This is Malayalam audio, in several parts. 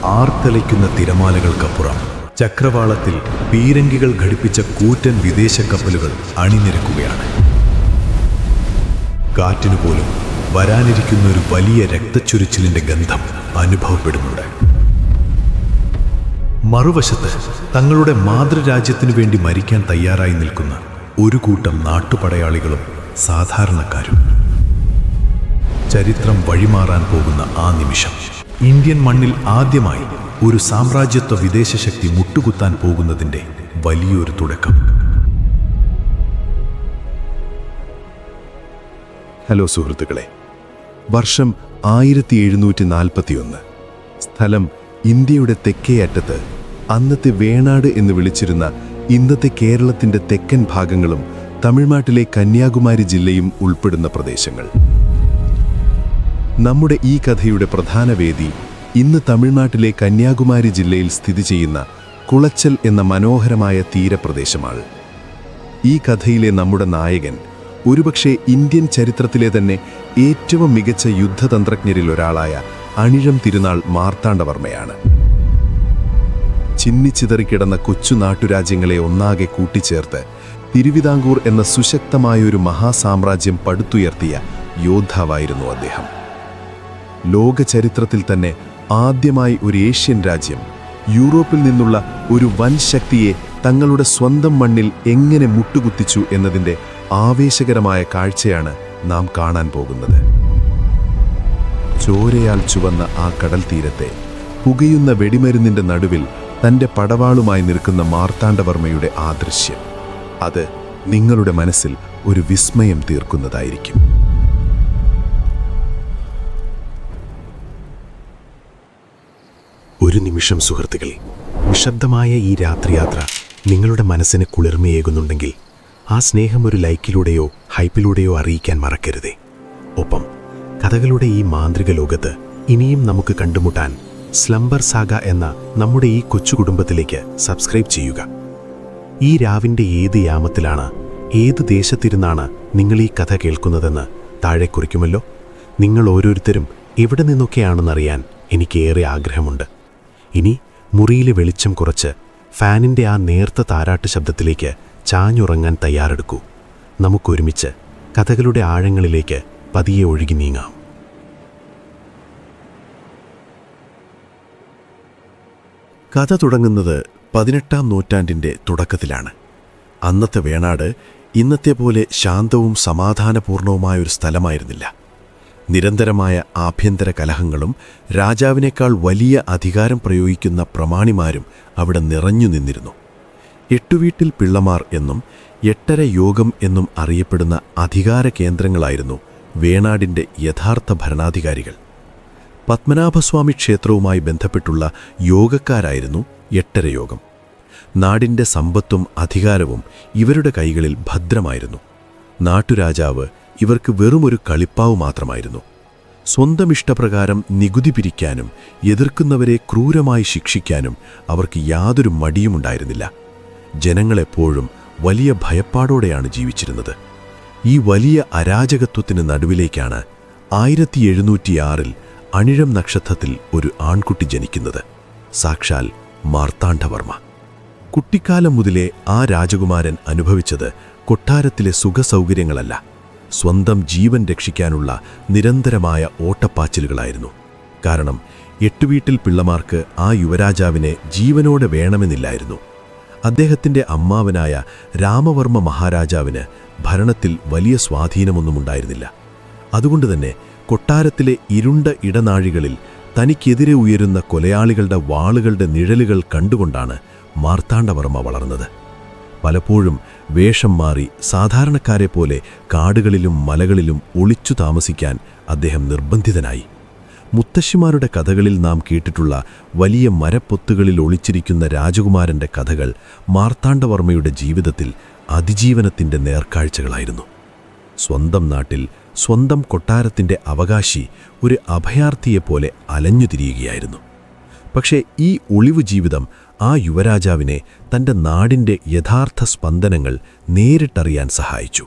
ആർത്തലയ്ക്കുന്ന തിരമാലകൾക്കപ്പുറം ചക്രവാളത്തിൽ പീരങ്കികൾ ഘടിപ്പിച്ച കൂറ്റൻ വിദേശ കപ്പലുകൾ അണിനിരക്കുകയാണ്. കാറ്റിനു പോലും വരാനിരിക്കുന്ന ഒരു വലിയ രക്തച്ചൊരിച്ചിലിന്റെ ഗന്ധം അനുഭവപ്പെടുന്നുണ്ട്. മറുവശത്ത് തങ്ങളുടെ മാതൃരാജ്യത്തിനു വേണ്ടി മരിക്കാൻ തയ്യാറായി നിൽക്കുന്ന ഒരു കൂട്ടം നാട്ടുപടയാളികളും സാധാരണക്കാരും. ചരിത്രം വഴിമാറാൻ പോകുന്ന ആ നിമിഷം, ഇന്ത്യൻ മണ്ണിൽ ആദ്യമായി ഒരു സാമ്രാജ്യത്വ വിദേശ ശക്തി മുട്ടുകുത്താൻ പോകുന്നതിൻ്റെ വലിയൊരു തുടക്കം. ഹലോ സുഹൃത്തുക്കളെ, വർഷം 1741. സ്ഥലം ഇന്ത്യയുടെ തെക്കേ അറ്റത്ത്, അന്നത്തെ വേണാട് എന്ന് വിളിച്ചിരുന്ന ഇന്നത്തെ കേരളത്തിൻ്റെ തെക്കൻ ഭാഗങ്ങളും തമിഴ്നാട്ടിലെ കന്യാകുമാരി ജില്ലയും ഉൾപ്പെടുന്ന പ്രദേശങ്ങൾ. നമ്മുടെ ഈ കഥയുടെ പ്രധാന വേദി ഇന്ന് തമിഴ്നാട്ടിലെ കന്യാകുമാരി ജില്ലയിൽ സ്ഥിതി ചെയ്യുന്ന കുളച്ചൽ എന്ന മനോഹരമായ തീരപ്രദേശമാണ്. ഈ കഥയിലെ നമ്മുടെ നായകൻ ഒരുപക്ഷെ ഇന്ത്യൻ ചരിത്രത്തിലെ തന്നെ ഏറ്റവും മികച്ച യുദ്ധതന്ത്രജ്ഞരിൽ ഒരാളായ അണിഴം തിരുനാൾ മാർത്താണ്ഡവർമ്മയാണ്. ചിന്നിച്ചിതറിക്കിടന്ന കൊച്ചു നാട്ടുരാജ്യങ്ങളെ ഒന്നാകെ കൂട്ടിച്ചേർത്ത് തിരുവിതാംകൂർ എന്ന സുശക്തമായൊരു മഹാസാമ്രാജ്യം പടുത്തുയർത്തിയ യോദ്ധാവായിരുന്നു അദ്ദേഹം. ലോക ചരിത്രത്തിൽ തന്നെ ആദ്യമായി ഒരു ഏഷ്യൻ രാജ്യം യൂറോപ്പിൽ നിന്നുള്ള ഒരു വൻ ശക്തിയെ തങ്ങളുടെ സ്വന്തം മണ്ണിൽ എങ്ങനെ മുട്ടുകുത്തിച്ചു എന്നതിൻ്റെ ആവേശകരമായ കാഴ്ചയാണ് നാം കാണാൻ പോകുന്നത്. ചോരയാൽ ചുവന്ന ആ കടൽ തീരത്തെ പുകയുന്ന വെടിമരുന്നിൻ്റെ നടുവിൽ തൻ്റെ പടവാളുമായി നിൽക്കുന്ന മാർത്താണ്ഡവർമ്മയുടെ ആ ദൃശ്യം, അത് നിങ്ങളുടെ മനസ്സിൽ ഒരു വിസ്മയം തീർക്കുന്നതായിരിക്കും. ഒരു നിമിഷം സുഹൃത്തുക്കളെ, നിശബ്ദമായ ഈ രാത്രിയാത്ര നിങ്ങളുടെ മനസ്സിന് കുളിർമയേകുന്നുണ്ടെങ്കിൽ ആ സ്നേഹം ഒരു ലൈക്കിലൂടെയോ ഹൈപ്പിലൂടെയോ അറിയിക്കാൻ മറക്കരുതേ. ഒപ്പം കഥകളുടെ ഈ മാന്ത്രിക ലോകത്ത് ഇനിയും നമുക്ക് കണ്ടുമുട്ടാൻ സ്ലംബർ സാഗ എന്ന നമ്മുടെ ഈ കൊച്ചു കുടുംബത്തിലേക്ക് സബ്സ്ക്രൈബ് ചെയ്യുക. ഈ രാവിൻ്റെ ഏത് യാമത്തിലാണ്, ഏത് ദേശത്തിരുന്നാണ് നിങ്ങൾ ഈ കഥ കേൾക്കുന്നതെന്ന് താഴെ കുറിക്കുമല്ലോ. നിങ്ങൾ ഓരോരുത്തരും എവിടെ നിന്നൊക്കെയാണെന്നറിയാൻ എനിക്കേറെ ആഗ്രഹമുണ്ട്. ഇനി മുറിയിലെ വെളിച്ചം കുറച്ച് ഫാനിൻ്റെ ആ നേർത്ത താരാട്ട് ശബ്ദത്തിലേക്ക് ചാഞ്ഞുറങ്ങാൻ തയ്യാറെടുക്കൂ. നമുക്കൊരുമിച്ച് കഥകളുടെ ആഴങ്ങളിലേക്ക് പതിയെ ഒഴുകി നീങ്ങാം. കഥ തുടങ്ങുന്നത് 18-ാം നൂറ്റാണ്ടിൻ്റെ തുടക്കത്തിലാണ്. അന്നത്തെ വേണാട് ഇന്നത്തെ പോലെ ശാന്തവും സമാധാനപൂർണവുമായൊരു സ്ഥലമായിരുന്നില്ല. നിരന്തരമായ ആഭ്യന്തര കലഹങ്ങളും രാജാവിനേക്കാൾ വലിയ അധികാരം പ്രയോഗിക്കുന്ന പ്രമാണിമാരും അവിടെ നിറഞ്ഞു നിന്നിരുന്നു. എട്ടുവീട്ടിൽ പിള്ളമാർ എന്നും എട്ടര യോഗം എന്നും അറിയപ്പെടുന്ന അധികാര കേന്ദ്രങ്ങളായിരുന്നു വേണാടിൻ്റെ യഥാർത്ഥ ഭരണാധികാരികൾ. പത്മനാഭസ്വാമി ക്ഷേത്രവുമായി ബന്ധപ്പെട്ടുള്ള യോഗക്കാരായിരുന്നു എട്ടര യോഗം. നാടിൻ്റെ സമ്പത്തും അധികാരവും ഇവരുടെ കൈകളിൽ ഭദ്രമായിരുന്നു. നാട്ടുരാജാവ് ഇവർക്ക് വെറുമൊരു കളിപ്പാവ് മാത്രമായിരുന്നു. സ്വന്തം ഇഷ്ടപ്രകാരം നികുതി പിരിക്കാനും എതിർക്കുന്നവരെ ക്രൂരമായി ശിക്ഷിക്കാനും അവർക്ക് യാതൊരു മടിയുമുണ്ടായിരുന്നില്ല. ജനങ്ങളെപ്പോഴും വലിയ ഭയപ്പാടോടെയാണ് ജീവിച്ചിരുന്നത്. ഈ വലിയ അരാജകത്വത്തിന് നടുവിലേക്കാണ് 1706 അണിഴം നക്ഷത്രത്തിൽ ഒരു ആൺകുട്ടി ജനിക്കുന്നത്, സാക്ഷാൽ മാർത്താണ്ഡവർമ്മ. കുട്ടിക്കാലം മുതലേ ആ രാജകുമാരൻ അനുഭവിച്ചത് കൊട്ടാരത്തിലെ സുഖസൗകര്യങ്ങളല്ല, സ്വന്തം ജീവൻ രക്ഷിക്കാനുള്ള നിരന്തരമായ ഓട്ടപ്പാച്ചിലുകളായിരുന്നു. കാരണം എട്ടുവീട്ടിൽ പിള്ളമാർക്ക് ആ യുവരാജാവിനെ ജീവനോടെ വേണമെന്നില്ലായിരുന്നു. അദ്ദേഹത്തിൻ്റെ അമ്മാവനായ രാമവർമ്മ മഹാരാജാവിന് ഭരണത്തിൽ വലിയ സ്വാധീനമൊന്നുമുണ്ടായിരുന്നില്ല. അതുകൊണ്ടുതന്നെ കൊട്ടാരത്തിലെ ഇരുണ്ട ഇടനാഴികളിൽ തനിക്കെതിരെ ഉയരുന്ന കൊലയാളികളുടെ വാളുകളുടെ നിഴലുകൾ കണ്ടുകൊണ്ടാണ് മാർത്താണ്ഡവർമ്മ വളർന്നത്. പലപ്പോഴും വേഷം മാറി സാധാരണക്കാരെ പോലെ കാടുകളിലും മലകളിലും ഒളിച്ചു താമസിക്കാൻ അദ്ദേഹം നിർബന്ധിതനായി. മുത്തശ്ശിമാരുടെ കഥകളിൽ നാം കേട്ടിട്ടുള്ള വലിയ മരപ്പൊത്തുകളിൽ ഒളിച്ചിരിക്കുന്ന രാജകുമാരൻ്റെ കഥകൾ മാർത്താണ്ഡവർമ്മയുടെ ജീവിതത്തിൽ അതിജീവനത്തിൻ്റെ നേർക്കാഴ്ചകളായിരുന്നു. സ്വന്തം നാട്ടിൽ സ്വന്തം കൊട്ടാരത്തിൻ്റെ അവകാശി ഒരു അഭയാർത്ഥിയെപ്പോലെ അലഞ്ഞുതിരിയുകയായിരുന്നു. പക്ഷേ ഈ ഒളിവു ജീവിതം ആ യുവരാജാവിനെ തൻ്റെ നാടിൻ്റെ യഥാർത്ഥ സ്പന്ദനങ്ങൾ നേരിട്ടറിയാൻ സഹായിച്ചു.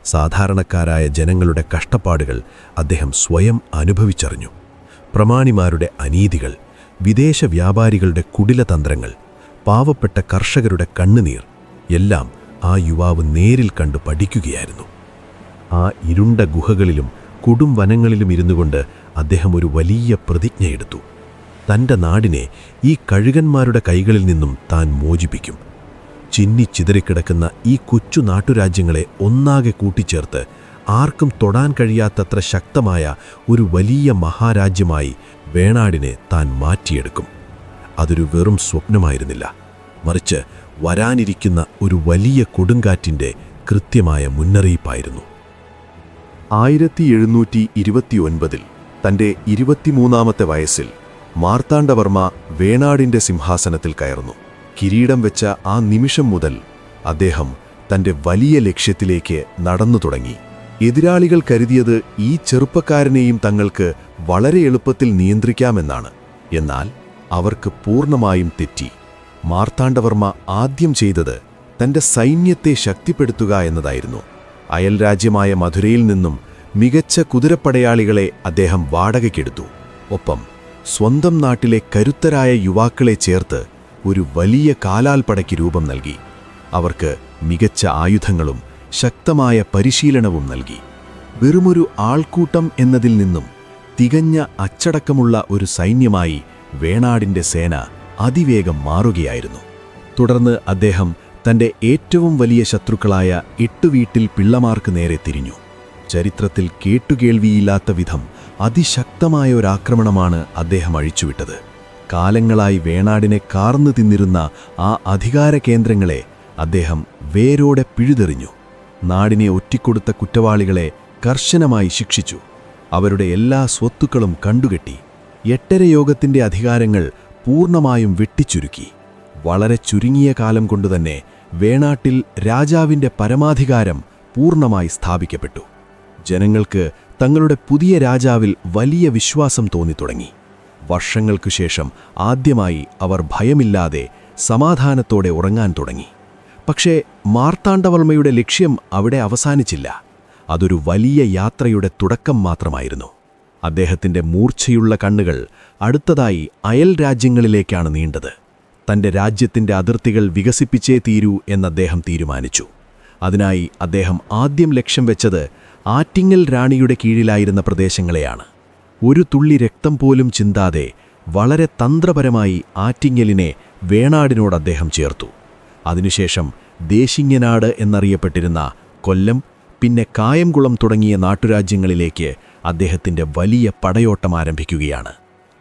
സാധാരണക്കാരായ ജനങ്ങളുടെ കഷ്ടപ്പാടുകൾ അദ്ദേഹം സ്വയം അനുഭവിച്ചറിഞ്ഞു. പ്രമാണിമാരുടെ അനീതികൾ, വിദേശ വ്യാപാരികളുടെ കുടിലതന്ത്രങ്ങൾ, പാവപ്പെട്ട കർഷകരുടെ കണ്ണുനീർ എല്ലാം ആ യുവാവ് നേരിൽ കണ്ടു പഠിക്കുകയായിരുന്നു. ആ ഇരുണ്ട ഗുഹകളിലും കൊടും വനങ്ങളിലും ഇരുന്നുകൊണ്ട് അദ്ദേഹം ഒരു വലിയ പ്രതിജ്ഞയെടുത്തു. തൻ്റെ നാടിനെ ഈ കഴുകന്മാരുടെ കൈകളിൽ നിന്നും താൻ മോചിപ്പിക്കും. ചിന്നിച്ചിതറിക്കിടക്കുന്ന ഈ കൊച്ചു നാട്ടുരാജ്യങ്ങളെ ഒന്നാകെ കൂട്ടിച്ചേർത്ത് ആർക്കും തൊടാൻ കഴിയാത്തത്ര ശക്തമായ ഒരു വലിയ മഹാരാജ്യമായി വേണാടിനെ താൻ മാറ്റിയെടുക്കും. അതൊരു വെറും സ്വപ്നമായിരുന്നില്ല, മറിച്ച് വരാനിരിക്കുന്ന ഒരു വലിയ കൊടുങ്കാറ്റിൻ്റെ കൃത്യമായ മുന്നറിയിപ്പായിരുന്നു. 1729 തൻ്റെ 23-ാമത്തെ വയസ്സിൽ മാർത്താണ്ഡവർമ്മ വേണാടിൻ്റെ സിംഹാസനത്തിൽ കയറുന്നു. കിരീടം വെച്ച ആ നിമിഷം മുതൽ അദ്ദേഹം തൻ്റെ വലിയ ലക്ഷ്യത്തിലേക്ക് നടന്നു തുടങ്ങി. എതിരാളികൾ കരുതിയത് ഈ ചെറുപ്പക്കാരനെയും തങ്ങൾക്ക് വളരെ എളുപ്പത്തിൽ നിയന്ത്രിക്കാമെന്നാണ്. എന്നാൽ അവർക്ക് പൂർണ്ണമായും തെറ്റി. മാർത്താണ്ഡവർമ്മ ആദ്യം ചെയ്തത് തൻ്റെ സൈന്യത്തെ ശക്തിപ്പെടുത്തുക എന്നതായിരുന്നു. അയൽരാജ്യമായ മധുരയിൽ നിന്നും മികച്ച കുതിരപ്പടയാളികളെ അദ്ദേഹം വാടകയ്ക്കെടുത്തു. ഒപ്പം സ്വന്തം നാട്ടിലെ കരുത്തരായ യുവാക്കളെ ചേർത്ത് ഒരു വലിയ കാലാൽപ്പടയ്ക്ക് രൂപം നൽകി. അവർക്ക് മികച്ച ആയുധങ്ങളും ശക്തമായ പരിശീലനവും നൽകി. വെറുമൊരു ആൾക്കൂട്ടം എന്നതിൽ നിന്നും തികഞ്ഞ അച്ചടക്കമുള്ള ഒരു സൈന്യമായി വേണാടിൻ്റെ സേന അതിവേഗം മാറുകയായിരുന്നു. തുടർന്ന് അദ്ദേഹം തൻ്റെ ഏറ്റവും വലിയ ശത്രുക്കളായ 8 വീട്ടിൽ പിള്ളമാർക്ക് നേരെ തിരിഞ്ഞു. ചരിത്രത്തിൽ കേട്ടുകേൾവിയില്ലാത്ത വിധം അതിശക്തമായ ഒരാക്രമണമാണ് അദ്ദേഹം അഴിച്ചുവിട്ടത്. കാലങ്ങളായി വേണാടിനെ കാർന്നു തിന്നിരുന്ന ആ അധികാര കേന്ദ്രങ്ങളെ അദ്ദേഹം വേരോടെ പിഴുതെറിഞ്ഞു. നാടിനെ ഒറ്റിക്കൊടുത്ത കുറ്റവാളികളെ കർശനമായി ശിക്ഷിച്ചു. അവരുടെ എല്ലാ സ്വത്തുക്കളും കണ്ടുകെട്ടി. 8 യോഗത്തിൻ്റെ അധികാരങ്ങൾ പൂർണ്ണമായും വെട്ടിച്ചുരുക്കി. വളരെ ചുരുങ്ങിയ കാലം കൊണ്ടുതന്നെ വേണാട്ടിൽ രാജാവിൻ്റെ പരമാധികാരം പൂർണ്ണമായി സ്ഥാപിക്കപ്പെട്ടു. ജനങ്ങൾക്ക് തങ്ങളുടെ പുതിയ രാജാവിൽ വലിയ വിശ്വാസം തോന്നിത്തുടങ്ങി. വർഷങ്ങൾക്കു ശേഷം ആദ്യമായി അവർ ഭയമില്ലാതെ സമാധാനത്തോടെ ഉറങ്ങാൻ തുടങ്ങി. പക്ഷേ മാർത്താണ്ഡവർമ്മയുടെ ലക്ഷ്യം അവിടെ അവസാനിച്ചില്ല. അതൊരു വലിയ യാത്രയുടെ തുടക്കം മാത്രമായിരുന്നു. അദ്ദേഹത്തിൻ്റെ മൂർച്ചയുള്ള കണ്ണുകൾ അടുത്തതായി അയൽ രാജ്യങ്ങളിലേക്കാണ് നീണ്ടത്. തൻ്റെ രാജ്യത്തിൻ്റെ അതിർത്തികൾ വികസിപ്പിച്ചേ തീരൂ എന്നദ്ദേഹം തീരുമാനിച്ചു. അതിനായി അദ്ദേഹം ആദ്യം ലക്ഷ്യം വെച്ചത് ആറ്റിങ്ങൽ റാണിയുടെ കീഴിലായിരുന്ന പ്രദേശങ്ങളെയാണ്. ഒരു തുള്ളി രക്തം പോലും ചിന്താതെ വളരെ തന്ത്രപരമായി ആറ്റിങ്ങലിനെ വേണാടിനോട് അദ്ദേഹം ചേർത്തു. അതിനുശേഷം ദേശിങ്ങനാട് എന്നറിയപ്പെട്ടിരുന്ന കൊല്ലം, പിന്നെ കായംകുളം തുടങ്ങിയ നാട്ടുരാജ്യങ്ങളിലേക്ക് അദ്ദേഹത്തിൻ്റെ വലിയ പടയോട്ടം ആരംഭിക്കുകയാണ്.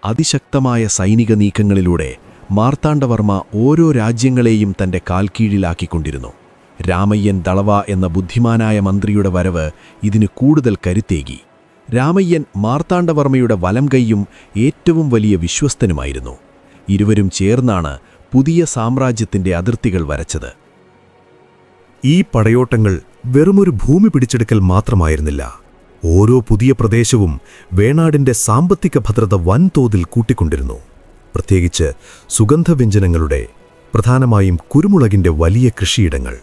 അതിശക്തമായ സൈനിക നീക്കങ്ങളിലൂടെ മാർത്താണ്ഡവർമ്മ ഓരോ രാജ്യങ്ങളെയും തൻ്റെ കാൽക്കീഴിലാക്കിക്കൊണ്ടിരുന്നു. രാമയ്യൻ ദളവ എന്ന ബുദ്ധിമാനായ മന്ത്രിയുടെ വരവ് ഇതിന് കൂടുതൽ കരുത്തേകി. രാമയ്യൻ മാർത്താണ്ഡവർമ്മയുടെ വലം കൈയും ഏറ്റവും വലിയ വിശ്വസ്തനുമായിരുന്നു. ഇരുവരും ചേർന്നാണ് പുതിയ സാമ്രാജ്യത്തിൻ്റെ അതിർത്തികൾ വരച്ചത്. ഈ പടയോട്ടങ്ങൾ വെറുമൊരു ഭൂമി പിടിച്ചെടുക്കൽ മാത്രമായിരുന്നില്ല. ഓരോ പുതിയ പ്രദേശവും വേണാടിൻ്റെ സാമ്പത്തിക ഭദ്രത വൻതോതിൽ കൂട്ടിക്കൊണ്ടിരുന്നു. പ്രത്യേകിച്ച് സുഗന്ധവ്യഞ്ജനങ്ങളുടെ, പ്രധാനമായും കുരുമുളകിൻ്റെ വലിയ കൃഷിയിടങ്ങൾ.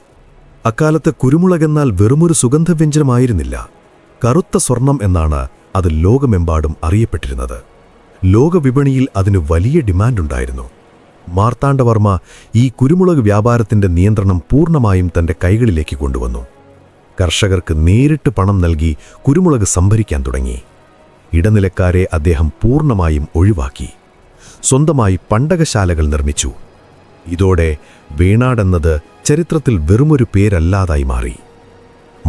അക്കാലത്ത് കുരുമുളകെന്നാൽ വെറുമൊരു സുഗന്ധവ്യഞ്ജനമായിരുന്നില്ല. കറുത്ത സ്വർണം എന്നാണ് അത് ലോകമെമ്പാടും അറിയപ്പെട്ടിരുന്നത്. ലോകവിപണിയിൽ അതിന് വലിയ ഡിമാൻഡുണ്ടായിരുന്നു. മാർത്താണ്ഡവർമ്മ ഈ കുരുമുളക് വ്യാപാരത്തിൻ്റെ നിയന്ത്രണം പൂർണ്ണമായും തൻ്റെ കൈകളിലേക്ക് കൊണ്ടുവന്നു. കർഷകർക്ക് നേരിട്ട് പണം നൽകി കുരുമുളക് സംഭരിക്കാൻ തുടങ്ങി. ഇടനിലക്കാരെ അദ്ദേഹം പൂർണ്ണമായും ഒഴിവാക്കി. സ്വന്തമായി പണ്ടകശാലകൾ നിർമ്മിച്ചു. ഇതോടെ വേണാടെന്നത് ചരിത്രത്തിൽ വെറുമൊരു പേരല്ലാതായി മാറി.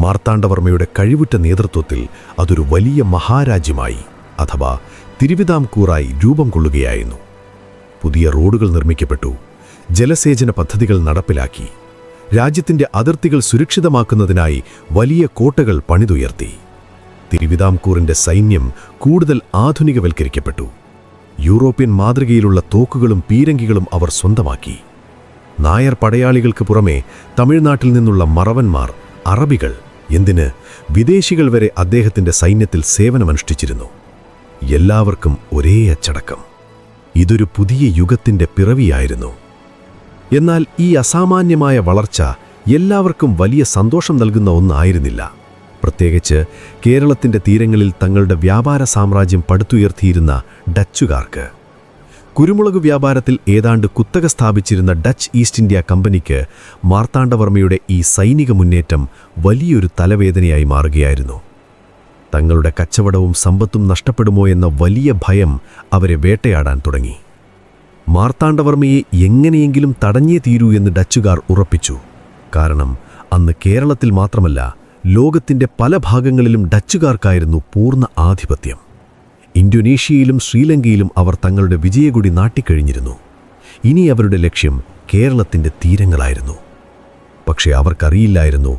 മാർത്താണ്ഡവർമ്മയുടെ കഴിവുറ്റ നേതൃത്വത്തിൽ അതൊരു വലിയ മഹാരാജ്യമായി, അഥവാ തിരുവിതാംകൂറായി രൂപം കൊള്ളുകയായിരുന്നു. പുതിയ റോഡുകൾ നിർമ്മിക്കപ്പെട്ടു. ജലസേചന പദ്ധതികൾ നടപ്പിലാക്കി. രാജ്യത്തിൻ്റെ അതിർത്തികൾ സുരക്ഷിതമാക്കുന്നതിനായി വലിയ കോട്ടകൾ പണിതുയർത്തി. തിരുവിതാംകൂറിൻ്റെ സൈന്യം കൂടുതൽ ആധുനികവൽക്കരിക്കപ്പെട്ടു. യൂറോപ്യൻ മാതൃകയിലുള്ള തോക്കുകളും പീരങ്കികളും അവർ സ്വന്തമാക്കി. നായർ പടയാളികൾക്ക് പുറമെ തമിഴ്നാട്ടിൽ നിന്നുള്ള മറവന്മാർ, അറബികൾ, എന്തിന് വിദേശികൾ വരെ അദ്ദേഹത്തിൻ്റെ സൈന്യത്തിൽ സേവനമനുഷ്ഠിച്ചിരുന്നു. എല്ലാവർക്കും ഒരേ അച്ചടക്കം. ഇതൊരു പുതിയ യുഗത്തിൻ്റെ പിറവിയായിരുന്നു. എന്നാൽ ഈ അസാമാന്യമായ വളർച്ച എല്ലാവർക്കും വലിയ സന്തോഷം നൽകുന്ന ഒന്നായിരുന്നില്ല. പ്രത്യേകിച്ച് കേരളത്തിൻ്റെ തീരങ്ങളിൽ തങ്ങളുടെ വ്യാപാര സാമ്രാജ്യം പടുത്തുയർത്തിയിരുന്ന ഡച്ചുകാർക്ക്. കുരുമുളക് വ്യാപാരത്തിൽ ഏതാണ്ട് കുത്തക സ്ഥാപിച്ചിരുന്ന ഡച്ച് ഈസ്റ്റ് ഇന്ത്യ കമ്പനിക്ക് മാർത്താണ്ഡവർമ്മയുടെ ഈ സൈനിക മുന്നേറ്റം വലിയൊരു തലവേദനയായി മാറുകയായിരുന്നു. തങ്ങളുടെ കച്ചവടവും സമ്പത്തും നഷ്ടപ്പെടുമോ എന്ന വലിയ ഭയം അവരെ വേട്ടയാടാൻ തുടങ്ങി. മാർത്താണ്ഡവർമ്മയെ എങ്ങനെയെങ്കിലും തടഞ്ഞേ തീരൂ എന്ന് ഡച്ചുകാർ ഉറപ്പിച്ചു. കാരണം അന്ന് കേരളത്തിൽ മാത്രമല്ല, ലോകത്തിന്റെ പല ഭാഗങ്ങളിലും ഡച്ചുകാർക്കായിരുന്നു പൂർണ്ണ ആധിപത്യം. ഇന്തോനേഷ്യയിലും ശ്രീലങ്കയിലും അവർ തങ്ങളുടെ വിജയകൊടി നാട്ടിക്കഴിഞ്ഞിരുന്നു. ഇനി അവരുടെ ലക്ഷ്യം കേരളത്തിന്റെ തീരങ്ങളായിരുന്നു. പക്ഷേ അവർക്കറിയില്ലായിരുന്നു,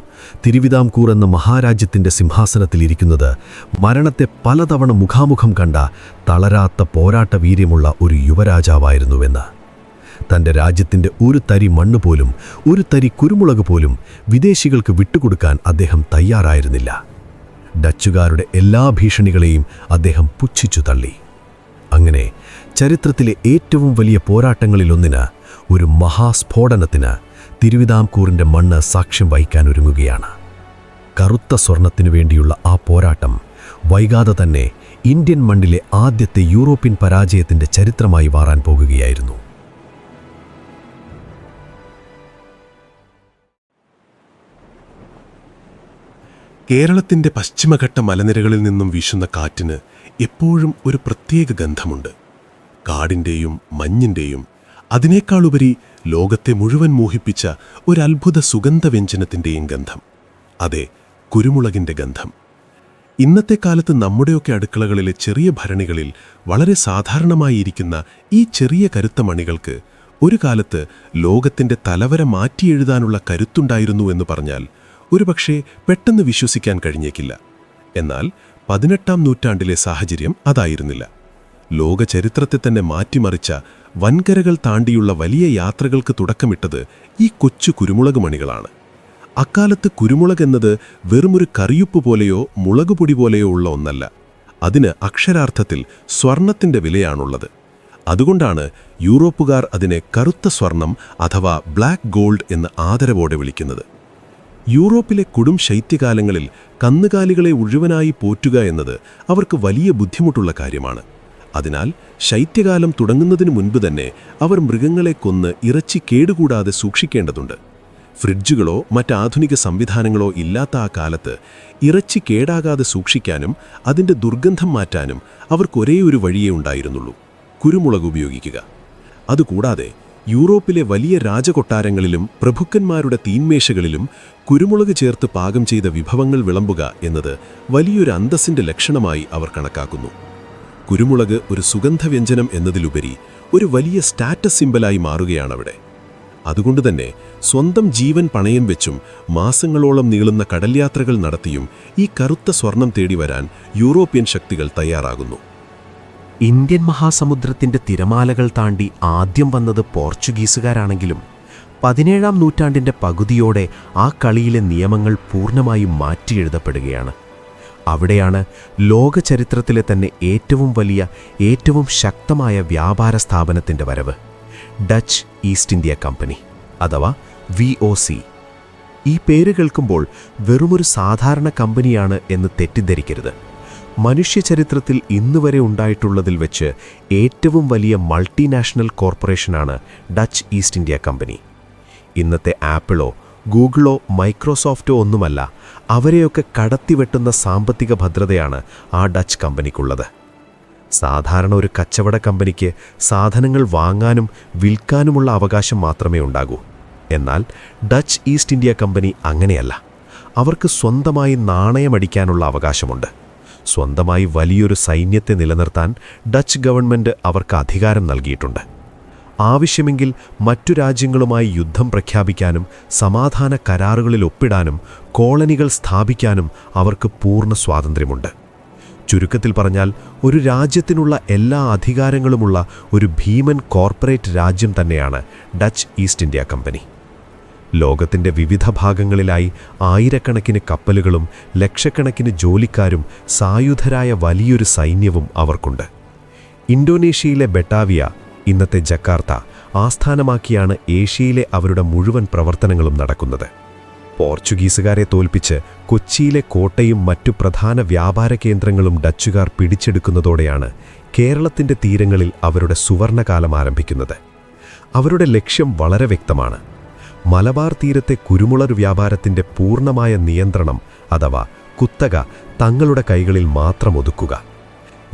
തിരുവിതാംകൂർ എന്ന മഹാരാജ്യത്തിന്റെ സിംഹാസനത്തിലിരിക്കുന്നത് മരണത്തെ പലതവണ മുഖാമുഖം കണ്ട തളരാത്ത പോരാട്ട വീര്യമുള്ള ഒരു യുവരാജാവായിരുന്നുവെന്ന്. തന്റെ രാജ്യത്തിന്റെ ഒരു തരി മണ്ണ് പോലും, ഒരു തരി കുരുമുളക് പോലും വിദേശികൾക്ക് വിട്ടുകൊടുക്കാൻ അദ്ദേഹം തയ്യാറായിരുന്നില്ല. ഡച്ചുകാരുടെ എല്ലാ ഭീഷണികളെയും അദ്ദേഹം പുച്ഛിച്ചു തള്ളി. അങ്ങനെ ചരിത്രത്തിലെ ഏറ്റവും വലിയ പോരാട്ടങ്ങളിലൊന്നിന്, ഒരു മഹാസ്ഫോടനത്തിന് തിരുവിതാംകൂറിന്റെ മണ്ണ് സാക്ഷ്യം വഹിക്കാനൊരുങ്ങുകയാണ്. കറുത്ത സ്വർണത്തിനു വേണ്ടിയുള്ള ആ പോരാട്ടം വൈകാതെ തന്നെ ഇന്ത്യൻ മണ്ണിലെ ആദ്യത്തെ യൂറോപ്യൻ പരാജയത്തിന്റെ ചരിത്രമായി മാറാൻ പോകുകയായിരുന്നു. കേരളത്തിന്റെ പശ്ചിമഘട്ട മലനിരകളിൽ നിന്നും വീശുന്ന കാറ്റിന് എപ്പോഴും ഒരു പ്രത്യേക ഗന്ധമുണ്ട്. കാടിൻ്റെയും മഞ്ഞിൻ്റെയും, അതിനേക്കാളുപരി ലോകത്തെ മുഴുവൻ മോഹിപ്പിച്ച ഒരു അത്ഭുത സുഗന്ധവ്യഞ്ജനത്തിൻ്റെയും ഗന്ധം. അതെ, കുരുമുളകിൻ്റെ ഗന്ധം. ഇന്നത്തെ കാലത്ത് നമ്മുടെയൊക്കെ അടുക്കളകളിലെ ചെറിയ ഭരണികളിൽ വളരെ സാധാരണമായിരിക്കുന്ന ഈ ചെറിയ കരുത്ത മണികൾക്ക് ഒരു കാലത്ത് ലോകത്തിന്റെ തലവര മാറ്റിയെഴുതാനുള്ള കരുത്തുണ്ടായിരുന്നു എന്ന് പറഞ്ഞാൽ ഒരുപക്ഷെ പെട്ടെന്ന് വിശ്വസിക്കാൻ കഴിഞ്ഞേക്കില്ല. എന്നാൽ 18-ാം നൂറ്റാണ്ടിലെ സാഹചര്യം അതായിരുന്നില്ല. ലോക ചരിത്രത്തെ തന്നെ മാറ്റിമറിച്ച, വൻകരകൾ താണ്ടിയുള്ള വലിയ യാത്രകൾക്ക് തുടക്കമിട്ടത് ഈ കൊച്ചു കുരുമുളക് മണികളാണ്. അക്കാലത്ത് കുരുമുളക് എന്നത് വെറുമൊരു കറിയുപ്പ് പോലെയോ മുളകുപൊടി പോലെയോ ഉള്ള ഒന്നല്ല. അതിന് അക്ഷരാർത്ഥത്തിൽ സ്വർണത്തിന്റെ വിലയാണുള്ളത്. അതുകൊണ്ടാണ് യൂറോപ്പുകാർ അതിനെ കറുത്ത സ്വർണം അഥവാ ബ്ലാക്ക് ഗോൾഡ് എന്ന് ആദരവോടെ വിളിക്കുന്നത്. യൂറോപ്പിലെ കൊടും ശൈത്യകാലങ്ങളിൽ കന്നുകാലികളെ മുഴുവനായി പോറ്റുക എന്നത് അവർക്ക് വലിയ ബുദ്ധിമുട്ടുള്ള കാര്യമാണ്. അതിനാൽ ശൈത്യകാലം തുടങ്ങുന്നതിന് മുൻപ് തന്നെ അവർ മൃഗങ്ങളെ കൊന്ന് ഇറച്ചി കേടുകൂടാതെ സൂക്ഷിക്കേണ്ടതുണ്ട്. ഫ്രിഡ്ജുകളോ മറ്റാധുനിക സംവിധാനങ്ങളോ ഇല്ലാത്ത ആ കാലത്ത് ഇറച്ചി കേടാകാതെ സൂക്ഷിക്കാനും അതിൻ്റെ ദുർഗന്ധം മാറ്റാനും അവർക്കൊരേ ഒരു വഴിയേ ഉണ്ടായിരുന്നുള്ളൂ: കുരുമുളക് ഉപയോഗിക്കുക. അതുകൂടാതെ യൂറോപ്പിലെ വലിയ രാജകൊട്ടാരങ്ങളിലും പ്രഭുക്കന്മാരുടെ തീന്മേശകളിലും കുരുമുളക് ചേർത്ത് പാകം ചെയ്ത വിഭവങ്ങൾ വിളമ്പുക എന്നത് വലിയൊരു അന്തസ്സിന്റെ ലക്ഷണമായി അവർ കണക്കാക്കുന്നു. കുരുമുളക് ഒരു സുഗന്ധവ്യഞ്ജനം എന്നതിലുപരി ഒരു വലിയ സ്റ്റാറ്റസ് സിംബലായി മാറുകയാണവിടെ. അതുകൊണ്ടുതന്നെ സ്വന്തം ജീവൻ പണയം വെച്ചും മാസങ്ങളോളം നീളുന്ന കടൽയാത്രകൾ നടത്തിയും ഈ കറുത്ത സ്വർണം തേടി വരാൻ യൂറോപ്യൻ ശക്തികൾ തയ്യാറാകുന്നു. ഇന്ത്യൻ മഹാസമുദ്രത്തിന്റെ തിരമാലകൾ താണ്ടി ആദ്യം വന്നത് പോർച്ചുഗീസുകാരാണെങ്കിലും 17-ാം നൂറ്റാണ്ടിന്റെ പകുതിയോടെ ആ കളിയിലെ നിയമങ്ങൾ പൂർണ്ണമായും മാറ്റിയെഴുതപ്പെടുകയാണ്. അവിടെയാണ് ലോക ചരിത്രത്തിലെ തന്നെ ഏറ്റവും വലിയ, ഏറ്റവും ശക്തമായ വ്യാപാര സ്ഥാപനത്തിന്റെ വരവ്: ഡച്ച് ഈസ്റ്റ് ഇന്ത്യ കമ്പനി അഥവാ VOC. ഈ പേര് കേൾക്കുമ്പോൾ വെറുമൊരു സാധാരണ കമ്പനിയാണ് എന്ന് തെറ്റിദ്ധരിക്കരുത്. മനുഷ്യചരിത്രത്തിൽ ഇന്നുവരെ ഉണ്ടായിട്ടുള്ളതിൽ വെച്ച് ഏറ്റവും വലിയ മൾട്ടിനാഷണൽ കോർപ്പറേഷനാണ് ഡച്ച് ഈസ്റ്റ് ഇന്ത്യ കമ്പനി. ഇന്നത്തെ ആപ്പിളോ ഗൂഗിളോ മൈക്രോസോഫ്റ്റോ ഒന്നുമല്ല, അവരെയൊക്കെ കടത്തിവെട്ടുന്ന സാമ്പത്തിക ഭദ്രതയാണ് ആ ഡച്ച് കമ്പനിക്കുള്ളത്. സാധാരണ ഒരു കച്ചവട കമ്പനിക്ക് സാധനങ്ങൾ വാങ്ങാനും വിൽക്കാനുമുള്ള അവകാശം മാത്രമേ ഉണ്ടാകൂ. എന്നാൽ ഡച്ച് ഈസ്റ്റ് ഇന്ത്യ കമ്പനി അങ്ങനെയല്ല. അവർക്ക് സ്വന്തമായി നാണയമടിക്കാനുള്ള അവകാശമുണ്ട്. സ്വന്തമായി വലിയൊരു സൈന്യത്തെ നിലനിർത്താൻ ഡച്ച് ഗവൺമെൻറ് അവർക്ക് അധികാരം നൽകിയിട്ടുണ്ട്. ആവശ്യമെങ്കിൽ മറ്റു രാജ്യങ്ങളുമായി യുദ്ധം പ്രഖ്യാപിക്കാനും സമാധാന കരാറുകളിൽ ഒപ്പിടാനും കോളനികൾ സ്ഥാപിക്കാനും അവർക്ക് പൂർണ്ണ സ്വാതന്ത്ര്യമുണ്ട്. ചുരുക്കത്തിൽ പറഞ്ഞാൽ, ഒരു രാജ്യത്തിനുള്ള എല്ലാ അധികാരങ്ങളുമുള്ള ഒരു ഭീമൻ കോർപ്പറേറ്റ് രാജ്യം തന്നെയാണ് ഡച്ച് ഈസ്റ്റ് ഇന്ത്യ കമ്പനി. ലോകത്തിൻ്റെ വിവിധ ഭാഗങ്ങളിലായി ആയിരക്കണക്കിന് കപ്പലുകളും ലക്ഷക്കണക്കിന് ജോലിക്കാരും സായുധരായ വലിയൊരു സൈന്യവും അവർക്കുണ്ട്. ഇന്തോനേഷ്യയിലെ ബെട്ടാവിയ, ഇന്നത്തെ ജക്കാർത്ത ആസ്ഥാനമാക്കിയാണ് ഏഷ്യയിലെ അവരുടെ മുഴുവൻ പ്രവർത്തനങ്ങളും നടക്കുന്നത്. പോർച്ചുഗീസുകാരെ തോൽപ്പിച്ച് കൊച്ചിയിലെ കോട്ടയും മറ്റു പ്രധാന വ്യാപാര കേന്ദ്രങ്ങളും ഡച്ചുകാർ പിടിച്ചെടുക്കുന്നതോടെയാണ് കേരളത്തിൻ്റെ തീരങ്ങളിൽ അവരുടെ സുവർണകാലം ആരംഭിക്കുന്നത്. അവരുടെ ലക്ഷ്യം വളരെ വ്യക്തമാണ്. മലബാർ തീരത്തെ കുരുമുളക് വ്യാപാരത്തിൻ്റെ പൂർണ്ണമായ നിയന്ത്രണം അഥവാ കുത്തക തങ്ങളുടെ കൈകളിൽ മാത്രം ഒതുക്കുക.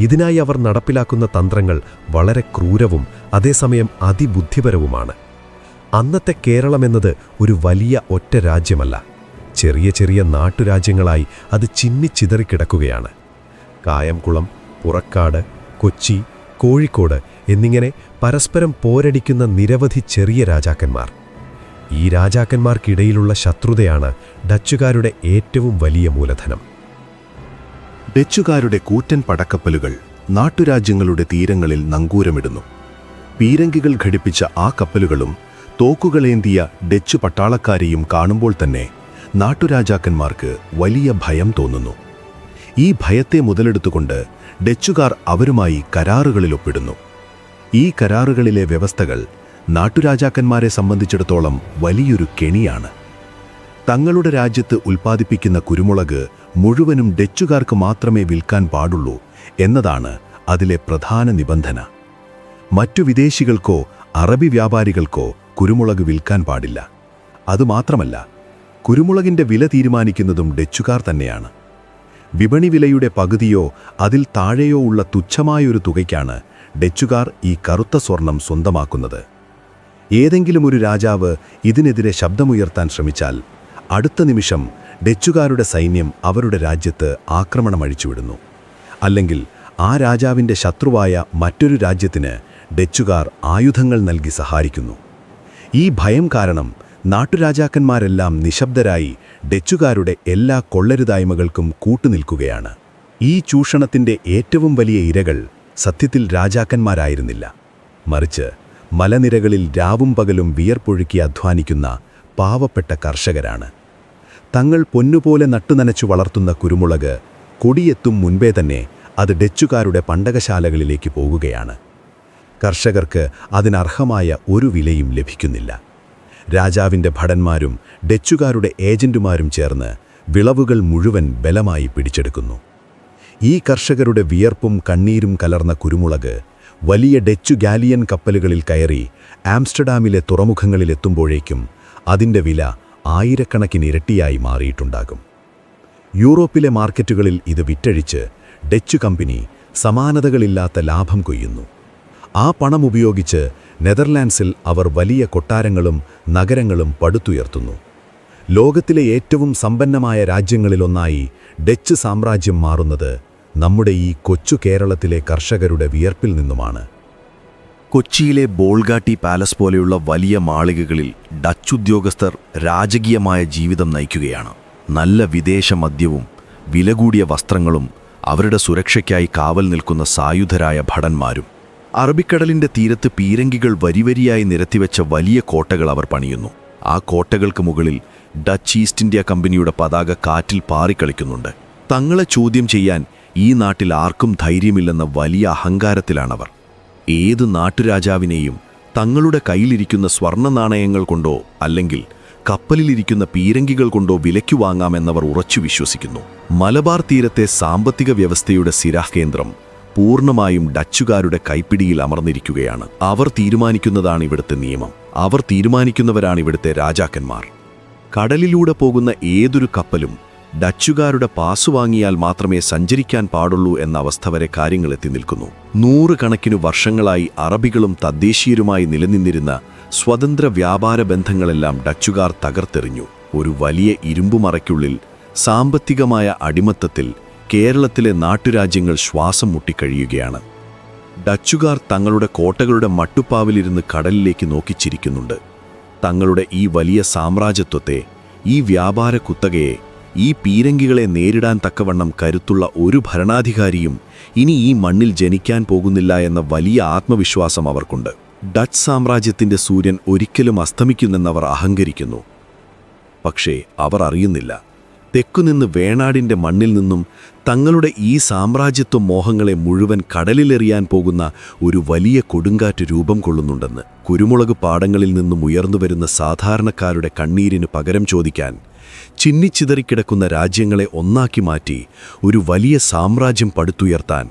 ഇതിനായി അവർ നടപ്പിലാക്കുന്ന തന്ത്രങ്ങൾ വളരെ ക്രൂരവും അതേസമയം അതിബുദ്ധിപരവുമാണ്. അന്നത്തെ കേരളമെന്നത് ഒരു വലിയ ഒറ്റ രാജ്യമല്ല, ചെറിയ ചെറിയ നാട്ടുരാജ്യങ്ങളായി അത് ചിന്നിച്ചിതറിക്കിടക്കുകയാണ്. കായംകുളം, പുറക്കാട്, കൊച്ചി, കോഴിക്കോട് എന്നിങ്ങനെ പരസ്പരം പോരടിക്കുന്ന നിരവധി ചെറിയ രാജാക്കന്മാർ. ഈ രാജാക്കന്മാർക്കിടയിലുള്ള ശത്രുതയാണ് ഡച്ചുകാരുടെ ഏറ്റവും വലിയ മൂലധനം. ഡച്ചുകാരുടെ കൂറ്റൻ പടക്കപ്പലുകൾ നാട്ടുരാജ്യങ്ങളുടെ തീരങ്ങളിൽ നങ്കൂരമിടുന്നു. പീരങ്കികൾ ഘടിപ്പിച്ച ആ കപ്പലുകളും തോക്കുകളേന്തിയ ഡച്ചു പട്ടാളക്കാരെയും കാണുമ്പോൾ തന്നെ നാട്ടുരാജാക്കന്മാർക്ക് വലിയ ഭയം തോന്നുന്നു. ഈ ഭയത്തെ മുതലെടുത്തുകൊണ്ട് ഡച്ചുകാർ അവരുമായി കരാറുകളിൽ ഒപ്പിടുന്നു. ഈ കരാറുകളിലെ വ്യവസ്ഥകൾ നാട്ടുരാജാക്കന്മാരെ സംബന്ധിച്ചിടത്തോളം വലിയൊരു കെണിയാണ്. തങ്ങളുടെ രാജ്യത്ത് ഉൽപ്പാദിപ്പിക്കുന്ന കുരുമുളക് മുഴുവനും ഡച്ചുകാർക്ക് മാത്രമേ വിൽക്കാൻ പാടുള്ളൂ എന്നതാണ് അതിലെ പ്രധാന നിബന്ധന. മറ്റു വിദേശികൾക്കോ അറബി വ്യാപാരികൾക്കോ കുരുമുളക് വിൽക്കാൻ പാടില്ല. അതുമാത്രമല്ല, കുരുമുളകിൻ്റെ വില തീരുമാനിക്കുന്നതും ഡച്ചുകാർ തന്നെയാണ്. വിപണി വിലയുടെ പകുതിയോ അതിൽ താഴെയോ ഉള്ള തുച്ഛമായൊരു തുകയ്ക്കാണ് ഡച്ചുകാർ ഈ കറുത്ത സ്വർണം സ്വന്തമാക്കുന്നത്. ഏതെങ്കിലും ഒരു രാജാവ് ഇതിനെതിരെ ശബ്ദമുയർത്താൻ ശ്രമിച്ചാൽ അടുത്ത നിമിഷം ഡച്ചുകാരുടെ സൈന്യം അവരുടെ രാജ്യത്ത് ആക്രമണമഴിച്ചുവിടുന്നു. അല്ലെങ്കിൽ ആ രാജാവിൻ്റെ ശത്രുവായ മറ്റൊരു രാജ്യത്തിന് ഡച്ചുകാർ ആയുധങ്ങൾ നൽകി സഹായിക്കുന്നു. ഈ ഭയം കാരണം നാട്ടുരാജാക്കന്മാരെല്ലാം നിശബ്ദരായി ഡച്ചുകാരുടെ എല്ലാ കൊള്ളരുതായ്മകൾക്കും കൂട്ടുനിൽക്കുകയാണ്. ഈ ചൂഷണത്തിൻ്റെ ഏറ്റവും വലിയ ഇരകൾ സത്യത്തിൽ രാജാക്കന്മാരായിരുന്നില്ല, മറിച്ച് മലനിരകളിൽ രാവും പകലും വിയർപ്പൊഴുക്കി അധ്വാനിക്കുന്ന പാവപ്പെട്ട കർഷകരാണ്. തങ്ങൾ പൊന്നുപോലെ നട്ടുനനച്ചു വളർത്തുന്ന കുരുമുളക് കൊടിയെത്തും മുൻപേ തന്നെ അത് ഡച്ചുകാരുടെ പണ്ടകശാലകളിലേക്ക് പോകുകയാണ്. കർഷകർക്ക് അതിനർഹമായ ഒരു വിലയും ലഭിക്കുന്നില്ല. രാജാവിൻ്റെ ഭടന്മാരും ഡച്ചുകാരുടെ ഏജന്റുമാരും ചേർന്ന് വിളവുകൾ മുഴുവൻ ബലമായി പിടിച്ചെടുക്കുന്നു. ഈ കർഷകരുടെ വിയർപ്പും കണ്ണീരും കലർന്ന കുരുമുളക് വലിയ ഡച്ചു ഗാലിയൻ കപ്പലുകളിൽ കയറി ആംസ്റ്റർഡാമിലെ തുറമുഖങ്ങളിലെത്തുമ്പോഴേക്കും അതിൻ്റെ വില ആയിരക്കണക്കിന് ഇരട്ടിയായി മാറിയിട്ടുണ്ടാകും. യൂറോപ്പിലെ മാർക്കറ്റുകളിൽ ഇത് വിറ്റഴിച്ച് ഡച്ചു കമ്പനി സമാനതകളില്ലാത്ത ലാഭം കൊയ്യുന്നു. ആ പണം ഉപയോഗിച്ച് നെതർലാൻഡ്സിൽ അവർ വലിയ കൊട്ടാരങ്ങളും നഗരങ്ങളും പടുത്തുയർത്തുന്നു. ലോകത്തിലെ ഏറ്റവും സമ്പന്നമായ രാജ്യങ്ങളിലൊന്നായി ഡച്ച് സാമ്രാജ്യം മാറുന്നത് നമ്മുടെ ഈ കൊച്ചു കേരളത്തിലെ കർഷകരുടെ വിയർപ്പിൽ നിന്നുമാണ്. കൊച്ചിയിലെ ബോൾഗാട്ടി പാലസ് പോലെയുള്ള വലിയ മാളികകളിൽ ഡച്ച് ഉദ്യോഗസ്ഥർ രാജകീയമായ ജീവിതം നയിക്കുകയാണ്. നല്ല വിദേശ മദ്യവും വില കൂടിയ വസ്ത്രങ്ങളും അവരുടെ സുരക്ഷയ്ക്കായി കാവൽ നിൽക്കുന്ന സായുധരായ ഭടന്മാരും. അറബിക്കടലിൻ്റെ തീരത്ത് പീരങ്കികൾ വരിവരിയായി നിരത്തിവെച്ച വലിയ കോട്ടകൾ അവർ പണിയുന്നു. ആ കോട്ടകൾക്ക് മുകളിൽ ഡച്ച് ഈസ്റ്റ് ഇന്ത്യ കമ്പനിയുടെ പതാക കാറ്റിൽ പാറിക്കളിക്കുന്നുണ്ട്. തങ്ങളെ ചോദ്യം ചെയ്യാൻ ഈ നാട്ടിൽ ആർക്കും ധൈര്യമില്ലെന്ന വലിയ അഹങ്കാരത്തിലാണവർ. ഏത് നാട്ടുരാജാവിനെയും തങ്ങളുടെ കയ്യിലിരിക്കുന്ന സ്വർണ്ണ നാണയങ്ങൾ കൊണ്ടോ അല്ലെങ്കിൽ കപ്പലിലിരിക്കുന്ന പീരങ്കികൾ കൊണ്ടോ വിലയ്ക്കു വാങ്ങാമെന്നവർ ഉറച്ചു വിശ്വസിക്കുന്നു. മലബാർ തീരത്തെ സാമ്പത്തിക വ്യവസ്ഥയുടെ സിരാകേന്ദ്രം പൂർണ്ണമായും ഡച്ചുകാരുടെ കൈപ്പിടിയിൽ അമർന്നിരിക്കുകയാണ്. അവർ തീരുമാനിക്കുന്നതാണ് ഇവിടുത്തെ നിയമം. അവർ തീരുമാനിക്കുന്നവരാണ് ഇവിടുത്തെ രാജാക്കന്മാർ. കടലിലൂടെ പോകുന്ന ഏതൊരു കപ്പലും ഡച്ചുകാരുടെ പാസ് വാങ്ങിയാൽ മാത്രമേ സഞ്ചരിക്കാൻ പാടുള്ളൂ എന്ന അവസ്ഥ വരെ കാര്യങ്ങൾ എത്തി നിൽക്കുന്നു. നൂറുകണക്കിനു വർഷങ്ങളായി അറബികളും തദ്ദേശീയരുമായി നിലനിന്നിരുന്ന സ്വതന്ത്ര വ്യാപാര ബന്ധങ്ങളെല്ലാം ഡച്ചുകാർ തകർത്തെറിഞ്ഞു. ഒരു വലിയ ഇരുമ്പുമറയ്ക്കുള്ളിൽ സാമ്പത്തികമായ അടിമത്തത്തിൽ കേരളത്തിലെ നാട്ടുരാജ്യങ്ങൾ ശ്വാസം മുട്ടിക്കഴിയുകയാണ്. ഡച്ചുകാർ തങ്ങളുടെ കോട്ടകളുടെ മട്ടുപ്പാവിലിരുന്ന് കടലിലേക്ക് നോക്കിച്ചിരിക്കുന്നുണ്ട്. തങ്ങളുടെ ഈ വലിയ സാമ്രാജ്യത്വത്തെ, ഈ വ്യാപാര കുത്തകയെ, ഈ പീരങ്കികളെ നേരിടാൻ തക്കവണ്ണം കരുത്തുള്ള ഒരു ഭരണാധികാരിയും ഇനി ഈ മണ്ണിൽ ജനിക്കാൻ പോകുന്നില്ല എന്ന വലിയ ആത്മവിശ്വാസം അവർക്കുണ്ട്. ഡച്ച് സാമ്രാജ്യത്തിൻ്റെ സൂര്യൻ ഒരിക്കലും അസ്തമിക്കുന്നെന്നവർ അഹങ്കരിക്കുന്നു. പക്ഷേ അവർ അറിയുന്നില്ല, തെക്കുനിന്ന് വേണാടിൻ്റെ മണ്ണിൽ നിന്നും തങ്ങളുടെ ഈ സാമ്രാജ്യത്വ മോഹങ്ങളെ മുഴുവൻ കടലിലെറിയാൻ പോകുന്ന ഒരു വലിയ കൊടുങ്കാറ്റ് രൂപം കൊള്ളുന്നുണ്ടെന്ന്. കുരുമുളക് പാടങ്ങളിൽ നിന്നും ഉയർന്നുവരുന്ന സാധാരണക്കാരുടെ കണ്ണീരിന് പകരം ചോദിക്കാൻ ചിന്നിച്ചിതറിക്കിടക്കുന്ന രാജ്യങ്ങളെ ഒന്നാക്കി മാറ്റി ഒരു വലിയ സാമ്രാജ്യം പടുത്തുയർത്താൻ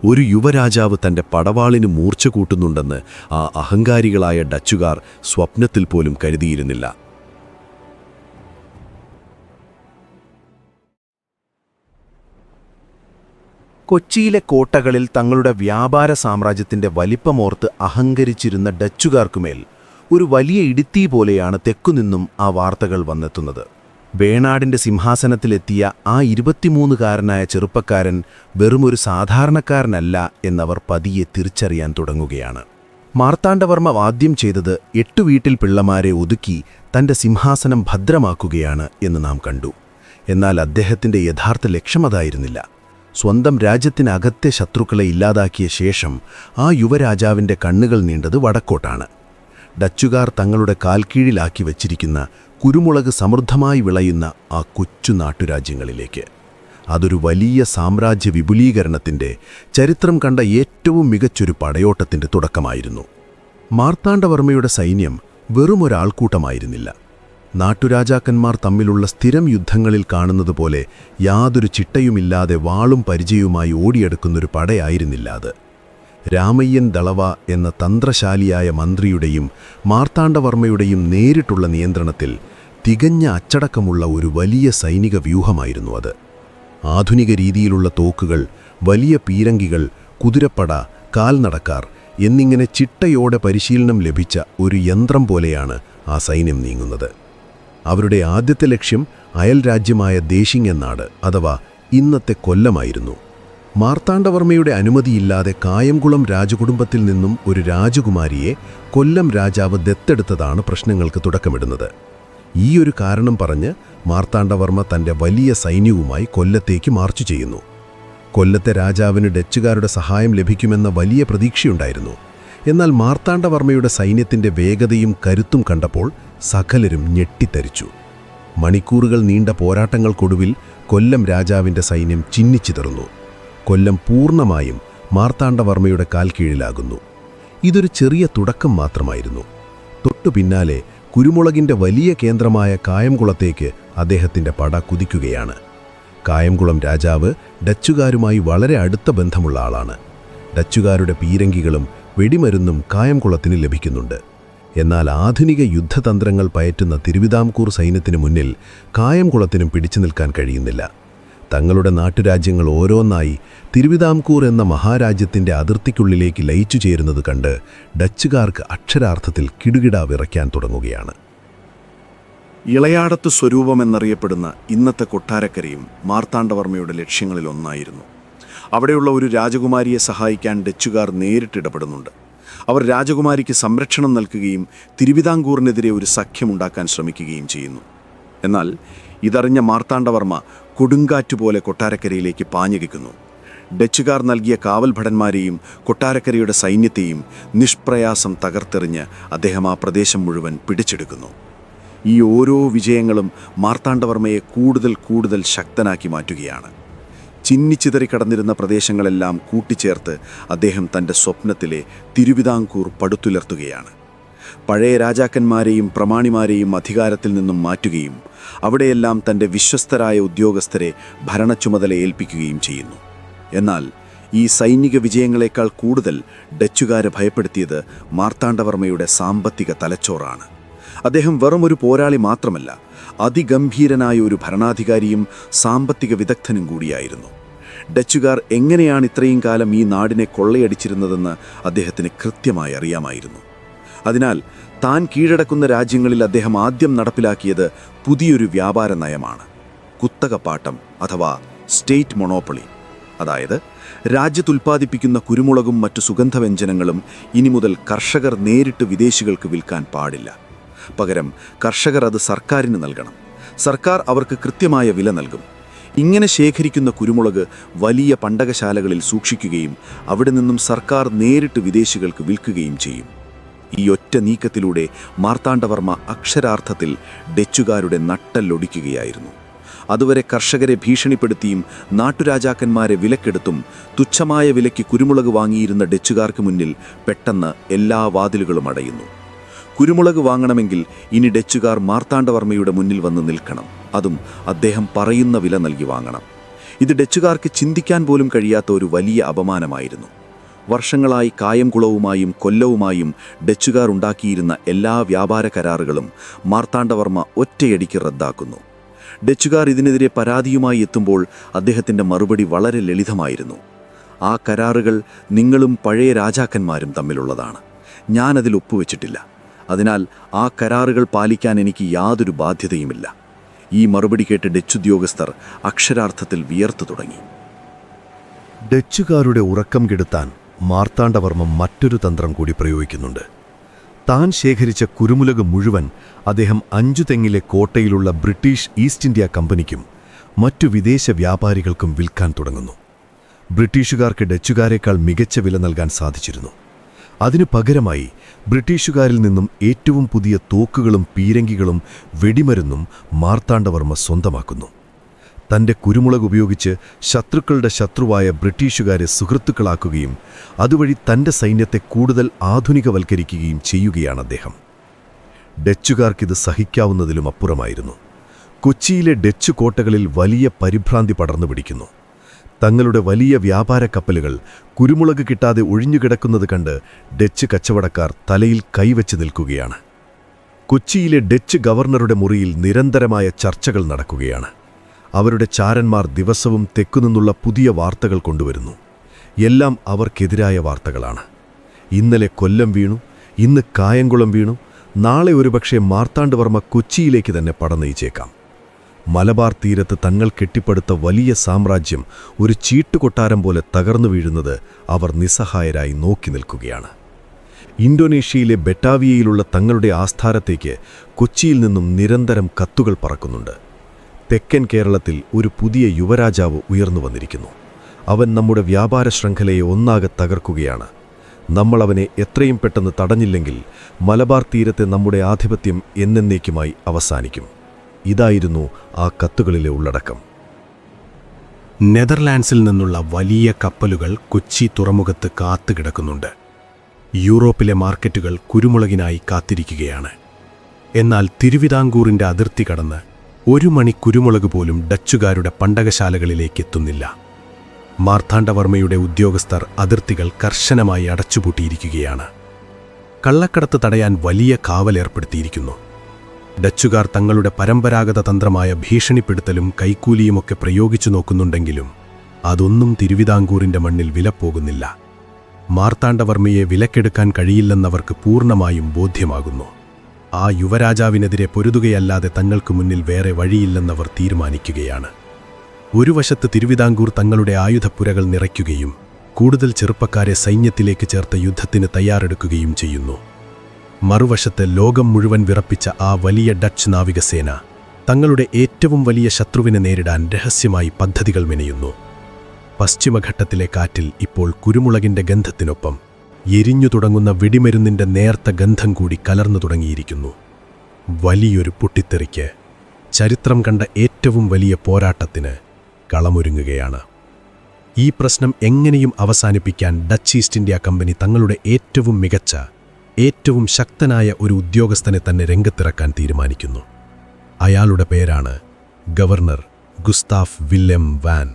ഒരു യുവരാജാവ് തൻ്റെ പടവാളിന് മൂർച്ച കൂട്ടുന്നുണ്ടെന്ന് ആ അഹങ്കാരികളായ ഡച്ചുകാർ സ്വപ്നത്തിൽ പോലും കരുതിയിരുന്നില്ല. കൊച്ചിയിലെ കോട്ടകളിൽ തങ്ങളുടെ വ്യാപാര സാമ്രാജ്യത്തിന്റെ വലിപ്പമോർത്ത് അഹങ്കരിച്ചിരുന്ന ഡച്ചുകാർക്കുമേൽ ഒരു വലിയ ഇടിത്തീ പോലെയാണ് തെക്കുനിന്നും ആ വാർത്തകൾ വന്നെത്തുന്നത്. വേണാടിന്റെ സിംഹാസനത്തിലെത്തിയ ആ 23കാരനായ ചെറുപ്പക്കാരൻ വെറുമൊരു സാധാരണക്കാരനല്ല എന്നവർ പതിയെ തിരിച്ചറിയാൻ തുടങ്ങുകയാണ്. മാർത്താണ്ഡവർമ്മ ആദ്യം ചെയ്തത് 8 വീട്ടിൽ പിള്ളമാരെ ഒതുക്കി തന്റെ സിംഹാസനം ഭദ്രമാക്കുകയാണ് എന്ന് നാം കണ്ടു. എന്നാൽ അദ്ദേഹത്തിന്റെ യഥാർത്ഥ ലക്ഷ്യമതായിരുന്നില്ല. സ്വന്തം രാജ്യത്തിനകത്തെ ശത്രുക്കളെ ഇല്ലാതാക്കിയ ശേഷം ആ യുവരാജാവിൻ്റെ കണ്ണുകൾ നീണ്ടത് വടക്കോട്ടാണ്. ഡച്ചുകാർ തങ്ങളുടെ കാൽക്കീഴിലാക്കി വച്ചിരിക്കുന്ന കുരുമുളക് സമൃദ്ധമായി വിളയുന്ന ആ കൊച്ചു നാട്ടുരാജ്യങ്ങളിലേക്ക്. അതൊരു വലിയ സാമ്രാജ്യ വിപുലീകരണത്തിൻ്റെ, ചരിത്രം കണ്ട ഏറ്റവും മികച്ചൊരു പടയോട്ടത്തിൻ്റെ തുടക്കമായിരുന്നു. മാർത്താണ്ഡവർമ്മയുടെ സൈന്യം വെറുമൊരാൾക്കൂട്ടമായിരുന്നില്ല. നാട്ടുരാജാക്കന്മാർ തമ്മിലുള്ള സ്ഥിരം യുദ്ധങ്ങളിൽ കാണുന്നതുപോലെ യാതൊരു ചിട്ടയുമില്ലാതെ വാളും പരിചയവുമായി ഓടിയെടുക്കുന്നൊരു പടയായിരുന്നില്ല അത്. രാമയ്യൻ ദളവ എന്ന തന്ത്രശാലിയായ മന്ത്രിയുടെയും മാർത്താണ്ഡവർമ്മയുടെയും നേരിട്ടുള്ള നിയന്ത്രണത്തിൽ തികഞ്ഞ അച്ചടക്കമുള്ള ഒരു വലിയ സൈനിക വ്യൂഹമായിരുന്നു അത്. ആധുനിക രീതിയിലുള്ള തോക്കുകൾ, വലിയ പീരങ്കികൾ, കുതിരപ്പട, കാൽനടക്കാർ എന്നിങ്ങനെ ചിട്ടയോടെ പരിശീലനം ലഭിച്ച ഒരു യന്ത്രം പോലെയാണ് ആ സൈന്യം നീങ്ങുന്നത്. അവരുടെ ആദ്യത്തെ ലക്ഷ്യം അയൽ രാജ്യമായ ദേശിങ്ങനാട് അഥവാ ഇന്നത്തെ കൊല്ലമായിരുന്നു. മാർത്താണ്ഡവർമ്മയുടെ അനുമതിയില്ലാതെ കായംകുളം രാജകുടുംബത്തിൽ നിന്നും ഒരു രാജകുമാരിയെ കൊല്ലം രാജാവ് ദത്തെടുത്തതാണ് പ്രശ്നങ്ങൾക്ക് തുടക്കമിടുന്നത്. ഈ ഒരു കാരണം പറഞ്ഞ് മാർത്താണ്ഡവർമ്മ തൻ്റെ വലിയ സൈന്യവുമായി കൊല്ലത്തേക്ക് മാർച്ചു ചെയ്യുന്നു. കൊല്ലത്തെ രാജാവിന് ഡച്ചുകാരുടെ സഹായം ലഭിക്കുമെന്ന വലിയ പ്രതീക്ഷയുണ്ടായിരുന്നു. എന്നാൽ മാർത്താണ്ഡവർമ്മയുടെ സൈന്യത്തിൻ്റെ വേഗതയും കരുത്തും കണ്ടപ്പോൾ സകലരും ഞെട്ടിത്തരിച്ചു. മണിക്കൂറുകൾ നീണ്ട പോരാട്ടങ്ങൾക്കൊടുവിൽ കൊല്ലം രാജാവിൻ്റെ സൈന്യം ചിന്നിച്ചിതറുന്നു. കൊല്ലം പൂർണ്ണമായും മാർത്താണ്ഡവർമ്മയുടെ കാൽക്കീഴിലാകുന്നു. ഇതൊരു ചെറിയ തുടക്കം മാത്രമായിരുന്നു. തൊട്ടു പിന്നാലെ കുരുമുളകിൻ്റെ വലിയ കേന്ദ്രമായ കായംകുളത്തേക്ക് അദ്ദേഹത്തിൻ്റെ പട കുതിക്കുകയാണ്. കായംകുളം രാജാവ് ഡച്ചുകാരുമായി വളരെ അടുത്ത ബന്ധമുള്ള ആളാണ്. ഡച്ചുകാരുടെ പീരങ്കികളും വെടിമരുന്നും കായംകുളത്തിന് ലഭിക്കുന്നുണ്ട്. എന്നാൽ ആധുനിക യുദ്ധതന്ത്രങ്ങൾ പയറ്റുന്ന തിരുവിതാംകൂർ സൈന്യത്തിന് മുന്നിൽ കായംകുളത്തിനും പിടിച്ചു നിൽക്കാൻ കഴിയുന്നില്ല. തങ്ങളുടെ നാട്ടുരാജ്യങ്ങൾ ഓരോന്നായി തിരുവിതാംകൂർ എന്ന മഹാരാജ്യത്തിൻ്റെ അതിർത്തിക്കുള്ളിലേക്ക് ലയിച്ചു ചേരുന്നത് കണ്ട് ഡച്ചുകാർക്ക് അക്ഷരാർത്ഥത്തിൽ കിടുകിട വിറയ്ക്കാൻ തുടങ്ങുകയാണ്. ഇളയാടത്ത് സ്വരൂപമെന്നറിയപ്പെടുന്ന ഇന്നത്തെ കൊട്ടാരക്കരയും മാർത്താണ്ഡവർമ്മയുടെ ലക്ഷ്യങ്ങളിലൊന്നായിരുന്നു. അവിടെയുള്ള ഒരു രാജകുമാരിയെ സഹായിക്കാൻ ഡച്ചുകാർ നേരിട്ടിടപെടുന്നുണ്ട്. അവർ രാജകുമാരിക്ക് സംരക്ഷണം നൽകുകയും തിരുവിതാംകൂറിനെതിരെ ഒരു സഖ്യമുണ്ടാക്കാൻ ശ്രമിക്കുകയും ചെയ്യുന്നു. എന്നാൽ ഇതറിഞ്ഞ മാർത്താണ്ഡവർമ്മ കൊടുങ്കാറ്റുപോലെ കൊട്ടാരക്കരയിലേക്ക് പാഞ്ഞിരിക്കുന്നു. ഡച്ചുകാർ നൽകിയ കാവൽഭടന്മാരെയും കൊട്ടാരക്കരയുടെ സൈന്യത്തെയും നിഷ്പ്രയാസം തകർത്തെറിഞ്ഞ് അദ്ദേഹം ആ പ്രദേശം മുഴുവൻ പിടിച്ചെടുക്കുന്നു. ഈ ഓരോ വിജയങ്ങളും മാർത്താണ്ഡവർമ്മയെ കൂടുതൽ ശക്തനാക്കി മാറ്റുകയാണ്. ചിന്നിച്ചിതറിക്കടന്നിരുന്ന പ്രദേശങ്ങളെല്ലാം കൂട്ടിച്ചേർത്ത് അദ്ദേഹം തൻ്റെ സ്വപ്നത്തിലെ തിരുവിതാംകൂർ പടുത്തുയർത്തുകയാണ്. പഴയ രാജാക്കന്മാരെയും പ്രമാണിമാരെയും അധികാരത്തിൽ നിന്നും മാറ്റുകയും അവിടെയെല്ലാം തൻ്റെ വിശ്വസ്തരായ ഉദ്യോഗസ്ഥരെ ഭരണച്ചുമതല ഏൽപ്പിക്കുകയും ചെയ്യുന്നു. എന്നാൽ ഈ സൈനിക വിജയങ്ങളെക്കാൾ കൂടുതൽ ഡച്ചുകാരെ ഭയപ്പെടുത്തിയത് മാർത്താണ്ഡവർമ്മയുടെ സാമ്പത്തിക തലച്ചോറാണ്. അദ്ദേഹം വെറുമൊരു പോരാളി മാത്രമല്ല, അതിഗംഭീരനായ ഒരു ഭരണാധികാരിയും സാമ്പത്തിക വിദഗ്ധനും കൂടിയായിരുന്നു. ഡച്ചുകാർ എങ്ങനെയാണ് ഇത്രയും കാലം ഈ നാടിനെ കൊള്ളയടിച്ചിരുന്നതെന്ന് അദ്ദേഹത്തിന് കൃത്യമായി അറിയാമായിരുന്നു. അതിനാൽ താൻ കീഴടക്കുന്ന രാജ്യങ്ങളിൽ അദ്ദേഹം ആദ്യം നടപ്പിലാക്കിയത് പുതിയൊരു വ്യാപാര നയമാണ്, കുത്തകപ്പാട്ടം അഥവാ സ്റ്റേറ്റ് മൊണോപ്പൊളി. അതായത് രാജ്യത്തുൽപ്പാദിപ്പിക്കുന്ന കുരുമുളകും മറ്റു സുഗന്ധവ്യഞ്ജനങ്ങളും ഇനി മുതൽ കർഷകർ നേരിട്ട് വിദേശികൾക്ക് വിൽക്കാൻ പാടില്ല. പകരം കർഷകർ അത് സർക്കാരിന് നൽകണം. സർക്കാർ അവർക്ക് കൃത്യമായ വില നൽകും. ഇങ്ങനെ ശേഖരിക്കുന്ന കുരുമുളക് വലിയ പണ്ടകശാലകളിൽ സൂക്ഷിക്കുകയും അവിടെ നിന്നും സർക്കാർ നേരിട്ട് വിദേശികൾക്ക് വിൽക്കുകയും ചെയ്യും. ഈ ഒറ്റ നീക്കത്തിലൂടെ മാർത്താണ്ഡവർമ്മ അക്ഷരാർത്ഥത്തിൽ ഡച്ചുകാരുടെ നട്ടെല്ലൊടിക്കുകയായിരുന്നു. അതുവരെ കർഷകരെ ഭീഷണിപ്പെടുത്തിയും നാട്ടുരാജാക്കന്മാരെ വിലക്കെടുത്തും തുച്ഛമായ വിലയ്ക്ക് കുരുമുളക് വാങ്ങിയിരുന്ന ഡച്ചുകാർക്ക് മുന്നിൽ പെട്ടെന്ന് എല്ലാ വാതിലുകളും അടയുന്നു. കുരുമുളക് വാങ്ങണമെങ്കിൽ ഇനി ഡച്ചുകാർ മാർത്താണ്ഡവർമ്മയുടെ മുന്നിൽ വന്ന് നിൽക്കണം. അതും അദ്ദേഹം പറയുന്ന വില നൽകി വാങ്ങണം. ഇത് ഡച്ചുകാർക്ക് ചിന്തിക്കാൻ പോലും കഴിയാത്ത ഒരു വലിയ അപമാനമായിരുന്നു. വർഷങ്ങളായി കായംകുളവുമായും കൊല്ലവുമായും ഡച്ചുകാർ ഉണ്ടാക്കിയിരുന്ന എല്ലാ വ്യാപാര കരാറുകളും മാർത്താണ്ഡവർമ്മ ഒറ്റയടിക്ക് റദ്ദാക്കുന്നു. ഡച്ചുകാർ ഇതിനെതിരെ പരാതിയുമായി എത്തുമ്പോൾ അദ്ദേഹത്തിൻ്റെ മറുപടി വളരെ ലളിതമായിരുന്നു. ആ കരാറുകൾ നിങ്ങളും പഴയ രാജാക്കന്മാരും തമ്മിലുള്ളതാണ്. ഞാനതിൽ ഒപ്പുവെച്ചിട്ടില്ല. അതിനാൽ ആ കരാറുകൾ പാലിക്കാൻ എനിക്ക് യാതൊരു ബാധ്യതയുമില്ല. ഈ മറുപടി കേട്ട് ഡച്ചുദ്യോഗസ്ഥർ അക്ഷരാർത്ഥത്തിൽ വിയർത്തു തുടങ്ങി. ഡച്ചുകാരുടെ ഉറക്കം കെടുത്താൻ മാർത്താണ്ഡവർമ്മ മറ്റൊരു തന്ത്രം കൂടി പ്രയോഗിക്കുന്നുണ്ട്. താൻ ശേഖരിച്ച കുരുമുളക് മുഴുവൻ അദ്ദേഹം 5 തെങ്ങിലെ കോട്ടയിലുള്ള ബ്രിട്ടീഷ് ഈസ്റ്റ് ഇന്ത്യ കമ്പനിക്കും മറ്റു വിദേശ വ്യാപാരികൾക്കും വിൽക്കാൻ തുടങ്ങുന്നു. ബ്രിട്ടീഷുകാർക്ക് ഡച്ചുകാരേക്കാൾ മികച്ച വില നൽകാൻ സാധിച്ചിരുന്നു. അതിനു പകരമായി ബ്രിട്ടീഷുകാരിൽ നിന്നും ഏറ്റവും പുതിയ തോക്കുകളും പീരങ്കികളും വെടിമരുന്നും മാർത്താണ്ഡവർമ്മ സ്വന്തമാക്കുന്നു. തൻ്റെ കുരുമുളക് ഉപയോഗിച്ച് ശത്രുക്കളുടെ ശത്രുവായ ബ്രിട്ടീഷുകാരെ സുഹൃത്തുക്കളാക്കുകയും അതുവഴി തൻ്റെ സൈന്യത്തെ കൂടുതൽ ആധുനികവൽക്കരിക്കുകയും ചെയ്യുകയാണ് അദ്ദേഹം. ഡച്ചുകാർക്കിത് സഹിക്കാവുന്നതിലും അപ്പുറമായിരുന്നു. കൊച്ചിയിലെ ഡച്ച് കോട്ടകളിൽ വലിയ പരിഭ്രാന്തി പടർന്നു പിടിക്കുന്നു. തങ്ങളുടെ വലിയ വ്യാപാര കപ്പലുകൾ കുരുമുളക് കിട്ടാതെ ഒഴിഞ്ഞുകിടക്കുന്നത് കണ്ട് ഡച്ച് കച്ചവടക്കാർ തലയിൽ കൈവച്ച് നിൽക്കുകയാണ്. കൊച്ചിയിലെ ഡച്ച് ഗവർണറുടെ മുറിയിൽ നിരന്തരമായ ചർച്ചകൾ നടക്കുകയാണ്. അവരുടെ ചാരന്മാർ ദിവസവും തെക്കുനിന്നുള്ള പുതിയ വാർത്തകൾ കൊണ്ടുവരുന്നു. എല്ലാം അവർക്കെതിരായ വാർത്തകളാണ്. ഇന്നലെ കൊല്ലം വീണു, ഇന്ന് കായംകുളം വീണു, നാളെ ഒരുപക്ഷെ മാർത്താണ്ഡവർമ്മ കൊച്ചിയിലേക്ക് തന്നെ പടനയിച്ചേക്കാം. മലബാർ തീരത്ത് തങ്ങൾ കെട്ടിപ്പടുത്ത വലിയ സാമ്രാജ്യം ഒരു ചീട്ടുകൊട്ടാരം പോലെ തകർന്നു വീഴുന്നത് അവർ നിസ്സഹായരായി നോക്കി നിൽക്കുകയാണ്. ഇന്തോനേഷ്യയിലെ ബെറ്റാവിയയിലുള്ള തങ്ങളുടെ ആസ്ഥാനത്തേക്ക് കൊച്ചിയിൽ നിന്നും നിരന്തരം കത്തുകൾ പറക്കുന്നുണ്ട്. തെക്കൻ കേരളത്തിൽ ഒരു പുതിയ യുവരാജാവ് ഉയർന്നു വന്നിരിക്കുന്നു. അവൻ നമ്മുടെ വ്യാപാര ശൃംഖലയെ ഒന്നാകെ തകർക്കുകയാണ്. നമ്മളവനെ എത്രയും പെട്ടെന്ന് തടഞ്ഞില്ലെങ്കിൽ മലബാർ തീരത്തെ നമ്മുടെ ആധിപത്യം എന്നേക്കുമായി അവസാനിക്കും. ഇതായിരുന്നു ആ കത്തുകളിലെ ഉള്ളടക്കം. നെതർലാൻഡ്സിൽ നിന്നുള്ള വലിയ കപ്പലുകൾ കൊച്ചി തുറമുഖത്ത് കാത്തുകിടക്കുന്നുണ്ട്. യൂറോപ്പിലെ മാർക്കറ്റുകൾ കുരുമുളകിനായി കാത്തിരിക്കുകയാണ്. എന്നാൽ തിരുവിതാംകൂറിൻ്റെ അതിർത്തി കടന്ന് 1 മണി കുരുമുളക് പോലും ഡച്ചുകാരുടെ പണ്ടകശാലകളിലേക്ക് എത്തുന്നില്ല. മാർത്താണ്ഡവർമ്മയുടെ ഉദ്യോഗസ്ഥർ അതിർത്തികൾ കർശനമായി അടച്ചുപൂട്ടിയിരിക്കുകയാണ്. കള്ളക്കടത്ത് തടയാൻ വലിയ കാവലേർപ്പെടുത്തിയിരിക്കുന്നു. ഡച്ചുകാർ തങ്ങളുടെ പരമ്പരാഗത തന്ത്രമായ ഭീഷണിപ്പെടുത്തലും കൈക്കൂലിയുമൊക്കെ പ്രയോഗിച്ചു നോക്കുന്നുണ്ടെങ്കിലും അതൊന്നും തിരുവിതാംകൂറിൻ്റെ മണ്ണിൽ വിലപ്പോകുന്നില്ല. മാർത്താണ്ഡവർമ്മയെ വിലക്കെടുക്കാൻ കഴിയില്ലെന്നവർക്ക് പൂർണ്ണമായും ബോധ്യമാകുന്നു. ആ യുവരാജാവിനെതിരെ പൊരുതുകയല്ലാതെ തങ്ങൾക്ക് മുന്നിൽ വേറെ വഴിയില്ലെന്നവർ തീരുമാനിക്കുകയാണ്. ഒരു വശത്ത് തിരുവിതാംകൂർ തങ്ങളുടെ ആയുധപ്പുരകൾ നിറയ്ക്കുകയും കൂടുതൽ ചെറുപ്പക്കാരെ സൈന്യത്തിലേക്ക് ചേർത്ത യുദ്ധത്തിന് തയ്യാറെടുക്കുകയും ചെയ്യുന്നു. മറുവശത്ത് ലോകം മുഴുവൻ വിറപ്പിച്ച ആ വലിയ ഡച്ച് നാവികസേന തങ്ങളുടെ ഏറ്റവും വലിയ ശത്രുവിനെ നേരിടാൻ രഹസ്യമായി പദ്ധതികൾ മെനയുന്നു. പശ്ചിമഘട്ടത്തിലെ കാറ്റിൽ ഇപ്പോൾ കുരുമുളകിൻ്റെ ഗന്ധത്തിനൊപ്പം എരിഞ്ഞു തുടങ്ങുന്ന വെടിമരുന്നിൻ്റെ നേർത്ത ഗന്ധം കൂടി കലർന്നു തുടങ്ങിയിരിക്കുന്നു. വലിയൊരു പൊട്ടിത്തെറിക്ക്, ചരിത്രം കണ്ട ഏറ്റവും വലിയ പോരാട്ടത്തിന് കളമൊരുങ്ങുകയാണ്. ഈ പ്രശ്നം എങ്ങനെയും അവസാനിപ്പിക്കാൻ ഡച്ച് ഈസ്റ്റ് ഇന്ത്യ കമ്പനി തങ്ങളുടെ ഏറ്റവും മികച്ച, ഏറ്റവും ശക്തനായ ഒരു ഉദ്യോഗസ്ഥനെ തന്നെ രംഗത്തിറക്കാൻ തീരുമാനിക്കുന്നു. അയാളുടെ പേരാണ് governor Gustaaf Willem van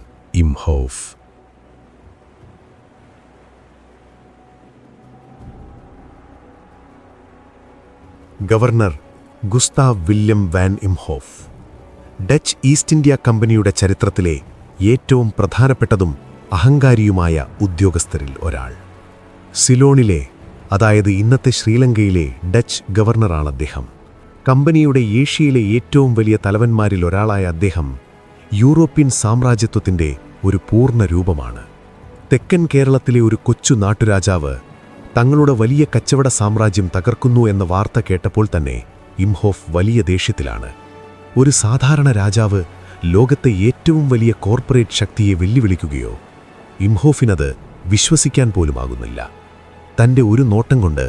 Imhoff. Governor Gustav William van Imhoff Dutch East India കമ്പനിയുടെ ചരിത്രത്തിലെ ഏറ്റവും പ്രധാനപ്പെട്ടതും അഹങ്കാരിയുമായ ഉദ്യോഗസ്ഥരിൽ ഒരാൾ. സിലോണിലെ, അതായത് ഇന്നത്തെ ശ്രീലങ്കയിലെ ഡച്ച് ഗവർണറാണ് അദ്ദേഹം. കമ്പനിയുടെ ഏഷ്യയിലെ ഏറ്റവും വലിയ തലവന്മാരിൽ ഒരാളായ അദ്ദേഹം യൂറോപ്യൻ സാമ്രാജ്യത്വത്തിൻ്റെ ഒരു പൂർണ്ണ രൂപമാണ്. തെക്കൻ കേരളത്തിലെ ഒരു കൊച്ചു നാട്ടുരാജാവ് തങ്ങളുടെ വലിയ കച്ചവട സാമ്രാജ്യം തകർക്കുന്നു എന്ന വാർത്ത കേട്ടപ്പോൾ തന്നെ ഇംഹോഫ് വലിയ ദേഷ്യത്തിലാണ്. ഒരു സാധാരണ രാജാവ് ലോകത്തെ ഏറ്റവും വലിയ കോർപ്പറേറ്റ് ശക്തിയെ വെല്ലുവിളിക്കുകയോ? ഇംഹോഫിനത് വിശ്വസിക്കാൻ പോലുമാകുന്നില്ല. തൻ്റെ ഒരു നോട്ടം കൊണ്ട്,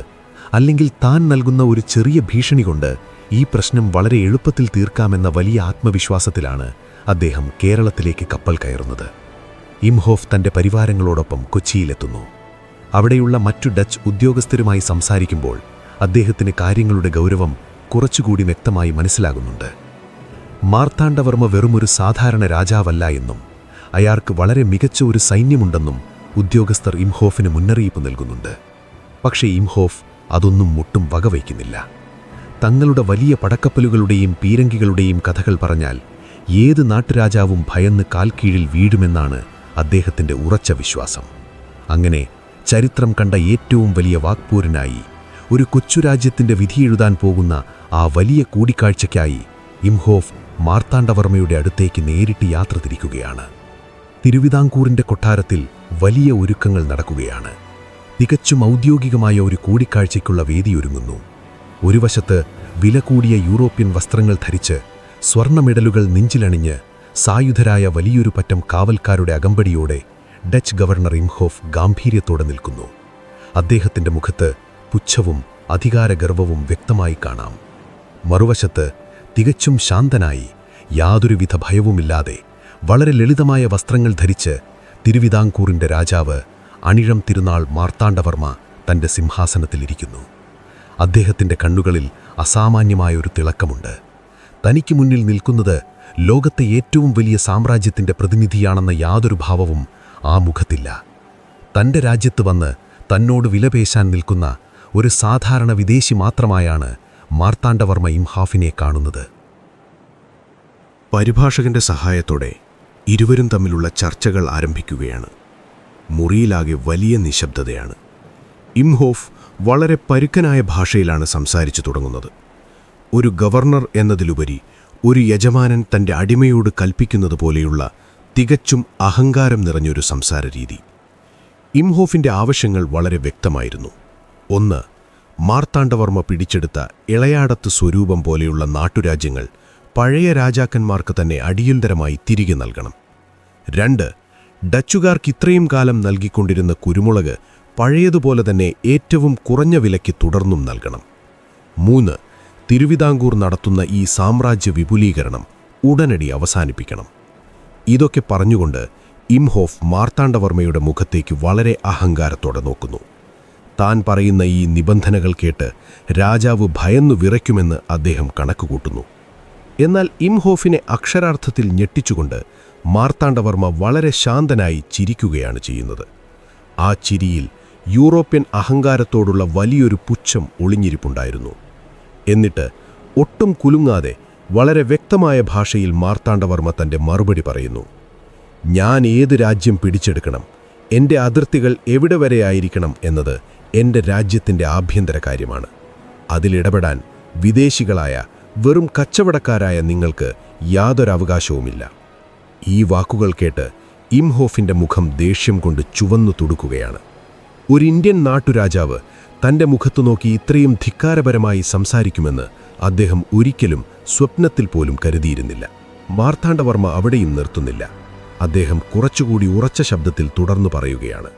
അല്ലെങ്കിൽ താൻ നൽകുന്ന ഒരു ചെറിയ ഭീഷണി കൊണ്ട് ഈ പ്രശ്നം വളരെ എളുപ്പത്തിൽ തീർക്കാമെന്ന വലിയ ആത്മവിശ്വാസത്തിലാണ് അദ്ദേഹം കേരളത്തിലേക്ക് കപ്പൽ കയറുന്നത്. ഇംഹോഫ് തൻ്റെ പരിവാരങ്ങളോടൊപ്പം കൊച്ചിയിലെത്തുന്നു. അവിടെയുള്ള മറ്റു ഡച്ച് ഉദ്യോഗസ്ഥരുമായി സംസാരിക്കുമ്പോൾ അദ്ദേഹത്തിന് കാര്യങ്ങളുടെ ഗൗരവം കുറച്ചുകൂടി വ്യക്തമായി മനസ്സിലാകുന്നുണ്ട്. മാർത്താണ്ഡവർമ്മ വെറുമൊരു സാധാരണ രാജാവല്ല എന്നും അയാൾക്ക് വളരെ മികച്ച ഒരു സൈന്യമുണ്ടെന്നും ഉദ്യോഗസ്ഥർ ഇംഹോഫിന് മുന്നറിയിപ്പ് നൽകുന്നുണ്ട്. പക്ഷേ ഇംഹോഫ് അതൊന്നും മുട്ടും വകവയ്ക്കുന്നില്ല. തങ്ങളുടെ വലിയ പടക്കപ്പലുകളുടെയും പീരങ്കികളുടെയും കഥകൾ പറഞ്ഞാൽ ഏത് നാട്ടുരാജാവും ഭയന്ന് കാൽക്കീഴിൽ വീഴുമെന്നാണ് അദ്ദേഹത്തിൻ്റെ ഉറച്ച വിശ്വാസം. അങ്ങനെ ചരിത്രം കണ്ട ഏറ്റവും വലിയ വാക്പോരിനായി, ഒരു കൊച്ചുരാജ്യത്തിൻ്റെ വിധിയെഴുതാൻ പോകുന്ന ആ വലിയ കൂടിക്കാഴ്ചയ്ക്കായി ഇംഹോഫ് മാർത്താണ്ഡവർമ്മയുടെ അടുത്തേക്ക് നേരിട്ട് യാത്ര തിരിക്കുകയാണ്. തിരുവിതാംകൂറിൻ്റെ കൊട്ടാരത്തിൽ വലിയ ഒരുക്കങ്ങൾ നടക്കുകയാണ്. തികച്ചും ഔദ്യോഗികമായ ഒരു കൂടിക്കാഴ്ചയ്ക്കുള്ള വേദിയൊരുങ്ങുന്നു. ഒരു വശത്ത് വില കൂടിയ യൂറോപ്യൻ വസ്ത്രങ്ങൾ ധരിച്ച് സ്വർണമെഡലുകൾ നെഞ്ചിലണിഞ്ഞ് സായുധരായ വലിയൊരു പറ്റം കാവൽക്കാരുടെ അകമ്പടിയോടെ ഡച്ച് ഗവർണർ ഇംഹോഫ് ഗാംഭീര്യത്തോടെ നിൽക്കുന്നു. അദ്ദേഹത്തിൻ്റെ മുഖത്ത് പുച്ഛവും അധികാരഗർവവും വ്യക്തമായി കാണാം. മറുവശത്ത് തികച്ചും ശാന്തനായി, യാതൊരുവിധ ഭയവുമില്ലാതെ, വളരെ ലളിതമായ വസ്ത്രങ്ങൾ ധരിച്ച് തിരുവിതാംകൂറിൻ്റെ രാജാവ് അണിഴം തിരുനാൾ മാർത്താണ്ഡവർമ്മ തൻ്റെ സിംഹാസനത്തിലിരിക്കുന്നു. അദ്ദേഹത്തിൻ്റെ കണ്ണുകളിൽ അസാമാന്യമായൊരു തിളക്കമുണ്ട്. തനിക്ക് മുന്നിൽ നിൽക്കുന്നത് ലോകത്തെ ഏറ്റവും വലിയ സാമ്രാജ്യത്തിൻ്റെ പ്രതിനിധിയാണെന്ന യാതൊരു ഭാവവും ആ മുഖത്തില്ല. തൻ്റെ രാജ്യത്ത് വന്ന് തന്നോട് വിലപേശാൻ നിൽക്കുന്ന ഒരു സാധാരണ വിദേശി മാത്രമായാണ് മാർത്താണ്ഡവർമ്മ ഇംഹാഫിനെ കാണുന്നത്. പരിഭാഷകന്റെ സഹായത്തോടെ ഇരുവരും തമ്മിലുള്ള ചർച്ചകൾ ആരംഭിക്കുകയാണ്. മുറിയിലാകെ വലിയ നിശബ്ദതയാണ്. ഇംഹോഫ് വളരെ പരുക്കനായ ഭാഷയിലാണ് സംസാരിച്ചു തുടങ്ങുന്നത്. ഒരു ഗവർണർ എന്നതിലുപരി ഒരു യജമാനൻ തൻ്റെ അടിമയോട് കൽപ്പിക്കുന്നത് പോലെയുള്ള തികച്ചും അഹങ്കാരം നിറഞ്ഞൊരു സംസാര രീതി. ഇംഹോഫിൻ്റെ ആവശ്യങ്ങൾ വളരെ വ്യക്തമായിരുന്നു. ഒന്ന്, മാർത്താണ്ഡവർമ്മ പിടിച്ചെടുത്ത ഇളയാടത്ത് സ്വരൂപം പോലെയുള്ള നാട്ടുരാജ്യങ്ങൾ പഴയ രാജാക്കന്മാർക്ക് തന്നെ അടിയന്തരമായി തിരികെ നൽകണം. 2, ഡച്ചുകാർക്ക് ഇത്രയും കാലം നൽകിക്കൊണ്ടിരുന്ന കുരുമുളക് പഴയതുപോലെ തന്നെ ഏറ്റവും കുറഞ്ഞ വിലയ്ക്ക് തുടർന്നും നൽകണം. 3, തിരുവിതാംകൂർ നടത്തുന്ന ഈ സാമ്രാജ്യ വിപുലീകരണം ഉടനടി അവസാനിപ്പിക്കണം. ഇതൊക്കെ പറഞ്ഞുകൊണ്ട് ഇംഹോഫ് മാർത്താണ്ഡവർമ്മയുടെ മുഖത്തേക്ക് വളരെ അഹങ്കാരത്തോടെ നോക്കുന്നു. താൻ പറയുന്ന ഈ നിബന്ധനകൾ കേട്ട് രാജാവ് ഭയന്നു വിറയ്ക്കുമെന്ന് അദ്ദേഹം കണക്കുകൂട്ടുന്നു. എന്നാൽ ഇംഹോഫിനെ അക്ഷരാർത്ഥത്തിൽ ഞെട്ടിച്ചുകൊണ്ട് മാർത്താണ്ഡവർമ്മ വളരെ ശാന്തനായി ചിരിക്കുകയാണ് ചെയ്യുന്നത്. ആ ചിരിയിൽ യൂറോപ്യൻ അഹങ്കാരത്തോടുള്ള വലിയൊരു പുച്ഛം ഒളിഞ്ഞിരിപ്പുണ്ടായിരുന്നു. എന്നിട്ട് ഒട്ടും കുലുങ്ങാതെ വളരെ വ്യക്തമായ ഭാഷയിൽ മാർത്താണ്ഡവർമ്മ തൻ്റെ മറുപടി പറയുന്നു. ഞാൻ ഏത് രാജ്യം പിടിച്ചെടുക്കണം, എൻ്റെ അതിർത്തികൾ എവിടെ വരെയായിരിക്കണം എന്നത് എൻ്റെ രാജ്യത്തിൻ്റെ ആഭ്യന്തര കാര്യമാണ്. അതിലിടപെടാൻ വിദേശികളായ വെറും കച്ചവടക്കാരായ നിങ്ങൾക്ക് യാതൊരവകാശവുമില്ല. ഈ വാക്കുകൾ കേട്ട് ഇംഹോഫിൻ്റെ മുഖം ദേഷ്യം കൊണ്ട് ചുവന്നു തുടുക്കുകയാണ്. ഒരു ഇന്ത്യൻ നാട്ടുരാജാവ് തൻ്റെ മുഖത്തു നോക്കി ഇത്രയും ധിക്കാരപരമായി സംസാരിക്കുമെന്ന് അദ്ദേഹം ഒരിക്കലും സ്വപ്നത്തിൽ പോലും കരുതിയിരുന്നില്ല. മാർത്താണ്ഡവർമ്മ അവിടെയും നിർത്തുന്നില്ല. അദ്ദേഹം കുറച്ചുകൂടി ഉറച്ച ശബ്ദത്തിൽ തുടർന്നു പറയുകയാണ്.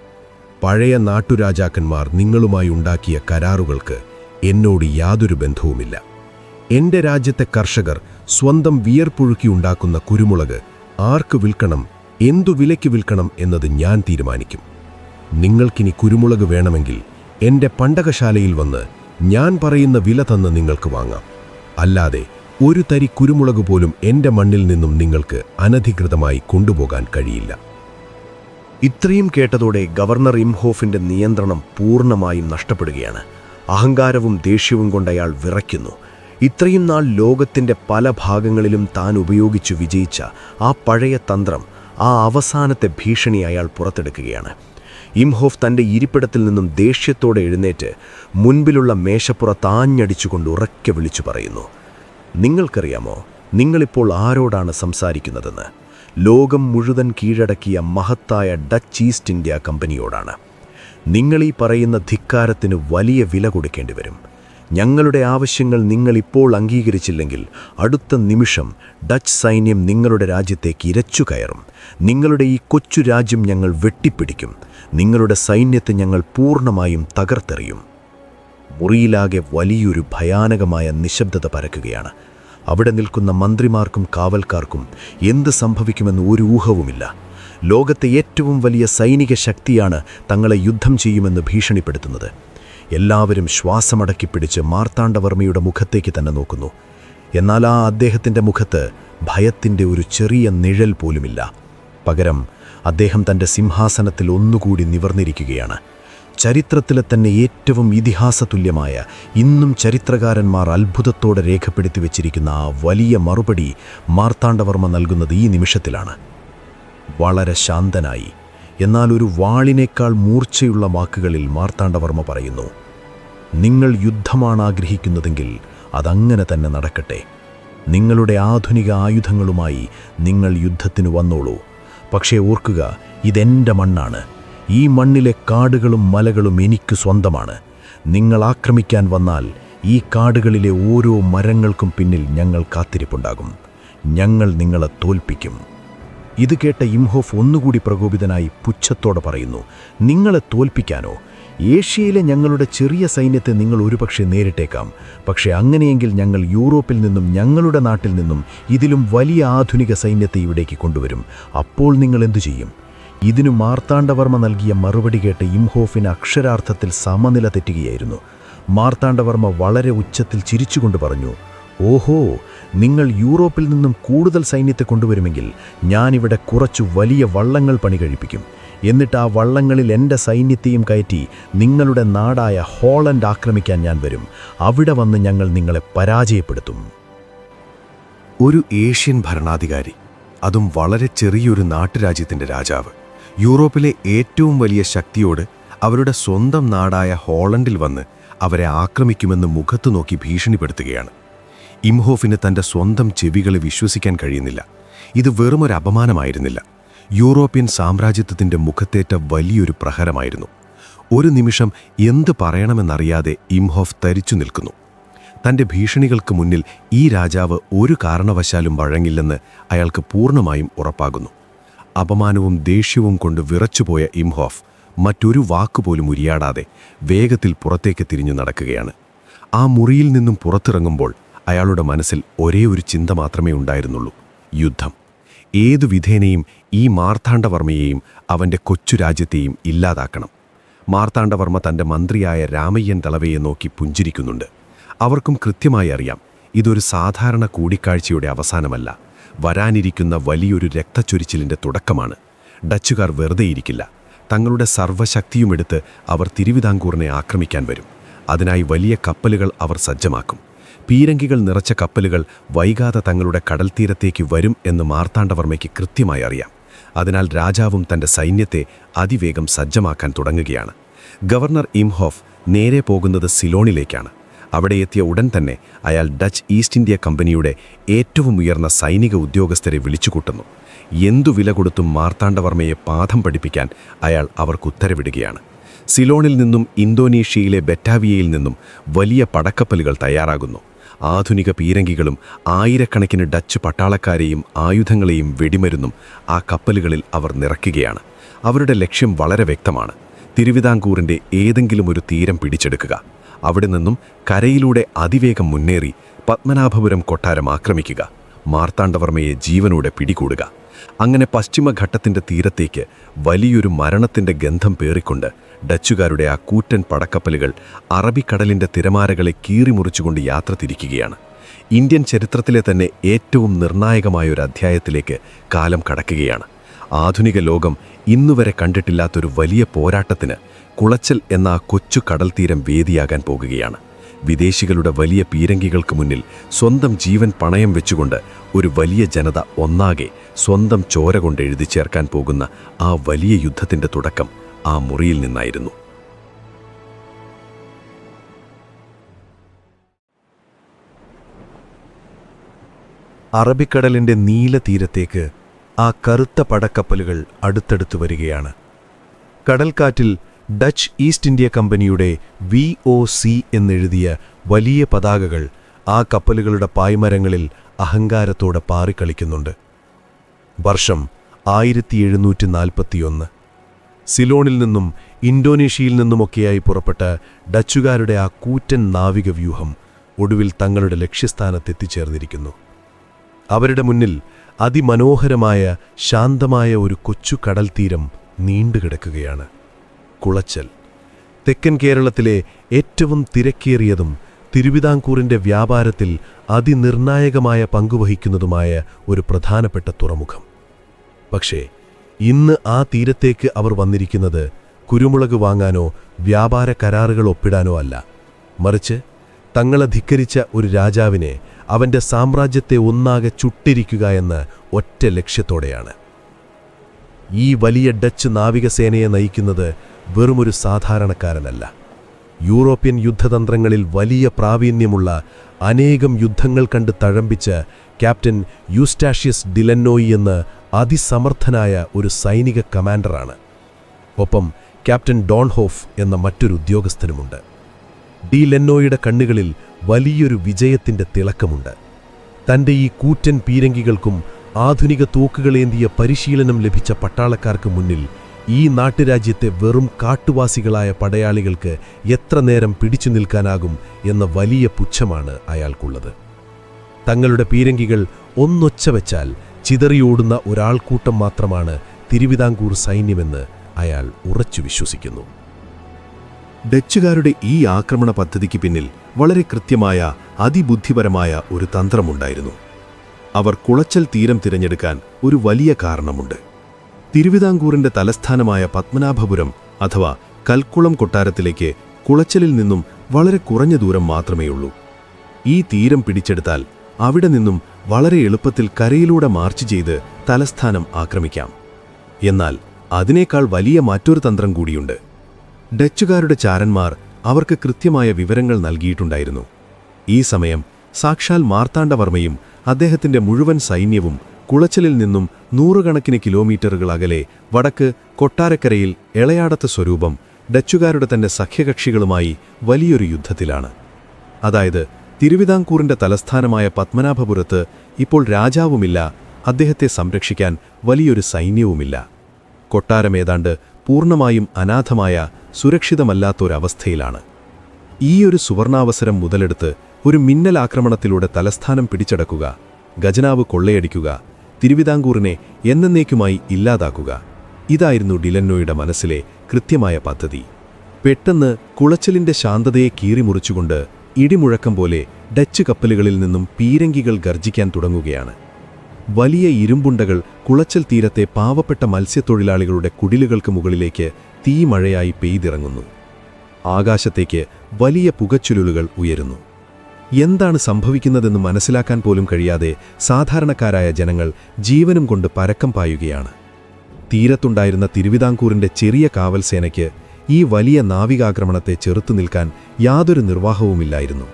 പഴയ നാട്ടുരാജാക്കന്മാർ നിങ്ങളുമായി ഉണ്ടാക്കിയ കരാറുകൾക്ക് എന്നോട് യാതൊരു ബന്ധവുമില്ല. എൻ്റെ രാജ്യത്തെ കർഷകർ സ്വന്തം വിയർപ്പൊഴുക്കി ഉണ്ടാക്കുന്ന കുരുമുളക് ആർക്ക് വിൽക്കണം, എന്തു വിലയ്ക്ക് വിൽക്കണം എന്നത് ഞാൻ തീരുമാനിക്കും. നിങ്ങൾക്കിനി കുരുമുളക് വേണമെങ്കിൽ എൻ്റെ പണ്ടകശാലയിൽ വന്ന് ഞാൻ പറയുന്ന വില തന്ന് നിങ്ങൾക്ക് വാങ്ങാം. അല്ലാതെ ഒരു തരി കുരുമുളക് പോലും എൻ്റെ മണ്ണിൽ നിന്നും നിങ്ങൾക്ക് അനധികൃതമായി കൊണ്ടുപോകാൻ കഴിയില്ല. ഇത്രയും കേട്ടതോടെ ഗവർണർ ഇംഹോഫിൻ്റെ നിയന്ത്രണം പൂർണ്ണമായും നഷ്ടപ്പെടുകയാണ്. അഹങ്കാരവും ദേഷ്യവും കൊണ്ടയാൾ വിറയ്ക്കുന്നു. ഇത്രയും നാൾ ലോകത്തിൻ്റെ പല ഭാഗങ്ങളിലും താൻ ഉപയോഗിച്ചു വിജയിച്ച ആ പഴയ തന്ത്രം, ആ അവസാനത്തെ ഭീഷണി അയാൾ പുറത്തെടുക്കുകയാണ്. ഇംഹോഫ് തൻ്റെ ഇരിപ്പിടത്തിൽ നിന്നും ദേഷ്യത്തോടെ എഴുന്നേറ്റ് മുൻപിലുള്ള മേശപ്പുറത്ത് ആഞ്ഞടിച്ചുകൊണ്ട് ഉറക്കെ വിളിച്ചു പറയുന്നു. നിങ്ങൾക്കറിയാമോ നിങ്ങളിപ്പോൾ ആരോടാണ് സംസാരിക്കുന്നതെന്ന്? ലോകം മുഴുവൻ കീഴടക്കിയ മഹത്തായ ഡച്ച് ഈസ്റ്റ് ഇന്ത്യ കമ്പനിയോടാണ്. നിങ്ങളീ പറയുന്ന ധിക്കാരത്തിന് വലിയ വില കൊടുക്കേണ്ടി വരും. ഞങ്ങളുടെ ആവശ്യങ്ങൾ നിങ്ങളിപ്പോൾ അംഗീകരിച്ചില്ലെങ്കിൽ അടുത്ത നിമിഷം ഡച്ച് സൈന്യം നിങ്ങളുടെ രാജ്യത്തേക്ക് ഇരച്ചു കയറും. നിങ്ങളുടെ ഈ കൊച്ചു രാജ്യം ഞങ്ങൾ വെട്ടിപ്പിടിക്കും. നിങ്ങളുടെ സൈന്യത്തെ ഞങ്ങൾ പൂർണ്ണമായും തകർത്തെറിയും. മുറിയിലാകെ വലിയൊരു ഭയാനകമായ നിശബ്ദത പരക്കുകയാണ്. അവിടെ നിൽക്കുന്ന മന്ത്രിമാർക്കും കാവൽക്കാർക്കും എന്ത് സംഭവിക്കുമെന്ന് ഒരു ഊഹവുമില്ല. ലോകത്തെ ഏറ്റവും വലിയ സൈനിക ശക്തിയാണ് തങ്ങളെ യുദ്ധം ചെയ്യുമെന്ന് ഭീഷണിപ്പെടുത്തുന്നത്. എല്ലാവരും ശ്വാസമടക്കിപ്പിടിച്ച് മാർത്താണ്ഡവർമ്മയുടെ മുഖത്തേക്ക് തന്നെ നോക്കുന്നു. എന്നാൽ ആ അദ്ദേഹത്തിൻ്റെ മുഖത്ത് ഭയത്തിൻ്റെ ഒരു ചെറിയ നിഴൽ പോലുമില്ല. പകരം അദ്ദേഹം തൻ്റെ സിംഹാസനത്തിൽ ഒന്നുകൂടി നിവർന്നിരിക്കുകയാണ്. ചരിത്രത്തിലെ തന്നെ ഏറ്റവും ഇതിഹാസതുല്യമായ, ഇന്നും ചരിത്രകാരന്മാർ അത്ഭുതത്തോടെ രേഖപ്പെടുത്തി വച്ചിരിക്കുന്ന ആ വലിയ മറുപടി മാർത്താണ്ഡവർമ്മ നൽകുന്നത് ഈ നിമിഷത്തിലാണ്. വളരെ ശാന്തനായി, എന്നാൽ ഒരു വാളിനേക്കാൾ മൂർച്ചയുള്ള വാക്കുകളിൽ മാർത്താണ്ഡവർമ്മ പറയുന്നു, നിങ്ങൾ യുദ്ധമാണ് ആഗ്രഹിക്കുന്നതെങ്കിൽ അതങ്ങനെ തന്നെ നടക്കട്ടെ. നിങ്ങളുടെ ആധുനിക ആയുധങ്ങളുമായി നിങ്ങൾ യുദ്ധത്തിന് വന്നോളൂ. പക്ഷേ ഓർക്കുക, ഇതെൻ്റെ മണ്ണാണ്. ഈ മണ്ണിലെ കാടുകളും മലകളും എനിക്ക് സ്വന്തമാണ്. നിങ്ങൾ ആക്രമിക്കാൻ വന്നാൽ ഈ കാടുകളിലെ ഓരോ മരങ്ങൾക്കും പിന്നിൽ ഞങ്ങൾ കാത്തിരിപ്പുണ്ടാകും. ഞങ്ങൾ നിങ്ങളെ തോൽപ്പിക്കും. ഇത് കേട്ട ഇംഹോഫ് ഒന്നുകൂടി പ്രകോപിതനായി പുച്ഛത്തോടെ പറയുന്നു, നിങ്ങളെ തോൽപ്പിക്കാനോ? ഏഷ്യയിലെ ഞങ്ങളുടെ ചെറിയ സൈന്യത്തെ നിങ്ങൾ ഒരുപക്ഷെ നേരിട്ടേക്കാം. പക്ഷേ അങ്ങനെയെങ്കിൽ ഞങ്ങൾ യൂറോപ്പിൽ നിന്നും ഞങ്ങളുടെ നാട്ടിൽ നിന്നും ഇതിലും വലിയ ആധുനിക സൈന്യത്തെ ഇവിടേക്ക് കൊണ്ടുവരും. അപ്പോൾ നിങ്ങൾ എന്തു ചെയ്യും? ഇതിനു മാർത്താണ്ഡവർമ്മ നൽകിയ മറുപടി കേട്ട് ഇംഹോഫിന് അക്ഷരാർത്ഥത്തിൽ സമനില തെറ്റുകയായിരുന്നു. മാർത്താണ്ഡവർമ്മ വളരെ ഉച്ചത്തിൽ ചിരിച്ചുകൊണ്ട് പറഞ്ഞു, ഓഹോ, നിങ്ങൾ യൂറോപ്പിൽ നിന്നും കൂടുതൽ സൈന്യത്തെ കൊണ്ടുവരുമെങ്കിൽ ഞാനിവിടെ കുറച്ചു വലിയ വള്ളങ്ങൾ പണി കഴിപ്പിക്കും. എന്നിട്ട് ആ വള്ളങ്ങളിൽ എൻ്റെ സൈന്യത്തെയും കയറ്റി നിങ്ങളുടെ നാടായ ഹോളണ്ട് ആക്രമിക്കാൻ ഞാൻ വരും. അവിടെ വന്ന് ഞങ്ങൾ നിങ്ങളെ പരാജയപ്പെടുത്തും. ഒരു ഏഷ്യൻ ഭരണാധികാരി, അതും വളരെ ചെറിയൊരു നാട്ടുരാജ്യത്തിൻ്റെ രാജാവ്, യൂറോപ്പിലെ ഏറ്റവും വലിയ ശക്തിയോട് അവരുടെ സ്വന്തം നാടായ ഹോളണ്ടിൽ വന്ന് അവരെ ആക്രമിക്കുമെന്ന് മുഖത്തു നോക്കി ഭീഷണിപ്പെടുത്തുകയാണ്. ഇംഹോഫിന് തൻ്റെ സ്വന്തം ചെവികളെ വിശ്വസിക്കാൻ കഴിയുന്നില്ല. ഇത് വെറുമൊരു അപമാനമായിരുന്നില്ല, യൂറോപ്യൻ സാമ്രാജ്യത്വത്തിൻ്റെ മുഖത്തേറ്റ വലിയൊരു പ്രഹരമായിരുന്നു. ഒരു നിമിഷം എന്ത് പറയണമെന്നറിയാതെ ഇംഹോഫ് തരിച്ചു നിൽക്കുന്നു. തൻ്റെ ഭീഷണികൾക്ക് മുന്നിൽ ഈ രാജാവ് ഒരു കാരണവശാലും വഴങ്ങില്ലെന്ന് അയാൾക്ക് പൂർണ്ണമായും ഉറപ്പാകുന്നു. അപമാനവും ദേഷ്യവും കൊണ്ട് വിറച്ചുപോയ ഇംഹോഫ് മറ്റൊരു വാക്കുപോലും ഉരിയാടാതെ വേഗത്തിൽ പുറത്തേക്ക് തിരിഞ്ഞു നടക്കുകയാണ്. ആ മുറിയിൽ നിന്നും പുറത്തിറങ്ങുമ്പോൾ അയാളുടെ മനസ്സിൽ ഒരേ ഒരു ചിന്ത മാത്രമേ ഉണ്ടായിരുന്നുള്ളൂ: യുദ്ധം. ഏതു വിധേനയും ഈ മാർത്താണ്ഡവർമ്മയെയും അവൻ്റെ കൊച്ചു രാജ്യത്തെയും ഇല്ലാതാക്കണം. മാർത്താണ്ഡവർമ്മ തൻ്റെ മന്ത്രിയായ രാമയ്യൻ ദളവയെ നോക്കി പുഞ്ചിരിക്കുന്നുണ്ട്. അവർക്കും കൃത്യമായി അറിയാം, ഇതൊരു സാധാരണ കൂടിക്കാഴ്ചയുടെ അവസാനമല്ല, വരാനിരിക്കുന്ന വലിയൊരു രക്തച്ചൊരിച്ചിലിൻ്റെ തുടക്കമാണ്. ഡച്ചുകാർ വെറുതെയിരിക്കില്ല. തങ്ങളുടെ സർവ്വശക്തിയുമെടുത്ത് അവർ തിരുവിതാംകൂറിനെ ആക്രമിക്കാൻ വരും. അതിനായി വലിയ കപ്പലുകൾ അവർ സജ്ജമാക്കും. പീരങ്കികൾ നിറച്ച കപ്പലുകൾ വൈകാതെ തങ്ങളുടെ കടൽത്തീരത്തേക്ക് വരും എന്ന് മാർത്താണ്ഡവർമ്മയ്ക്ക് കൃത്യമായി അറിയാം. അതിനാൽ രാജാവും തൻ്റെ സൈന്യത്തെ അതിവേഗം സജ്ജമാക്കാൻ തുടങ്ങുകയാണ്. ഗവർണർ ഇംഹോഫ് നേരെ പോകുന്നത് സിലോണിലേക്കാണ്. അവിടെ എത്തിയ ഉടൻ തന്നെ അയാൾ ഡച്ച് ഈസ്റ്റ് ഇന്ത്യ കമ്പനിയുടെ ഏറ്റവും ഉയർന്ന സൈനിക ഉദ്യോഗസ്ഥരെ വിളിച്ചുകൂട്ടുന്നു. എന്തു വില കൊടുത്തും മാർത്താണ്ഡവർമ്മയെ പാഠം പഠിപ്പിക്കാൻ അയാൾ അവർക്ക് ഉത്തരവിടുകയാണ്. സിലോണിൽ നിന്നും ഇന്തോനേഷ്യയിലെ ബറ്റാവിയയിൽ നിന്നും വലിയ പടക്കപ്പലുകൾ തയ്യാറാകുന്നു. ആധുനിക പീരങ്കികളും ആയിരക്കണക്കിന് ഡച്ച് പട്ടാളക്കാരെയും ആയുധങ്ങളെയും വെടിമരുന്നും ആ കപ്പലുകളിൽ അവർ നിറയ്ക്കുകയാണ്. അവരുടെ ലക്ഷ്യം വളരെ വ്യക്തമാണ്: തിരുവിതാംകൂറിൻ്റെ ഏതെങ്കിലും ഒരു തീരം പിടിച്ചെടുക്കുക. അവിടെ നിന്നും കരയിലൂടെ അതിവേഗം മുന്നേറി പത്മനാഭപുരം കൊട്ടാരം ആക്രമിക്കുക, മാർത്താണ്ഡവർമ്മയെ ജീവനോടെ പിടികൂടുക. അങ്ങനെ പശ്ചിമഘട്ടത്തിൻ്റെ തീരത്തേക്ക് വലിയൊരു മരണത്തിൻ്റെ ഗന്ധം പേറിക്കൊണ്ട് ഡച്ചുകാരുടെ ആ കൂറ്റൻ പടക്കപ്പലുകൾ അറബിക്കടലിൻ്റെ തിരമാലകളെ കീറിമുറിച്ചുകൊണ്ട് യാത്ര തിരിക്കുകയാണ്. ഇന്ത്യൻ ചരിത്രത്തിലെ തന്നെ ഏറ്റവും നിർണായകമായൊരു അധ്യായത്തിലേക്ക് കാലം കടക്കുകയാണ്. ആധുനിക ലോകം ഇന്നുവരെ കണ്ടിട്ടില്ലാത്തൊരു വലിയ പോരാട്ടത്തിന് കുളച്ചൽ എന്ന ആ കൊച്ചു കടൽത്തീരം വേദിയാകാൻ പോകുകയാണ്. വിദേശികളുടെ വലിയ പീരങ്കികൾക്ക് മുന്നിൽ സ്വന്തം ജീവൻ പണയം വെച്ചുകൊണ്ട് ഒരു വലിയ ജനത ഒന്നാകെ സ്വന്തം ചോര കൊണ്ട് എഴുതി ചേർക്കാൻ പോകുന്ന ആ വലിയ യുദ്ധത്തിൻ്റെ തുടക്കം ആ മുറിയിൽ നിന്നായിരുന്നു. അറബിക്കടലിൻ്റെ നീല തീരത്തേക്ക് ആ കറുത്ത പടക്കപ്പലുകൾ അടുത്തടുത്ത് വരികയാണ്. കടൽക്കാറ്റിൽ ഡച്ച് ഈസ്റ്റ് ഇന്ത്യ കമ്പനിയുടെ VOC എന്നെഴുതിയ വലിയ പതാകകൾ ആ കപ്പലുകളുടെ പായ്മരങ്ങളിൽ അഹങ്കാരത്തോടെ പാറിക്കളിക്കുന്നുണ്ട്. വർഷം 1741. സിലോണിൽ നിന്നും ഇന്തോനേഷ്യയിൽ നിന്നുമൊക്കെയായി പുറപ്പെട്ട ഡച്ചുകാരുടെ ആ കൂറ്റൻ നാവിക വ്യൂഹം ഒടുവിൽ തങ്ങളുടെ ലക്ഷ്യസ്ഥാനത്തെത്തിച്ചേർന്നിരിക്കുന്നു. അവരുടെ മുന്നിൽ അതിമനോഹരമായ ശാന്തമായ ഒരു കൊച്ചു കടൽത്തീരം നീണ്ടുകിടക്കുകയാണ്. കുളച്ചൽ. തെക്കൻ കേരളത്തിലെ ഏറ്റവും തിരക്കേറിയതും തിരുവിതാംകൂറിന്റെ വ്യാപാരത്തിൽ അതിനിർണായകമായ പങ്കുവഹിക്കുന്നതുമായ ഒരു പ്രധാനപ്പെട്ട തുറമുഖം. പക്ഷേ ഇന്ന് ആ തീരത്തേക്ക് അവർ വന്നിരിക്കുന്നത് കുരുമുളക് വാങ്ങാനോ വ്യാപാര കരാറുകൾ ഒപ്പിടാനോ അല്ല, മറിച്ച് തങ്ങളെ ധിക്കരിച്ച ഒരു രാജാവിനെ അവന്റെ സാമ്രാജ്യത്തെ ഒന്നാകെ ചുട്ടിരിക്കുക എന്ന ഒറ്റ ലക്ഷ്യത്തോടെയാണ്. ഈ വലിയ ഡച്ച് നാവികസേനയെ നയിക്കുന്നത് വെറുമൊരു സാധാരണക്കാരനല്ല. യൂറോപ്യൻ യുദ്ധതന്ത്രങ്ങളിൽ വലിയ പ്രാവീണ്യമുള്ള, അനേകം യുദ്ധങ്ങൾ കണ്ട് തഴമ്പിച്ച ക്യാപ്റ്റൻ യൂസ്റ്റാഷ്യസ് ഡിലന്നോയി എന്ന അതിസമർത്ഥനായ ഒരു സൈനിക കമാൻഡറാണ്. ഒപ്പം ക്യാപ്റ്റൻ ഡോൺഹോഫ് എന്ന മറ്റൊരു ഉദ്യോഗസ്ഥനുമുണ്ട്. ഡി ലെന്നോയുടെ കണ്ണുകളിൽ വലിയൊരു വിജയത്തിന്റെ തിളക്കമുണ്ട്. തന്റെ ഈ കൂറ്റൻ പീരങ്കികൾക്കും ആധുനിക തോക്കുകളേന്തിയ പരിശീലനം ലഭിച്ച പട്ടാളക്കാർക്ക് മുന്നിൽ ഈ നാട്ടുരാജ്യത്തെ വെറും കാട്ടുവാസികളായ പടയാളികൾക്ക് എത്ര നേരം പിടിച്ചു നിൽക്കാനാകും എന്ന വലിയ പുച്ഛമാണ് അയാൾക്കുള്ളത്. തങ്ങളുടെ പീരങ്കികൾ ഒന്നൊച്ച വെച്ചാൽ ചിതറിയോടുന്ന ഒരാൾക്കൂട്ടം മാത്രമാണ് തിരുവിതാംകൂർ സൈന്യമെന്ന് അയാൾ ഉറച്ചു വിശ്വസിക്കുന്നു. ഡച്ചുകാരുടെ ഈ ആക്രമണ പദ്ധതിക്ക് പിന്നിൽ വളരെ കൃത്യമായ, അതിബുദ്ധിപരമായ ഒരു തന്ത്രമുണ്ടായിരുന്നു. അവർ കുളച്ചൽ തീരം തിരഞ്ഞെടുക്കാൻ ഒരു വലിയ കാരണമുണ്ട്. തിരുവിതാംകൂറിന്റെ തലസ്ഥാനമായ പത്മനാഭപുരം അഥവാ കൽക്കുളം കൊട്ടാരത്തിലേക്ക് കുളച്ചലിൽ നിന്നും വളരെ കുറഞ്ഞ ദൂരം മാത്രമേയുള്ളൂ. ഈ തീരം പിടിച്ചെടുത്താൽ അവിടെ നിന്നും വളരെ എളുപ്പത്തിൽ കരയിലൂടെ മാർച്ച് ചെയ്ത് തലസ്ഥാനം ആക്രമിക്കാം. എന്നാൽ അതിനേക്കാൾ വലിയ മറ്റൊരു തന്ത്രം കൂടിയുണ്ട്. ഡച്ചുകാരുടെ ചാരന്മാർ അവർക്ക് കൃത്യമായ വിവരങ്ങൾ നൽകിയിട്ടുണ്ടായിരുന്നു. ഈ സമയം സാക്ഷാൽ മാർത്താണ്ഡവർമ്മയും അദ്ദേഹത്തിന്റെ മുഴുവൻ സൈന്യവും കുളച്ചലിൽ നിന്നും നൂറുകണക്കിന് കിലോമീറ്ററുകൾ അകലെ വടക്ക് കൊട്ടാരക്കരയിൽ എളയാടത്ത് സ്വരൂപം ഡച്ചുകാരുടെ തന്നെ സഖ്യകക്ഷികളുമായി വലിയൊരു യുദ്ധത്തിലാണ്. അതായത് തിരുവിതാംകൂറിന്റെ തലസ്ഥാനമായ പത്മനാഭപുരത്ത് ഇപ്പോൾ രാജാവുമില്ല, അദ്ദേഹത്തെ സംരക്ഷിക്കാൻ വലിയൊരു സൈന്യവുമില്ല. കൊട്ടാരം ഏതാണ്ട് പൂർണ്ണമായും അനാഥമായ, സുരക്ഷിതമല്ലാത്തൊരവസ്ഥയിലാണ്. ഈയൊരു സുവർണാവസരം മുതലെടുത്ത് ഒരു മിന്നലാക്രമണത്തിലൂടെ തലസ്ഥാനം പിടിച്ചടക്കുക, ഖജനാവ് കൊള്ളയടിക്കുക, തിരുവിതാംകൂറിനെ എന്നേക്കുമായി ഇല്ലാതാക്കുക, ഇതായിരുന്നു ഡിലന്നോയുടെ മനസ്സിലെ കൃത്യമായ പദ്ധതി. പെട്ടെന്ന് കുളച്ചലിന്റെ ശാന്തതയെ കീറിമുറിച്ചുകൊണ്ട് ഇടിമുഴക്കം പോലെ ഡച്ച് കപ്പലുകളിൽ നിന്നും പീരങ്കികൾ ഗർജിക്കാൻ തുടങ്ങുകയാണ്. വലിയ ഇരുമ്പുണ്ടകൾ കുളച്ചൽ തീരത്തെ പാവപ്പെട്ട മത്സ്യത്തൊഴിലാളികളുടെ കുടിലുകൾക്ക് മുകളിലേക്ക് തീമഴയായി പെയ്തിറങ്ങുന്നു. ആകാശത്തേക്ക് വലിയ പുകച്ചുരുളുകൾ ഉയരുന്നു. എന്താണ് സംഭവിക്കുന്നതെന്ന് മനസ്സിലാക്കാൻ പോലും കഴിയാതെ സാധാരണക്കാരായ ജനങ്ങൾ ജീവനും കൊണ്ട് പരക്കം പായുകയാണ്. തീരത്തുണ്ടായിരുന്ന തിരുവിതാംകൂറിന്റെ ചെറിയ കാവൽ സേനയ്ക്ക് ഈ വലിയ നാവികാക്രമണത്തെ ചെറുത്തു നിൽക്കാൻ യാതൊരു നിർവാഹവുമില്ലായിരുന്നു.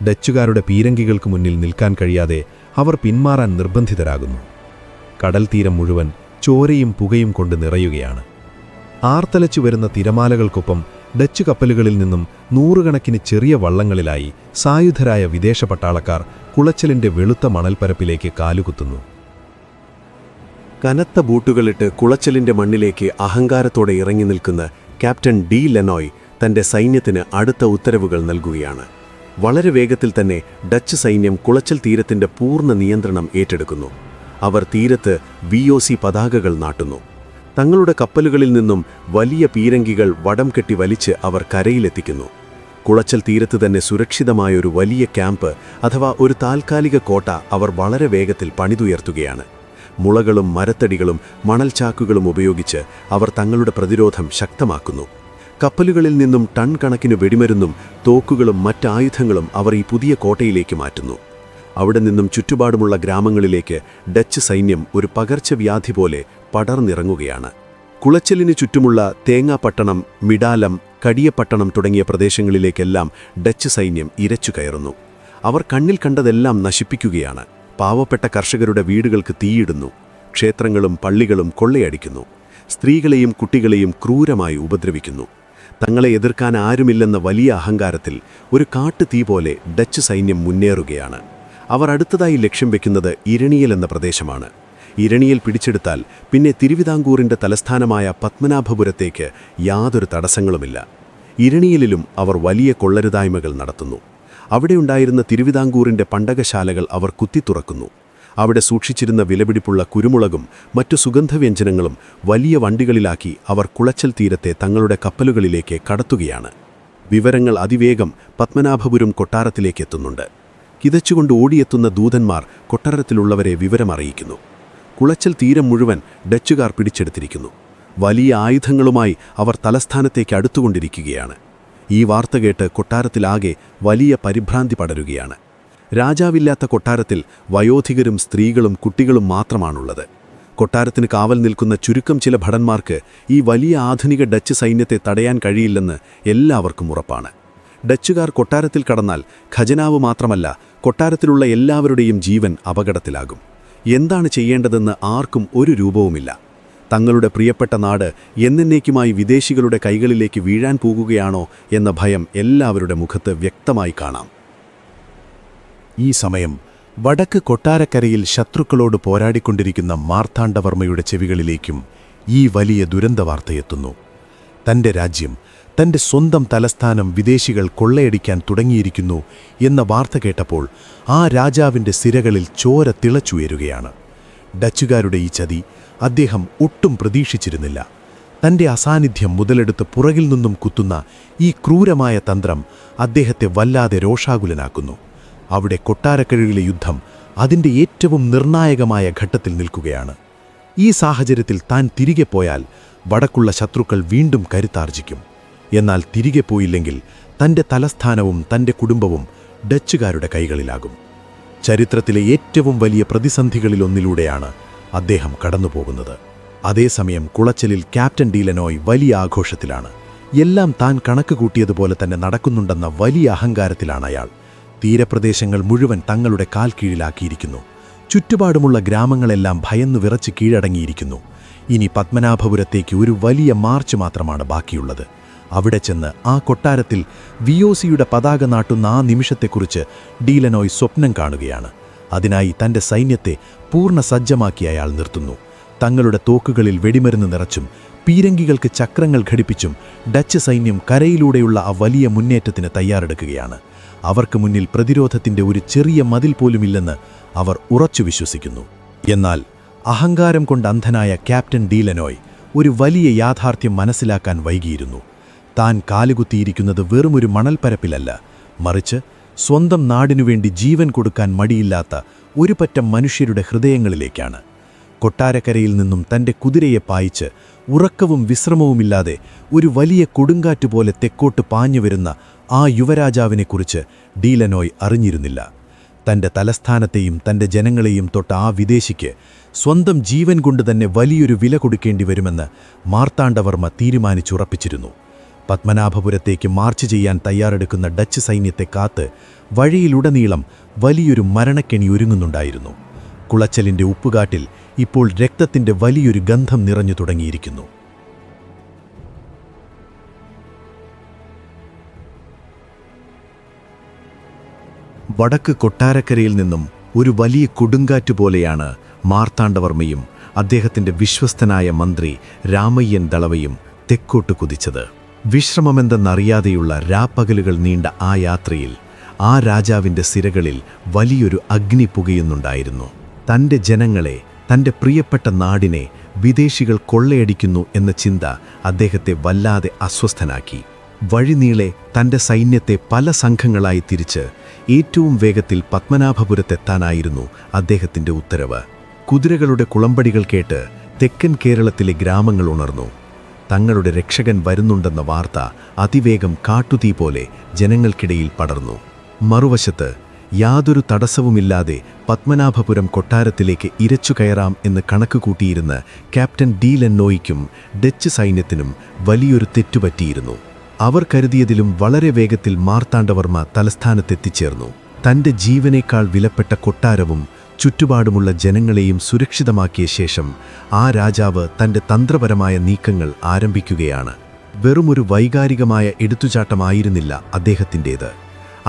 ഡച്ചുകാരുടെ പീരങ്കികൾക്ക് മുന്നിൽ നിൽക്കാൻ കഴിയാതെ അവർ പിന്മാറാൻ നിർബന്ധിതരാകുന്നു. കടൽ തീരം മുഴുവൻ ചോരയും പുകയും കൊണ്ട് നിറയുകയാണ്. ആർത്തലച്ചു വരുന്ന തിരമാലകൾക്കൊപ്പം ഡച്ച് കപ്പലുകളിൽ നിന്നും നൂറുകണക്കിന് ചെറിയ വള്ളങ്ങളിലായി സായുധരായ വിദേശ പട്ടാളക്കാർ കുളച്ചലിന്റെ വെളുത്ത മണൽപ്പരപ്പിലേക്ക് കാലുകുത്തുന്നു. കനത്ത ബൂട്ടുകളിട്ട് കുളച്ചലിന്റെ മണ്ണിലേക്ക് അഹങ്കാരത്തോടെ ഇറങ്ങി നിൽക്കുന്ന ക്യാപ്റ്റൻ ഡി ലെനോയ് തന്റെ സൈന്യത്തിന് അടുത്ത ഉത്തരവുകൾ നൽകുകയാണ്. വളരെ വേഗത്തിൽ തന്നെ ഡച്ച് സൈന്യം കുളച്ചൽ തീരത്തിന്റെ പൂർണ്ണ നിയന്ത്രണം ഏറ്റെടുക്കുന്നു. അവർ തീരത്ത് VOC പതാകകൾ നാട്ടുന്നു. തങ്ങളുടെ കപ്പലുകളിൽ നിന്നും വലിയ പീരങ്കികൾ വടം കെട്ടി വലിച്ച് അവർ കരയിലെത്തിക്കുന്നു. കുളച്ചൽ തീരത്ത് തന്നെ സുരക്ഷിതമായൊരു വലിയ ക്യാമ്പ് അഥവാ ഒരു താൽക്കാലിക കോട്ട അവർ വളരെ വേഗത്തിൽ പണിതുയർത്തുകയാണ്. മുളകളും മരത്തടികളും മണൽച്ചാക്കുകളും ഉപയോഗിച്ച് അവർ തങ്ങളുടെ പ്രതിരോധം ശക്തമാക്കുന്നു. കപ്പലുകളിൽ നിന്നും ടൺ കണക്കിന് വെടിമരുന്നും തോക്കുകളും മറ്റായുധങ്ങളും അവർ ഈ പുതിയ കോട്ടയിലേക്ക് മാറ്റുന്നു. അവിടെ നിന്നും ചുറ്റുപാടുമുള്ള ഗ്രാമങ്ങളിലേക്ക് ഡച്ച് സൈന്യം ഒരു പകർച്ചവ്യാധി പോലെ പടർന്നിറങ്ങുകയാണ്. കുളച്ചലിന് ചുറ്റുമുള്ള തേങ്ങാപട്ടണം, മിഡാലം, കടിയപ്പട്ടണം തുടങ്ങിയ പ്രദേശങ്ങളിലേക്കെല്ലാം ഡച്ച് സൈന്യം ഇരച്ചു കയറുന്നു. അവർ കണ്ണിൽ കണ്ടതെല്ലാം നശിപ്പിക്കുകയാണ്. പാവപ്പെട്ട കർഷകരുടെ വീടുകൾക്ക് തീയിടുന്നു. ക്ഷേത്രങ്ങളും പള്ളികളും കൊള്ളയടിക്കുന്നു. സ്ത്രീകളെയും കുട്ടികളെയും ക്രൂരമായി ഉപദ്രവിക്കുന്നു. തങ്ങളെ എതിർക്കാൻ ആരുമില്ലെന്ന വലിയ അഹങ്കാരത്തിൽ ഒരു കാട്ടുതീ പോലെ ഡച്ച് സൈന്യം മുന്നേറുകയാണ്. അവർ അടുത്തതായി ലക്ഷ്യം വെക്കുന്നത് ഇരണിയൽ എന്ന പ്രദേശമാണ്. ഇരണിയൽ പിടിച്ചെടുത്താൽ പിന്നെ തിരുവിതാംകൂറിന്റെ തലസ്ഥാനമായ പത്മനാഭപുരത്തേക്ക് യാതൊരു തടസ്സങ്ങളുമില്ല. ഇരണിയലിലും അവർ വലിയ കൊള്ളരുതായ്മകൾ നടത്തുന്നു. അവിടെയുണ്ടായിരുന്ന തിരുവിതാംകൂറിന്റെ പണ്ടകശാലകൾ അവർ കുത്തിത്തുറക്കുന്നു. അവിടെ സൂക്ഷിച്ചിരുന്ന വിലപിടിപ്പുള്ള കുരുമുളകും മറ്റു സുഗന്ധവ്യഞ്ജനങ്ങളും വലിയ വണ്ടികളിലാക്കി അവർ കുളച്ചൽ തീരത്തെ തങ്ങളുടെ കപ്പലുകളിലേക്ക് കടത്തുകയാണ്. വിവരങ്ങൾ അതിവേഗം പത്മനാഭപുരം കൊട്ടാരത്തിലേക്ക് എത്തുന്നുണ്ട്. കിതച്ചുകൊണ്ട് ഓടിയെത്തുന്ന ദൂതന്മാർ കൊട്ടാരത്തിലുള്ളവരെ വിവരമറിയിക്കുന്നു. കുളച്ചൽ തീരം മുഴുവൻ ഡച്ചുകാർ പിടിച്ചെടുത്തിരിക്കുന്നു. വലിയ ആയുധങ്ങളുമായി അവർ തലസ്ഥാനത്തേക്ക് അടുത്തുകൊണ്ടിരിക്കുകയാണ്. ഈ വാർത്ത കേട്ട് കൊട്ടാരത്തിലാകെ വലിയ പരിഭ്രാന്തി പടരുകയാണ്. രാജാവില്ലാത്ത കൊട്ടാരത്തിൽ വയോധികരും സ്ത്രീകളും കുട്ടികളും മാത്രമാണുള്ളത്. കൊട്ടാരത്തിന് കാവൽ നിൽക്കുന്ന ചുരുക്കം ചില ഭടന്മാർക്ക് ഈ വലിയ ആധുനിക ഡച്ച് സൈന്യത്തെ തടയാൻ കഴിയില്ലെന്ന് എല്ലാവർക്കും ഉറപ്പാണ്. ഡച്ചുകാർ കൊട്ടാരത്തിൽ കടന്നാൽ ഖജനാവ് മാത്രമല്ല, കൊട്ടാരത്തിലുള്ള എല്ലാവരുടെയും ജീവൻ അപകടത്തിലാകും. എന്താണ് ചെയ്യേണ്ടതെന്ന് ആർക്കും ഒരു രൂപവുമില്ല. തങ്ങളുടെ പ്രിയപ്പെട്ട നാട് എന്നേക്കുമായി വിദേശികളുടെ കൈകളിലേക്ക് വീഴാൻ പോകുകയാണോ എന്ന ഭയം എല്ലാവരുടെ മുഖത്ത് വ്യക്തമായി കാണാം. ഈ സമയം വടക്ക് കൊട്ടാരക്കരയിൽ ശത്രുക്കളോട് പോരാടിക്കൊണ്ടിരിക്കുന്ന മാർത്താണ്ഡവർമ്മയുടെ ചെവികളിലേക്കും ഈ വലിയ ദുരന്തവാർത്തയെത്തുന്നു. തന്റെ രാജ്യം, തന്റെ സ്വന്തം തലസ്ഥാനം വിദേശികൾ കൊള്ളയടിക്കാൻ തുടങ്ങിയിരിക്കുന്നു എന്ന വാർത്ത കേട്ടപ്പോൾ ആ രാജാവിൻ്റെ സിരകളിൽ ചോര തിളച്ചുയരുകയാണ്. ഡച്ചുകാരുടെ ഈ ചതി അദ്ദേഹം ഒട്ടും പ്രതീക്ഷിച്ചിരുന്നില്ല. തന്റെ അസാന്നിധ്യം മുതലെടുത്ത് പുറകിൽ നിന്നും കുത്തുന്ന ഈ ക്രൂരമായ തന്ത്രം അദ്ദേഹത്തെ വല്ലാതെ രോഷാകുലനാക്കുന്നു. അവിടെ കൊട്ടാരക്കരയിലെ യുദ്ധം അതിൻ്റെ ഏറ്റവും നിർണായകമായ ഘട്ടത്തിൽ നിൽക്കുകയാണ്. ഈ സാഹചര്യത്തിൽ താൻ തിരികെ പോയാൽ വടക്കുള്ള ശത്രുക്കൾ വീണ്ടും കരുത്താർജിക്കും. എന്നാൽ തിരികെ പോയില്ലെങ്കിൽ തൻ്റെ തലസ്ഥാനവും തൻ്റെ കുടുംബവും ഡച്ചുകാരുടെ കൈകളിലാകും. ചരിത്രത്തിലെ ഏറ്റവും വലിയ പ്രതിസന്ധികളിലൊന്നിലൂടെയാണ് അദ്ദേഹം കടന്നുപോകുന്നത്. അതേസമയം കുളച്ചലിൽ ക്യാപ്റ്റൻ ഡി ലെനോയ് വലിയ ആഘോഷത്തിലാണ്. എല്ലാം താൻ കണക്ക് കൂട്ടിയതുപോലെ തന്നെ നടക്കുന്നുണ്ടെന്ന വലിയ അഹങ്കാരത്തിലാണ് അയാൾ. തീരപ്രദേശങ്ങൾ മുഴുവൻ തങ്ങളുടെ കാൽ കീഴിലാക്കിയിരിക്കുന്നു. ചുറ്റുപാടുമുള്ള ഗ്രാമങ്ങളെല്ലാം ഭയന്നു വിറച്ച് കീഴടങ്ങിയിരിക്കുന്നു. ഇനി പത്മനാഭപുരത്തേക്ക് ഒരു വലിയ മാർച്ച് മാത്രമാണ് ബാക്കിയുള്ളത്. അവിടെ ചെന്ന് ആ കൊട്ടാരത്തിൽ വിയോസിയുടെ പതാക നാട്ടുന്ന ആ നിമിഷത്തെക്കുറിച്ച് ഡി ലെനോയ് സ്വപ്നം കാണുകയാണ്. അതിനായി തൻ്റെ സൈന്യത്തെ പൂർണ്ണ സജ്ജമാക്കി അയാൾ നിർത്തുന്നു. തങ്ങളുടെ തോക്കുകളിൽ വെടിമരുന്ന് നിറച്ചും പീരങ്കികൾക്ക് ചക്രങ്ങൾ ഘടിപ്പിച്ചും ഡച്ച് സൈന്യം കരയിലൂടെയുള്ള ആ വലിയ മുന്നേറ്റത്തിന് തയ്യാറെടുക്കുകയാണ്. അവർക്ക് മുന്നിൽ പ്രതിരോധത്തിൻ്റെ ഒരു ചെറിയ മതിൽ പോലുമില്ലെന്ന് അവർ ഉറച്ചു വിശ്വസിക്കുന്നു. എന്നാൽ അഹങ്കാരം കൊണ്ട് അന്ധനായ ക്യാപ്റ്റൻ ഡി ലെനോയ് ഒരു വലിയ യാഥാർത്ഥ്യം മനസ്സിലാക്കാൻ വൈകിയിരുന്നു. താൻ കാലുകുത്തിയിരിക്കുന്നത് വെറുമൊരു മണൽപ്പരപ്പിലല്ല, മറിച്ച് സ്വന്തം നാടിനുവേണ്ടി ജീവൻ കൊടുക്കാൻ മടിയില്ലാത്ത ഒരു പറ്റം മനുഷ്യരുടെ ഹൃദയങ്ങളിലേക്കാണ്. കൊട്ടാരക്കരയിൽ നിന്നും തൻ്റെ കുതിരയെ പായിച്ച് ഉറക്കവും വിശ്രമവുമില്ലാതെ ഒരു വലിയ കൊടുങ്കാറ്റുപോലെ തെക്കോട്ട് പാഞ്ഞുവരുന്ന ആ യുവരാജാവിനെക്കുറിച്ച് ഡി ലെനോയ് അറിഞ്ഞിരുന്നില്ല. തൻ്റെ തലസ്ഥാനത്തെയും തൻ്റെ ജനങ്ങളെയും തൊട്ട ആ വിദേശിക്ക് സ്വന്തം ജീവൻ കൊണ്ട് തന്നെ വലിയൊരു വില കൊടുക്കേണ്ടി വരുമെന്ന് മാർത്താണ്ഡവർമ്മ തീരുമാനിച്ചുറപ്പിച്ചിരുന്നു. പത്മനാഭപുരത്തേക്ക് മാർച്ച് ചെയ്യാൻ തയ്യാറെടുക്കുന്ന ഡച്ച് സൈന്യത്തെ കാത്ത് വഴിയിലുടനീളം വലിയൊരു മരണക്കെണി ഒരുങ്ങുന്നുണ്ടായിരുന്നു. കുളച്ചലിൻ്റെ ഉപ്പുകാട്ടിൽ ഇപ്പോൾ രക്തത്തിൻ്റെ വലിയൊരു ഗന്ധം നിറഞ്ഞു തുടങ്ങിയിരിക്കുന്നു. വടക്ക് കൊട്ടാരക്കരയിൽ നിന്നും ഒരു വലിയ കൊടുങ്കാറ്റുപോലെയാണ് മാർത്താണ്ഡവർമ്മയും അദ്ദേഹത്തിൻ്റെ വിശ്വസ്തനായ മന്ത്രി രാമയ്യൻ ദളവയും തെക്കോട്ട് കുതിച്ചത്. വിശ്രമമെന്തെന്നറിയാതെയുള്ള രാപ്പകലുകൾ നീണ്ട ആ യാത്രയിൽ ആ രാജാവിൻ്റെ സിരകളിൽ വലിയൊരു അഗ്നി പുകയുന്നുണ്ടായിരുന്നു. തൻ്റെ ജനങ്ങളെ, തൻ്റെ പ്രിയപ്പെട്ട നാടിനെ വിദേശികൾ കൊള്ളയടിക്കുന്നു എന്ന ചിന്ത അദ്ദേഹത്തെ വല്ലാതെ അസ്വസ്ഥനാക്കി. വഴിനീളെ തൻ്റെ സൈന്യത്തെ പല സംഘങ്ങളായി തിരിച്ച് ഏറ്റവും വേഗത്തിൽ പത്മനാഭപുരത്തെത്താനായിരുന്നു അദ്ദേഹത്തിൻ്റെ ഉത്തരവ്. കുതിരകളുടെ കുളമ്പടികൾ കേട്ട് തെക്കൻ കേരളത്തിലെ ഗ്രാമങ്ങൾ ഉണർന്നു. തങ്ങളുടെ രക്ഷകൻ വരുന്നുണ്ടെന്ന വാർത്ത അതിവേഗം കാട്ടുതീ പോലെ ജനങ്ങൾക്കിടയിൽ പടർന്നു. മറുവശത്ത് യാതൊരു തടസ്സവുമില്ലാതെ പത്മനാഭപുരം കൊട്ടാരത്തിലേക്ക് ഇരച്ചു കയറാം എന്ന് കണക്കുകൂട്ടിയിരുന്ന ക്യാപ്റ്റൻ ഡി ലെനോയ്ക്കും ഡച്ച് സൈന്യത്തിനും വലിയൊരു തെറ്റുപറ്റിയിരുന്നു. അവർ കരുതിയതിലും വളരെ വേഗത്തിൽ മാർത്താണ്ഡവർമ്മ തലസ്ഥാനത്തെത്തിച്ചേർന്നു. തൻ്റെ ജീവനേക്കാൾ വിലപ്പെട്ട കൊട്ടാരവും ചുറ്റുപാടുമുള്ള ജനങ്ങളെയും സുരക്ഷിതമാക്കിയ ശേഷം ആ രാജാവ് തൻ്റെ തന്ത്രപരമായ നീക്കങ്ങൾ ആരംഭിക്കുകയാണ്. വെറുമൊരു വൈകാരികമായ എടുത്തുചാട്ടമായിരുന്നില്ല അദ്ദേഹത്തിൻ്റേത്.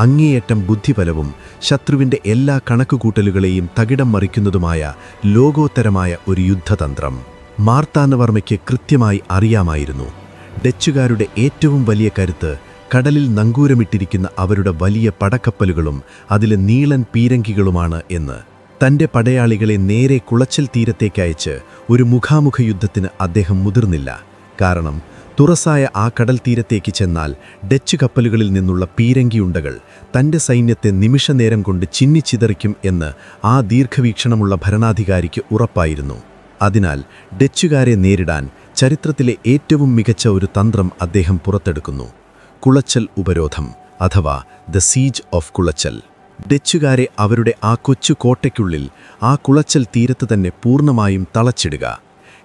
അങ്ങേയറ്റം ബുദ്ധിബലവും ശത്രുവിൻ്റെ എല്ലാ കണക്കുകൂട്ടലുകളെയും തകിടം മറിക്കുന്നതുമായ ലോകോത്തരമായ ഒരു യുദ്ധതന്ത്രം മാർത്താണ്ഡവർമ്മയ്ക്ക് കൃത്യമായി അറിയാമായിരുന്നു. ഡച്ചുകാരുടെ ഏറ്റവും വലിയ കരുത്ത് കടലിൽ നങ്കൂരമിട്ടിരിക്കുന്ന അവരുടെ വലിയ പടക്കപ്പലുകളും അതിലെ നീളൻ പീരങ്കികളുമാണ് എന്ന്. തന്റെ പടയാളികളെ നേരെ കുളച്ചൽ തീരത്തേക്കയച്ച് ഒരു മുഖാമുഖ യുദ്ധത്തിന് അദ്ദേഹം മുതിർന്നില്ല. കാരണം തുറസായ ആ കടൽ തീരത്തേക്ക് ചെന്നാൽ ഡച്ച് കപ്പലുകളിൽ നിന്നുള്ള പീരങ്കിയുണ്ടകൾ തന്റെ സൈന്യത്തെ നിമിഷനേരം കൊണ്ട് ചിന്നിച്ചിതറിക്കും എന്ന് ആ ദീർഘവീക്ഷണമുള്ള ഭരണാധികാരിക്ക് ഉറപ്പായിരുന്നു. അതിനാൽ ഡച്ചുകാരെ നേരിടാൻ ചരിത്രത്തിലെ ഏറ്റവും മികച്ച ഒരു തന്ത്രം അദ്ദേഹം പുറത്തെടുക്കുന്നു: കുളച്ചൽ ഉപരോധം, അഥവാ ദ സീജ് ഓഫ് കുളച്ചൽ. ഡച്ചുകാരെ അവരുടെ ആ കൊച്ചു കോട്ടയ്ക്കുള്ളിൽ ആ കുളച്ചൽ തീരത്ത് തന്നെ പൂർണ്ണമായും തളച്ചിടുക,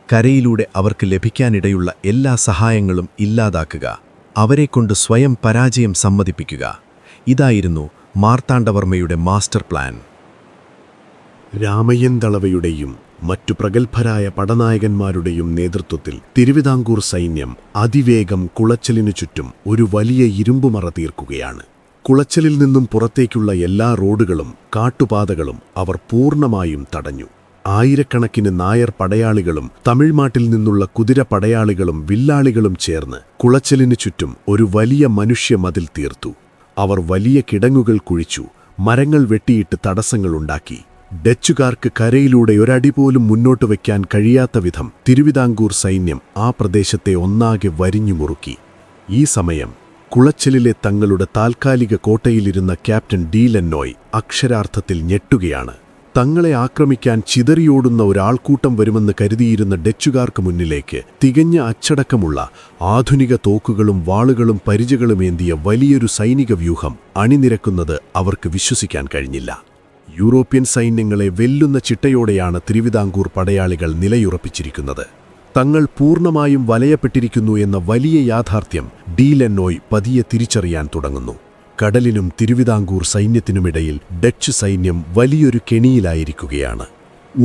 കരയിലൂടെ അവർക്ക് ലഭിക്കാനിടയുള്ള എല്ലാ സഹായങ്ങളും ഇല്ലാതാക്കുക, അവരെക്കൊണ്ട് സ്വയം പരാജയം സമ്മതിപ്പിക്കുക. ഇതായിരുന്നു മാർത്താണ്ഡവർമ്മയുടെ മാസ്റ്റർ പ്ലാൻ. രാമയ്യൻ ദളവയുടെയും മറ്റു പ്രഗത്ഭരായ പടനായകന്മാരുടെയും നേതൃത്വത്തിൽ തിരുവിതാംകൂർ സൈന്യം അതിവേഗം കുളച്ചലിനു ചുറ്റും ഒരു വലിയ ഇരുമ്പുമറ തീർക്കുകയാണ്. കുളച്ചലിൽ നിന്നും പുറത്തേക്കുള്ള എല്ലാ റോഡുകളും കാട്ടുപാതകളും അവർ പൂർണ്ണമായും തടഞ്ഞു. ആയിരക്കണക്കിന് നായർ പടയാളികളും തമിഴ്നാട്ടിൽ നിന്നുള്ള കുതിര പടയാളികളും വില്ലാളികളും ചേർന്ന് കുളച്ചലിനു ചുറ്റും ഒരു വലിയ മനുഷ്യ മതിൽ തീർത്തു. അവർ വലിയ കിടങ്ങുകൾ കുഴിച്ചു, മരങ്ങൾ വെട്ടിയിട്ട് തടസ്സങ്ങളുണ്ടാക്കി. ഡച്ചുകാർക്ക് കരയിലൂടെ ഒരടി പോലും മുന്നോട്ട് വയ്ക്കാൻ കഴിയാത്ത വിധം തിരുവിതാംകൂർ സൈന്യം ആ പ്രദേശത്തെ ഒന്നാകെ വരിഞ്ഞു മുറുക്കി. ഈ സമയം കുളച്ചലിലെ തങ്ങളുടെ താൽക്കാലിക കോട്ടയിലിരുന്ന ക്യാപ്റ്റൻ ഡി ലെന്നോയ് അക്ഷരാർത്ഥത്തിൽ ഞെട്ടുകയാണ്. തങ്ങളെ ആക്രമിക്കാൻ ചിതറിയോടുന്ന ഒരാൾക്കൂട്ടം വരുമെന്ന് കരുതിയിരുന്ന ഡച്ചുകാർക്ക് മുന്നിലേക്ക് തികഞ്ഞ അച്ചടക്കമുള്ള ആധുനിക തോക്കുകളും വാളുകളും പരിചകളുമേന്തിയ വലിയൊരു സൈനിക വ്യൂഹം അണിനിരക്കുന്നത് അവർക്ക് വിശ്വസിക്കാൻ കഴിഞ്ഞില്ല. യൂറോപ്യൻ സൈന്യങ്ങളെ വെല്ലുന്ന ചിട്ടയോടെയാണ് തിരുവിതാംകൂർ പടയാളികൾ നിലയുറപ്പിച്ചിരിക്കുന്നത്. തങ്ങൾ പൂർണ്ണമായും വലയപ്പെട്ടിരിക്കുന്നു എന്ന വലിയ യാഥാർത്ഥ്യം ഡി ലെന്നോയ് പതിയെ തിരിച്ചറിയാൻ തുടങ്ങുന്നു. കടലിനും തിരുവിതാംകൂർ സൈന്യത്തിനുമിടയിൽ ഡച്ച് സൈന്യം വലിയൊരു കെണിയിലായിരിക്കുകയാണ്.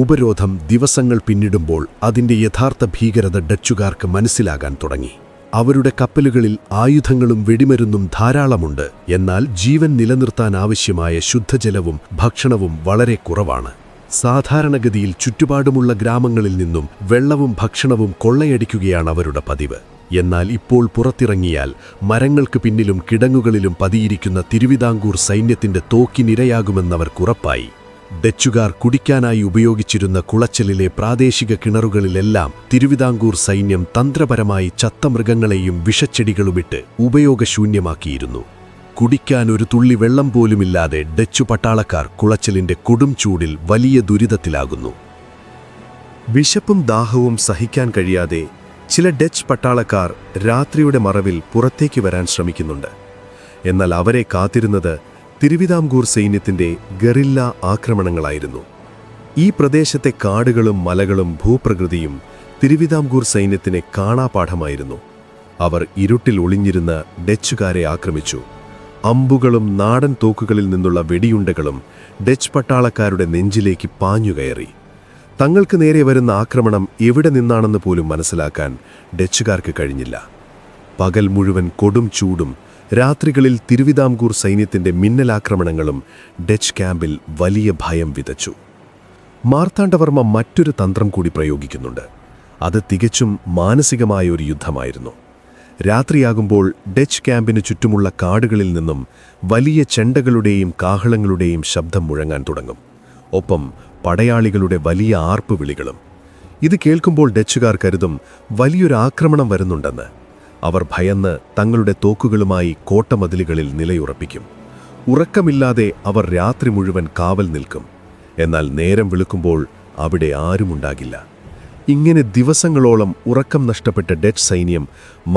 ഉപരോധം ദിവസങ്ങൾ പിന്നിടുമ്പോൾ അതിന്റെ യഥാർത്ഥ ഭീകരത ഡച്ചുകാർക്ക് മനസ്സിലാകാൻ തുടങ്ങി. അവരുടെ കപ്പലുകളിൽ ആയുധങ്ങളും വെടിമരുന്നും ധാരാളമുണ്ട്. എന്നാൽ ജീവൻ നിലനിർത്താൻ ആവശ്യമായ ശുദ്ധജലവും ഭക്ഷണവും വളരെ കുറവാണ്. സാധാരണഗതിയിൽ ചുറ്റുപാടുമുള്ള ഗ്രാമങ്ങളിൽ നിന്നും വെള്ളവും ഭക്ഷണവും കൊള്ളയടിക്കുകയാണ് അവരുടെ പതിവ്. എന്നാൽ ഇപ്പോൾ പുറത്തിറങ്ങിയാൽ മരങ്ങൾക്ക് പിന്നിലും കിടങ്ങുകളിലും പതിയിരിക്കുന്ന തിരുവിതാംകൂർ സൈന്യത്തിന്റെ തോക്കിനിരയാകുമെന്നവർക്കുറപ്പായി. ഡച്ചുകാർ കുടിക്കാനായി ഉപയോഗിച്ചിരുന്ന കുളച്ചലിലെ പ്രാദേശിക കിണറുകളിലെല്ലാം തിരുവിതാംകൂർ സൈന്യം തന്ത്രപരമായി ചത്ത മൃഗങ്ങളെയും വിഷച്ചെടികളുമിട്ട് ഉപയോഗശൂന്യമാക്കിയിരുന്നു. കുടിക്കാൻ ഒരു തുള്ളി വെള്ളം പോലുമില്ലാതെ ഡച്ചു പട്ടാളക്കാർ കുളച്ചലിന്റെ കൊടും ചൂടിൽ വലിയ ദുരിതത്തിലാകുന്നു. വിശപ്പും ദാഹവും സഹിക്കാൻ കഴിയാതെ ചില ഡച്ച് പട്ടാളക്കാർ രാത്രിയുടെ മറവിൽ പുറത്തേക്ക് വരാൻ ശ്രമിക്കുന്നുണ്ട്. എന്നാൽ അവരെ കാത്തിരുന്നത് തിരുവിതാംകൂർ സൈന്യത്തിന്റെ ഗറില്ല ആക്രമണങ്ങളായിരുന്നു. ഈ പ്രദേശത്തെ കാടുകളും മലകളും ഭൂപ്രകൃതിയും തിരുവിതാംകൂർ സൈന്യത്തിന് കാണാപാഠമായിരുന്നു. അവർ ഇരുട്ടിൽ ഒളിഞ്ഞിരുന്ന ഡച്ചുകാരെ ആക്രമിച്ചു. അമ്പുകളും നാടൻ തോക്കുകളിൽ നിന്നുള്ള വെടിയുണ്ടകളും ഡച്ച് പട്ടാളക്കാരുടെ നെഞ്ചിലേക്ക് പാഞ്ഞുകയറി. തങ്ങൾക്ക് നേരെ വരുന്ന ആക്രമണം എവിടെ നിന്നാണെന്ന് പോലും മനസ്സിലാക്കാൻ ഡച്ചുകാർക്ക് കഴിഞ്ഞില്ല. പകൽ മുഴുവൻ കൊടും ചൂടും രാത്രികളിൽ തിരുവിതാംകൂർ സൈന്യത്തിന്റെ മിന്നലാക്രമണങ്ങളും ഡച്ച് ക്യാമ്പിൽ വലിയ ഭയം വിതച്ചു. മാർത്താണ്ഡവർമ്മ മറ്റൊരു തന്ത്രം കൂടി പ്രയോഗിക്കുന്നുണ്ട്. അത് തികച്ചും മാനസികമായ ഒരു യുദ്ധമായിരുന്നു. രാത്രിയാകുമ്പോൾ ഡച്ച് ക്യാമ്പിന് ചുറ്റുമുള്ള കാടുകളിൽ നിന്നും വലിയ ചെണ്ടകളുടെയും കാഹളങ്ങളുടെയും ശബ്ദം മുഴങ്ങാൻ തുടങ്ങും. ഒപ്പം പടയാളികളുടെ വലിയ ആർപ്പുവിളികളും. ഇത് കേൾക്കുമ്പോൾ ഡച്ചുകാർ കരുതും വലിയൊരു ആക്രമണം വരുന്നുണ്ടെന്ന്. അവർ ഭയന്ന് തങ്ങളുടെ തോക്കുകളുമായി കോട്ടമതിലുകളിൽ നിലയുറപ്പിക്കും. ഉറക്കമില്ലാതെ അവർ രാത്രി മുഴുവൻ കാവൽ നിൽക്കും. എന്നാൽ നേരം വെളുക്കുമ്പോൾ അവിടെ ആരുമുണ്ടാകില്ല. ഇങ്ങനെ ദിവസങ്ങളോളം ഉറക്കം നഷ്ടപ്പെട്ട ഡച്ച് സൈന്യം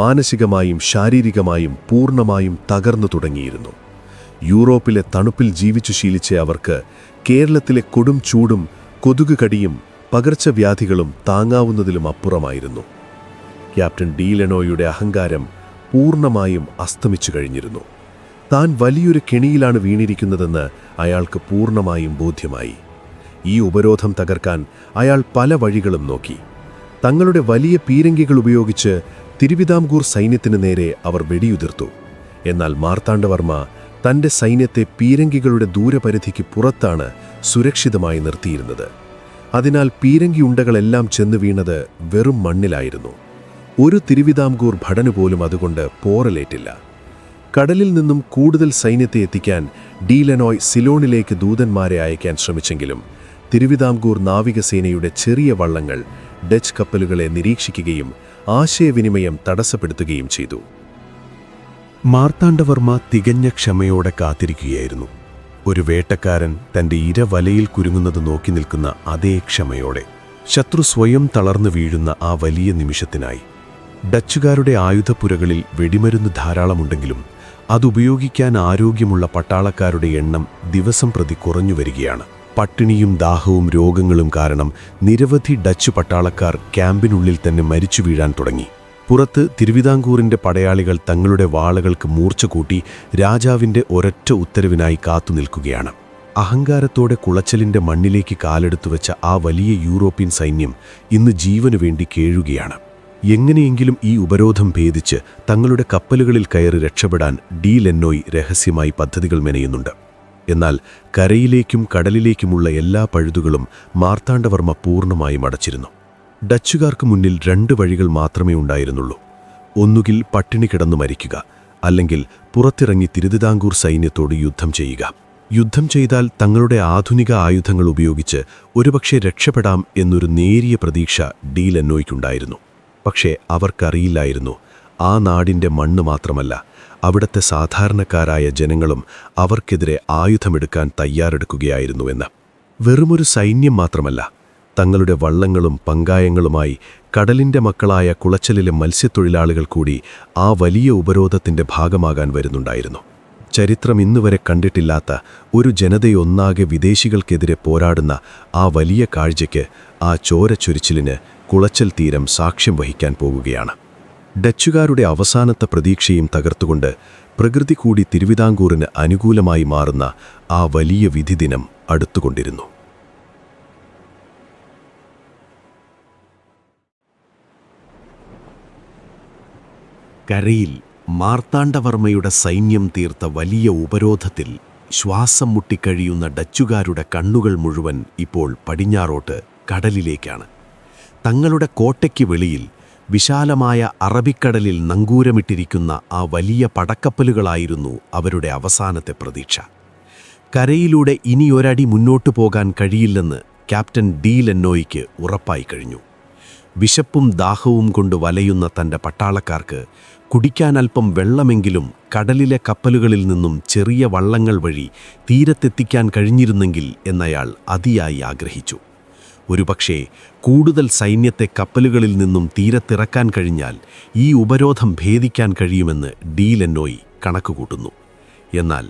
മാനസികമായും ശാരീരികമായും പൂർണ്ണമായും തകർന്നു തുടങ്ങിയിരുന്നു. യൂറോപ്പിലെ തണുപ്പിൽ ജീവിച്ചു ശീലിച്ച അവർക്ക് കേരളത്തിലെ കൊടും ചൂടും കൊതുക് കടിയും പകർച്ചവ്യാധികളും താങ്ങാവുന്നതിലും അപ്പുറമായിരുന്നു. ക്യാപ്റ്റൻ ഡി ലെനോയുടെ അഹങ്കാരം പൂർണ്ണമായും അസ്തമിച്ചു കഴിഞ്ഞിരുന്നു. താൻ വലിയൊരു കെണിയിലാണ് വീണിരിക്കുന്നതെന്ന് അയാൾക്ക് പൂർണ്ണമായും ബോധ്യമായി. ഈ ഉപരോധം തകർക്കാൻ അയാൾ പല വഴികളും നോക്കി. തങ്ങളുടെ വലിയ പീരങ്കികൾ ഉപയോഗിച്ച് തിരുവിതാംകൂർ സൈന്യത്തിന് നേരെ അവർ വെടിയുതിർത്തു. എന്നാൽ മാർത്താണ്ഡവർമ്മ തന്റെ സൈന്യത്തെ പീരങ്കികളുടെ ദൂരപരിധിക്ക് പുറത്താണ് സുരക്ഷിതമായി നിർത്തിയിരുന്നത്. അതിനാൽ പീരങ്കി ഉണ്ടകളെല്ലാം ചെന്നു വീണത് വെറും മണ്ണിലായിരുന്നു. ഒരു തിരുവിതാംകൂർ ഭടനുപോലും അതുകൊണ്ട് പോറലേറ്റില്ല. കടലിൽ നിന്നും കൂടുതൽ സൈന്യത്തെ എത്തിക്കാൻ ഡി ലെനോയ് സിലോണിലേക്ക് ദൂതന്മാരെ അയക്കാൻ ശ്രമിച്ചെങ്കിലും തിരുവിതാംകൂർ നാവികസേനയുടെ ചെറിയ വള്ളങ്ങൾ ഡച്ച് കപ്പലുകളെ നിരീക്ഷിക്കുകയും ആശയവിനിമയം തടസ്സപ്പെടുത്തുകയും ചെയ്തു. മാർത്താണ്ഡവർമ്മ തികഞ്ഞ ക്ഷമയോടെ കാത്തിരിക്കുകയായിരുന്നു. ഒരു വേട്ടക്കാരൻ തന്റെ ഇര വലയിൽ കുരുങ്ങുന്നത് നോക്കി നിൽക്കുന്ന അതേ ക്ഷമയോടെ, ശത്രു സ്വയം തളർന്നു വീഴുന്ന ആ വലിയ നിമിഷത്തിനായി. ഡച്ചുകാരുടെ ആയുധപ്പുരകളിൽ വെടിമരുന്ന് ധാരാളമുണ്ടെങ്കിലും അതുപയോഗിക്കാൻ ആരോഗ്യമുള്ള പട്ടാളക്കാരുടെ എണ്ണം ദിവസം പ്രതി കുറഞ്ഞു വരികയാണ്. പട്ടിണിയും ദാഹവും രോഗങ്ങളും കാരണം നിരവധി ഡച്ച് പട്ടാളക്കാർ ക്യാമ്പിനുള്ളിൽ തന്നെ മരിച്ചു വീഴാൻ തുടങ്ങി. പുറത്ത് തിരുവിതാംകൂറിന്റെ പടയാളികൾ തങ്ങളുടെ വാളുകൾക്ക് മൂർച്ച കൂട്ടി രാജാവിന്റെ ഒരൊറ്റ ഉത്തരവിനായി കാത്തുനിൽക്കുകയാണ്. അഹങ്കാരത്തോടെ കുളച്ചലിന്റെ മണ്ണിലേക്ക് കാലെടുത്തുവെച്ച ആ വലിയ യൂറോപ്യൻ സൈന്യം ഇന്ന് ജീവനു വേണ്ടി കേഴുകയാണ്. എങ്ങനെയെങ്കിലും ഈ ഉപരോധം ഭേദിച്ച് തങ്ങളുടെ കപ്പലുകളിൽ കയറി രക്ഷപ്പെടാൻ ഡി ലെന്നോയ് രഹസ്യമായി പദ്ധതികൾ മെനയുന്നുണ്ട്. എന്നാൽ കരയിലേക്കും കടലിലേക്കുമുള്ള എല്ലാ പഴുതുകളും മാർത്താണ്ഡവർമ്മ പൂർണ്ണമായും അടച്ചിരുന്നു. ഡച്ചുകാർക്ക് മുന്നിൽ 2 വഴികൾ മാത്രമേ ഉണ്ടായിരുന്നുള്ളൂ. ഒന്നുകിൽ പട്ടിണി കിടന്നു മരിക്കുക, അല്ലെങ്കിൽ പുറത്തിറങ്ങി തിരുവിതാംകൂർ സൈന്യത്തോട് യുദ്ധം ചെയ്യുക. യുദ്ധം ചെയ്താൽ തങ്ങളുടെ ആധുനിക ആയുധങ്ങൾ ഉപയോഗിച്ച് ഒരുപക്ഷെ രക്ഷപ്പെടാം എന്നൊരു നേരിയ പ്രതീക്ഷ ഡി ലെന്നോയ്ക്കുണ്ടായിരുന്നു. പക്ഷേ അവർക്കറിയില്ലായിരുന്നു, ആ നാടിന്റെ മണ്ണ് മാത്രമല്ല, അവിടത്തെ സാധാരണക്കാരായ ജനങ്ങളും അവർക്കെതിരെ ആയുധമെടുക്കാൻ തയ്യാറെടുക്കുകയായിരുന്നുവെന്ന്. വെറുമൊരു സൈന്യം മാത്രമല്ല, തങ്ങളുടെ വള്ളങ്ങളും പങ്കായങ്ങളുമായി കടലിന്റെ മക്കളായ കുളച്ചലിലെ മത്സ്യത്തൊഴിലാളികൾ കൂടി ആ വലിയ ഉപരോധത്തിന്റെ ഭാഗമാകാൻ വരുന്നുണ്ടായിരുന്നു. ചരിത്രം ഇന്നുവരെ കണ്ടിട്ടില്ലാത്ത ഒരു ജനതയൊന്നാകെ വിദേശികൾക്കെതിരെ പോരാടുന്ന ആ വലിയ കാഴ്ചയ്ക്ക്, ആ ചോരച്ചൊരിച്ചിലിന് കുളച്ചൽ തീരം സാക്ഷ്യം വഹിക്കാൻ പോകുകയാണ്. ഡച്ചുകാരുടെ അവസാനത്തെ പ്രതീക്ഷയും തകർത്തുകൊണ്ട് പ്രകൃതി കൂടി തിരുവിതാംകൂറിന് അനുകൂലമായി മാറുന്ന ആ വലിയ വിധിദിനം അടുത്തുകൊണ്ടിരുന്നു. കരയിൽ മാർത്താണ്ഡവർമ്മയുടെ സൈന്യം തീർത്ത വലിയ ഉപരോധത്തിൽ ശ്വാസം മുട്ടിക്കഴിയുന്ന ഡച്ചുകാരുടെ കണ്ണുകൾ മുഴുവൻ ഇപ്പോൾ പടിഞ്ഞാറോട്ട് കടലിലേക്കാണ്. തങ്ങളുടെ കോട്ടയ്ക്ക് വെളിയിൽ വിശാലമായ അറബിക്കടലിൽ നങ്കൂരമിട്ടിരിക്കുന്ന ആ വലിയ പടക്കപ്പലുകളായിരുന്നു അവരുടെ അവസാനത്തെ പ്രതീക്ഷ. കരയിലൂടെ ഇനിയൊരടി മുന്നോട്ടു പോകാൻ കഴിയില്ലെന്ന് ക്യാപ്റ്റൻ ഡി ലെന്നോയ്ക്ക് ഉറപ്പായി കഴിഞ്ഞു. വിശപ്പും ദാഹവും കൊണ്ട് വലയുന്ന തൻ്റെ പട്ടാളക്കാർക്ക് കുടിക്കാൻ അല്പം വെള്ളമെങ്കിലും കടലിലെ കപ്പലുകളിൽ നിന്നും ചെറിയ വള്ളങ്ങൾ വഴി തീരത്തെത്തിക്കാൻ കഴിഞ്ഞിരുന്നെങ്കിൽ എന്നയാൾ അതിയായി ആഗ്രഹിച്ചു. ഒരുപക്ഷേ കൂടുതൽ സൈന്യത്തെ കപ്പലുകളിൽ നിന്നും തീരത്തിറക്കാൻ കഴിഞ്ഞാൽ ഈ ഉപരോധം ഭേദിക്കാൻ കഴിയുമെന്ന് ഡി ലെന്നോയ് കണക്കുകൂട്ടുന്നു. എന്നാൽ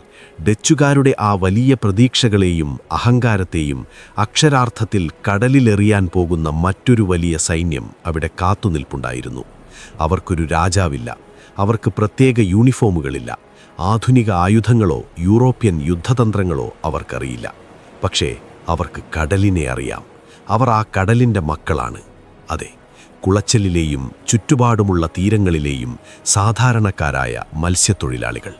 ഡച്ചുകാരുടെ ആ വലിയ പ്രതീക്ഷകളെയും അഹങ്കാരത്തെയും അക്ഷരാർത്ഥത്തിൽ കടലിലെറിയാൻ പോകുന്ന മറ്റൊരു വലിയ സൈന്യം അവിടെ കാത്തുനിൽപ്പുണ്ടായിരുന്നു. അവർക്കൊരു രാജാവില്ല, അവർക്ക് പ്രത്യേക യൂണിഫോമുകളില്ല, ആധുനിക ആയുധങ്ങളോ യൂറോപ്യൻ യുദ്ധതന്ത്രങ്ങളോ അവർക്കറിയില്ല. പക്ഷേ അവർക്ക് കടലിനെ അറിയാം. അവർ ആ കടലിൻ്റെ മക്കളാണ്. അതെ, കുളച്ചലിലെയും ചുറ്റുപാടുമുള്ള തീരങ്ങളിലെയും സാധാരണക്കാരായ മത്സ്യത്തൊഴിലാളികൾ.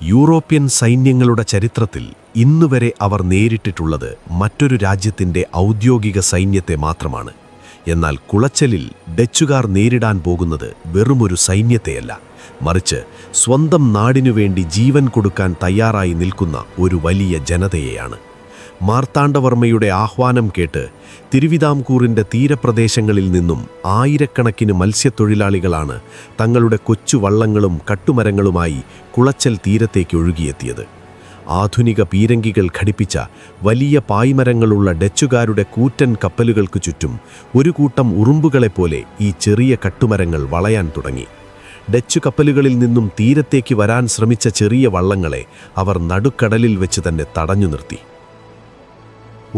യൂറോപ്യൻ സൈന്യങ്ങളുടെ ചരിത്രത്തിൽ ഇന്നുവരെ അവർ നേരിട്ടിട്ടുള്ളത് മറ്റൊരു രാജ്യത്തിൻ്റെ ഔദ്യോഗിക സൈന്യത്തെ മാത്രമാണ്. എന്നാൽ കുളച്ചലിൽ ഡച്ചുകാർ നേരിടാൻ പോകുന്നത് വെറുമൊരു സൈന്യത്തെയല്ല, മറിച്ച് സ്വന്തം നാടിനുവേണ്ടി ജീവൻ കൊടുക്കാൻ തയ്യാറായി നിൽക്കുന്ന ഒരു വലിയ ജനതയെയാണ്. മാർത്താണ്ഡവർമ്മയുടെ ആഹ്വാനം കേട്ട് തിരുവിതാംകൂറിൻ്റെ തീരപ്രദേശങ്ങളിൽ നിന്നും ആയിരക്കണക്കിന് മത്സ്യത്തൊഴിലാളികളാണ് തങ്ങളുടെ കൊച്ചു വള്ളങ്ങളും കട്ടുമരങ്ങളുമായി കുളച്ചൽ തീരത്തേക്ക് ഒഴുകിയെത്തിയത്. ആധുനിക പീരങ്കികൾ ഘടിപ്പിച്ച വലിയ പായ്മരങ്ങളുള്ള ഡച്ചുകാരുടെ കൂറ്റൻ കപ്പലുകൾക്ക് ചുറ്റും ഒരു കൂട്ടം ഉറുമ്പുകളെപ്പോലെ ഈ ചെറിയ കട്ടുമരങ്ങൾ വളയാൻ തുടങ്ങി. ഡച്ചു കപ്പലുകളിൽ നിന്നും തീരത്തേക്ക് വരാൻ ശ്രമിച്ച ചെറിയ വള്ളങ്ങളെ അവർ നടുക്കടലിൽ വെച്ച് തന്നെ തടഞ്ഞു നിർത്തി.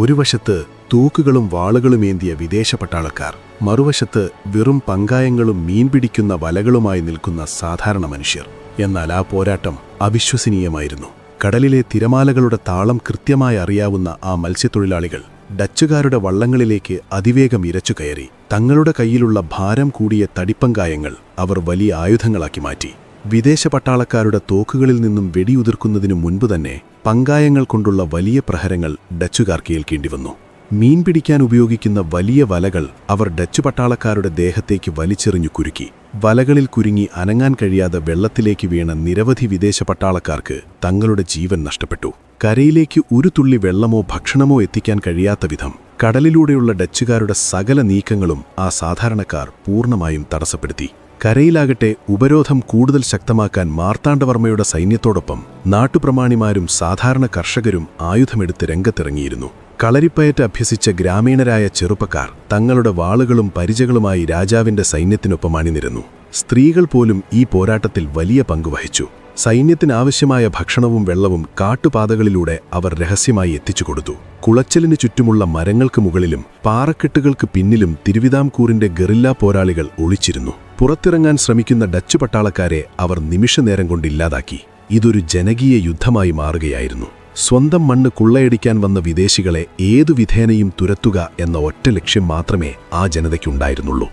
ഒരു വശത്ത് തൂക്കുകളും വാളുകളുമേന്തിയ വിദേശ പട്ടാളക്കാർ, മറുവശത്ത് വെറും പങ്കായങ്ങളും മീൻ പിടിക്കുന്ന വലകളുമായി നിൽക്കുന്ന സാധാരണ മനുഷ്യർ. എന്നാൽ ആ പോരാട്ടം അവിശ്വസനീയമായിരുന്നു. കടലിലെ തിരമാലകളുടെ താളം കൃത്യമായി അറിയാവുന്ന ആ മത്സ്യത്തൊഴിലാളികൾ ഡച്ചുകാരുടെ വള്ളങ്ങളിലേക്ക് അതിവേഗം ഇരച്ചു കയറി. തങ്ങളുടെ കയ്യിലുള്ള ഭാരം കൂടിയ തടിപ്പങ്കായങ്ങൾ അവർ വലിയ ആയുധങ്ങളാക്കി മാറ്റി. വിദേശ പട്ടാളക്കാരുടെ തോക്കുകളിൽ നിന്നും വെടിയുതിർക്കുന്നതിനു മുൻപ് തന്നെ പങ്കായങ്ങൾ കൊണ്ടുള്ള വലിയ പ്രഹരങ്ങൾ ഡച്ചുകാർ കേൾക്കേണ്ടി വന്നു. മീൻ പിടിക്കാൻ ഉപയോഗിക്കുന്ന വലിയ വലകൾ അവർ ഡച്ച് പട്ടാളക്കാരുടെ ദേഹത്തേക്ക് വലിച്ചെറിഞ്ഞു കുരുക്കി. വലകളിൽ കുരുങ്ങി അനങ്ങാൻ കഴിയാതെ വെള്ളത്തിലേക്ക് വീണ നിരവധി വിദേശ പട്ടാളക്കാർക്ക് തങ്ങളുടെ ജീവൻ നഷ്ടപ്പെട്ടു. കരയിലേക്ക് ഒരു തുള്ളി വെള്ളമോ ഭക്ഷണമോ എത്തിക്കാൻ കഴിയാത്ത വിധം കടലിലൂടെയുള്ള ഡച്ചുകാരുടെ സകല നീക്കങ്ങളും ആ സാധാരണക്കാർ പൂർണ്ണമായും തടസ്സപ്പെടുത്തി. കരയിലാകട്ടെ ഉപരോധം കൂടുതൽ ശക്തമാക്കാൻ മാർത്താണ്ഡവർമ്മയുടെ സൈന്യത്തോടൊപ്പം നാട്ടുപ്രമാണിമാരും സാധാരണ കർഷകരും ആയുധമെടുത്ത് രംഗത്തിറങ്ങിയിരുന്നു. കളരിപ്പയറ്റ് അഭ്യസിച്ച ഗ്രാമീണരായ ചെറുപ്പക്കാർ തങ്ങളുടെ വാളുകളും പരിചകളുമായി രാജാവിന്റെ സൈന്യത്തിനൊപ്പം അണിനിരന്നു. സ്ത്രീകൾ പോലും ഈ പോരാട്ടത്തിൽ വലിയ പങ്കുവഹിച്ചു. സൈന്യത്തിനാവശ്യമായ ഭക്ഷണവും വെള്ളവും കാട്ടുപാതകളിലൂടെ അവർ രഹസ്യമായി എത്തിച്ചുകൊടുത്തു. കുളച്ചലിന് ചുറ്റുമുള്ള മരങ്ങൾക്ക് മുകളിലും പാറക്കെട്ടുകൾക്ക് പിന്നിലും തിരുവിതാംകൂറിന്റെ ഗറില്ലാ പോരാളികൾ ഒളിച്ചിരുന്നു. പുറത്തിറങ്ങാൻ ശ്രമിക്കുന്ന ഡച്ചു പട്ടാളക്കാരെ അവർ നിമിഷനേരം കൊണ്ടില്ലാതാക്കി. ഇതൊരു ജനകീയ യുദ്ധമായി മാറുകയായിരുന്നു. സ്വന്തം മണ്ണ് കൊള്ളയടിക്കാൻ വന്ന വിദേശികളെ ഏതു വിധേനയും തുരത്തുക എന്ന ഒറ്റ ലക്ഷ്യം മാത്രമേ ആ ജനതയ്ക്കുണ്ടായിരുന്നുള്ളൂ.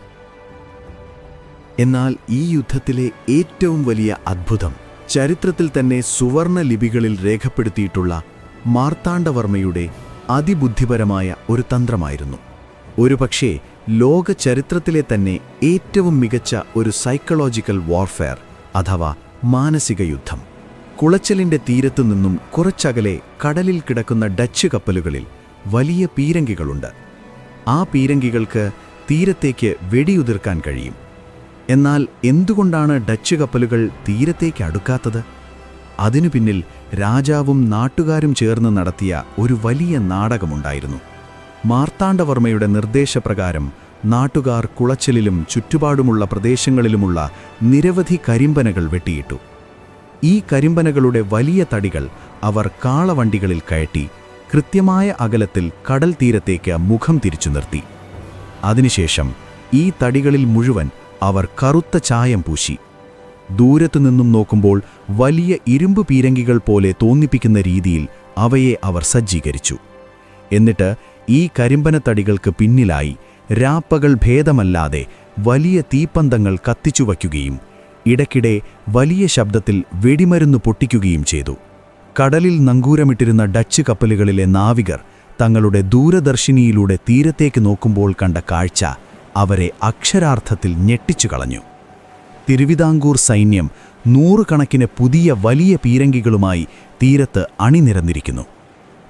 എന്നാൽ ഈ യുദ്ധത്തിലെ ഏറ്റവും വലിയ അദ്ഭുതം ചരിത്രത്തിൽ തന്നെ സുവർണ ലിപികളിൽ രേഖപ്പെടുത്തിയിട്ടുള്ള മാർത്താണ്ഡവർമ്മയുടെ അതിബുദ്ധിപരമായ ഒരു തന്ത്രമായിരുന്നു. ഒരുപക്ഷേ ലോക ചരിത്രത്തിലെ തന്നെ ഏറ്റവും മികച്ച ഒരു സൈക്കോളജിക്കൽ വാർഫെയർ അഥവാ മാനസിക യുദ്ധം. കുളച്ചലിന്റെ തീരത്തു നിന്നും കുറച്ചകലെ കടലിൽ കിടക്കുന്ന ഡച്ച് കപ്പലുകളിൽ വലിയ പീരങ്കികളുണ്ട്. ആ പീരങ്കികൾക്ക് തീരത്തേക്ക് വെടിയുതിർക്കാൻ കഴിയും. എന്നാൽ എന്തുകൊണ്ടാണ് ഡച്ച് കപ്പലുകൾ തീരത്തേക്ക് അടുക്കാത്തത്? അതിനു പിന്നിൽ രാജാവും നാട്ടുകാരും ചേർന്ന് നടത്തിയ ഒരു വലിയ നാടകമുണ്ടായിരുന്നു. മാർത്താണ്ഡവർമ്മയുടെ നിർദ്ദേശപ്രകാരം നാട്ടുകാർ കുളച്ചലിലും ചുറ്റുപാടുമുള്ള പ്രദേശങ്ങളിലുമുള്ള നിരവധി കരിമ്പനകൾ വെട്ടിയിട്ടു. ഈ കരിമ്പനകളുടെ വലിയ തടികൾ അവർ കാളവണ്ടികളിൽ കയറ്റി കൃത്യമായ അകലത്തിൽ കടൽ തീരത്തേക്ക് മുഖം തിരിച്ചു നിർത്തി. അതിനുശേഷം ഈ തടികളിൽ മുഴുവൻ അവർ കറുത്ത ചായം പൂശി. ദൂരത്തുനിന്നും നോക്കുമ്പോൾ വലിയ ഇരുമ്പ് പീരങ്കികൾ പോലെ തോന്നിപ്പിക്കുന്ന രീതിയിൽ അവയെ അവർ സജ്ജീകരിച്ചു. എന്നിട്ട് ഈ കരിമ്പനത്തടികൾക്ക് പിന്നിലായി രാപ്പകൽ ഭേദമല്ലാതെ വലിയ തീപ്പന്തങ്ങൾ കത്തിച്ചുവയ്ക്കുകയും ഇടയ്ക്കിടെ വലിയ ശബ്ദത്തിൽ വെടിമരുന്ന് പൊട്ടിക്കുകയും ചെയ്തു. കടലിൽ നങ്കൂരമിട്ടിരുന്ന ഡച്ച് കപ്പലുകളിലെ നാവികർ തങ്ങളുടെ ദൂരദർശിനിയിലൂടെ തീരത്തേക്ക് നോക്കുമ്പോൾ കണ്ട കാഴ്ച അവരെ അക്ഷരാർത്ഥത്തിൽ ഞെട്ടിച്ചു കളഞ്ഞു. തിരുവിതാംകൂർ സൈന്യം 100 കണക്കിന് പുതിയ വലിയ പീരങ്കികളുമായി തീരത്ത് അണിനിരന്നിരിക്കുന്നു.